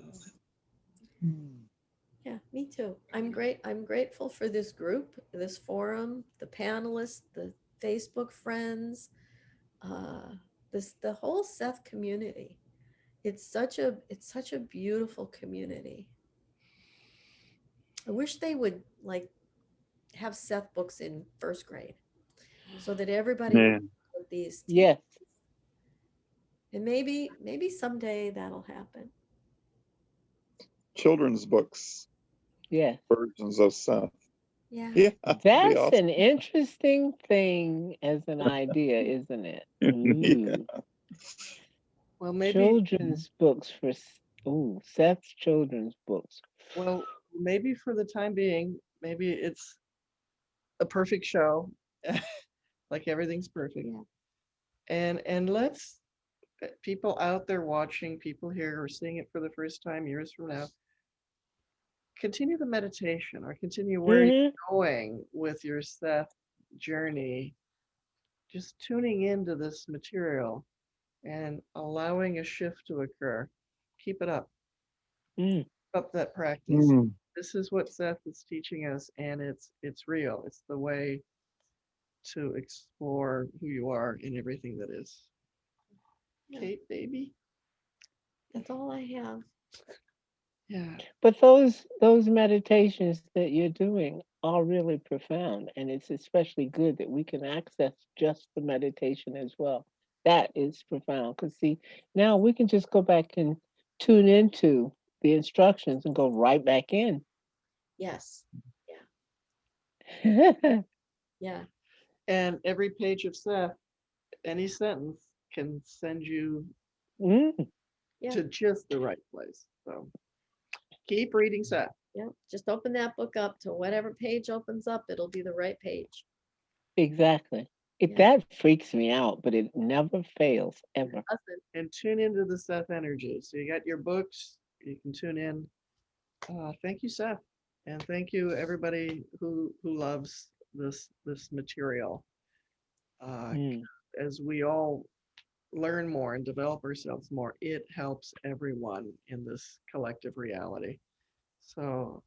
Yeah, me too. I'm grateful for this group, this forum, the panelists, the Facebook friends, uh, the whole Seth community. It's such a beautiful community. I wish they would like have Seth books in first grade so that everybody would Man. put these teachers. Yes. And maybe someday that'll happen. Children's books, Yes. versions of Seth. Yeah. Yeah, that'd be That's an awesome. interesting thing as an idea, isn't it? Yeah. Ooh. well, maybe, Children's books for Seth's children's books. well, maybe for the time being, maybe it's a perfect show, like everything's perfect. Yeah. And let's people out there watching, people here or seeing it for the first time years from now, continue the meditation or continue where you're Hmm. going with your Seth journey, just tuning into this material and allowing a shift to occur. Keep it up. Mm. Keep up that practice. Mm. This is what Seth is teaching us, and it's real. It's the way to explore who you are in everything that is. Yeah. Kate, baby. That's all I have. Yeah. But those meditations that you're doing are really profound, and it's especially good that we can access just the meditation as well. That is profound because see, now we can just go back and tune into the instructions and go right back in. Yes. Yeah. Mm. Yeah. And every page of Seth, any sentence can send you Yeah. to just the right place. So keep reading Seth. Yeah. Just open that book up to whatever page opens up, it'll be the right page. Exactly. Yeah. That freaks me out, but it never fails ever. And tune into the Seth energy. So you got your books, you can tune in. Thank you, Seth. And thank you everybody who loves this material. Mm. As we all learn more and develop ourselves more, it helps everyone in this collective reality. So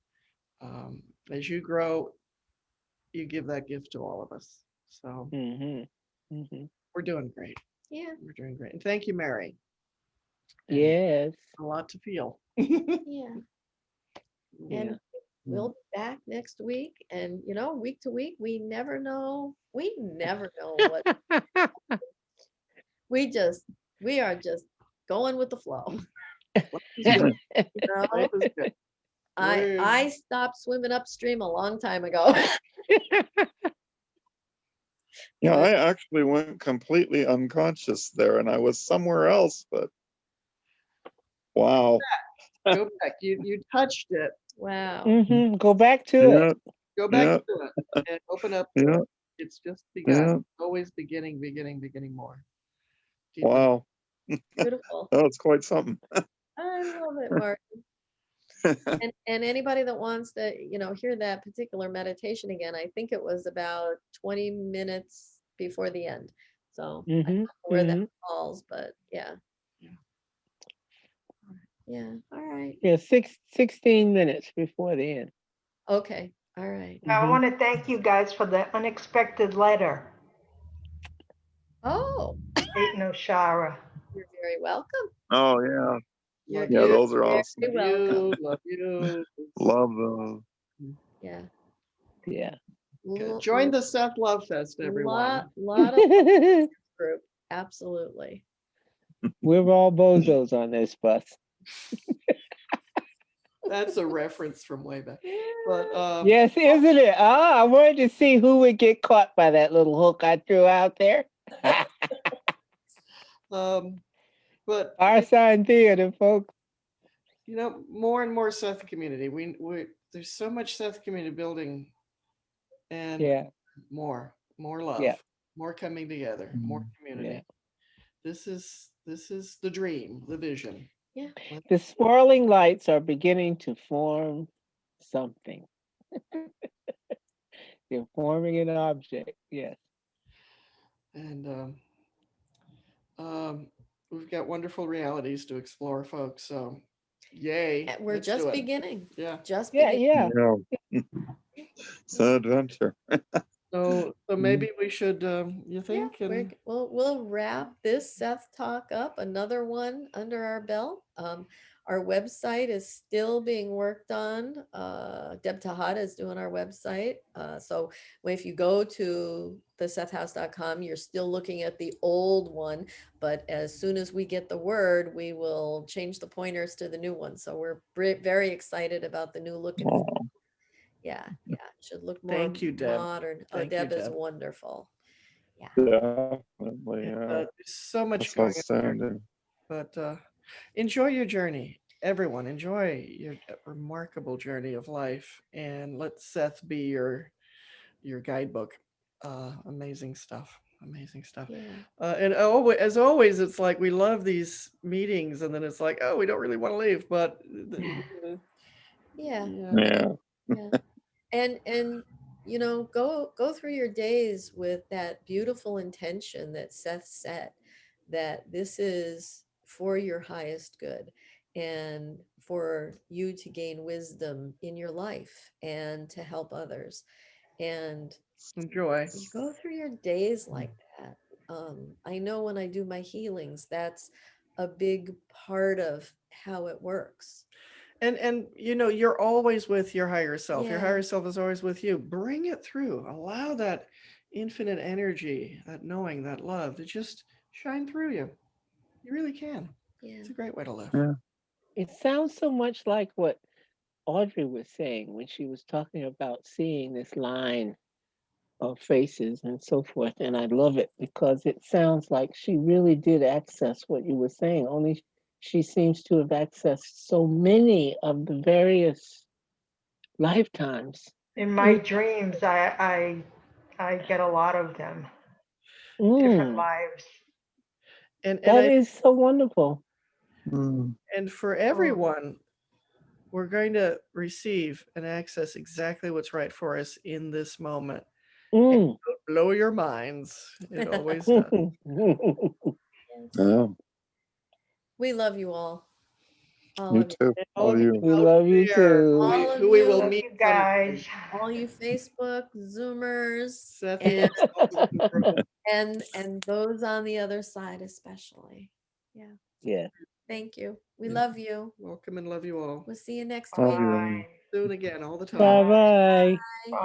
as you grow, you give that gift to all of us. So Hmm. Hmm. we're doing great. Yeah. We're doing great. And thank you, Mary. And Yes. a lot to feel. Yeah. Yeah. And we'll be back next week. And week to week, we never know. We never know what we just We are just going with the flow. Life is good. You know? Life is good. I stopped swimming upstream a long time ago. Yeah, I actually went completely unconscious there and I was somewhere else, but wow. Go back. You touched it. Wow. Go back to Yeah, it. Go back yeah, to it and open up to yeah, it. It's just begun. yeah. It's always beginning more. Deeper. Wow. Beautiful. That was quite something. I love it, Mark. And anybody that wants to, hear that particular meditation again, I think it was about 20 minutes before the end. So I don't know where that falls, but yeah. Yeah. All right. Yeah, 16 minutes before the end. Okay. All right. I want to thank you guys for the unexpected letter, Oh, Kate and Oshara. you're very welcome. Oh yeah. You're Yeah, those are very awesome. welcome. Love you. Love those. Yeah. Yeah. Join the Seth Love Fest, everyone. Lot of group. Absolutely. We're all bozos on this bus. That's a reference from way back. But Yes, isn't it? I wanted to see who would get caught by that little hook I threw out there. but Our sign theater, folks. more and more Seth community. We there's so much Seth community building, and Yeah. more love, Yeah. more coming together, more community. Yeah. This is the dream, the vision. Yeah. The swirling lights are beginning to form something. They're forming an object. Yes. And we've got wonderful realities to explore, folks. So, yay! We're let's just do it. beginning. Yeah. Just Yeah. beginning. Yeah. Yeah. It's an adventure. So maybe we should. You think? Yeah, we'll wrap this Seth talk up. Another one under our belt. Our website is still being worked on. Deb Tejada is doing our website. So if you go to thesethhouse.com, you're still looking at the old one. But as soon as we get the word, we will change the pointers to the new one. So we're very excited about the new look and feel. Oh, Yeah, it should look more Thank you, Deb. modern. Thank you, Deb is Deb. wonderful. Yeah. definitely. Yeah. There's so much That's going on here. outstanding. But enjoy your journey, everyone. Enjoy your remarkable journey of life, and let Seth be your guidebook. Amazing stuff. Amazing stuff. Yeah. And as always, it's like we love these meetings, and then it's like, oh, we don't really want to leave, but Yeah. Yeah. Yeah. And go through your days with that beautiful intention that Seth set, that this is for your highest good and for you to gain wisdom in your life and to help others. And enjoy. you go through your days like that. I know when I do my healings, that's a big part of how it works. And you're always with your higher self. Your Yeah. higher self is always with you. Bring it through. Allow that infinite energy, that knowing, that love to just shine through you. You really can. Yeah. It's a great way to live. Yeah. It sounds so much like what Audrey was saying when she was talking about seeing this line of faces and so forth. And I love it because it sounds like she really did access what you were saying, only she seems to have accessed so many of the various lifetimes. In my dreams, I get a lot of them, different lives. And That is so wonderful. Mm. and for everyone, we're going to receive and access exactly what's right for us in this moment. It'll blow your minds. It always does. Yeah. We love you all. All You of you. too. All of you. We love you too. All of Who we you. will Love meet you guys. All you Facebook Zoomers Seth and those on the other side especially. Yeah. Yeah. Thank you. We Yeah. love you. Welcome and love you all. We'll see you next Love week. you. Bye. Soon again, all the time. Bye-bye. Bye.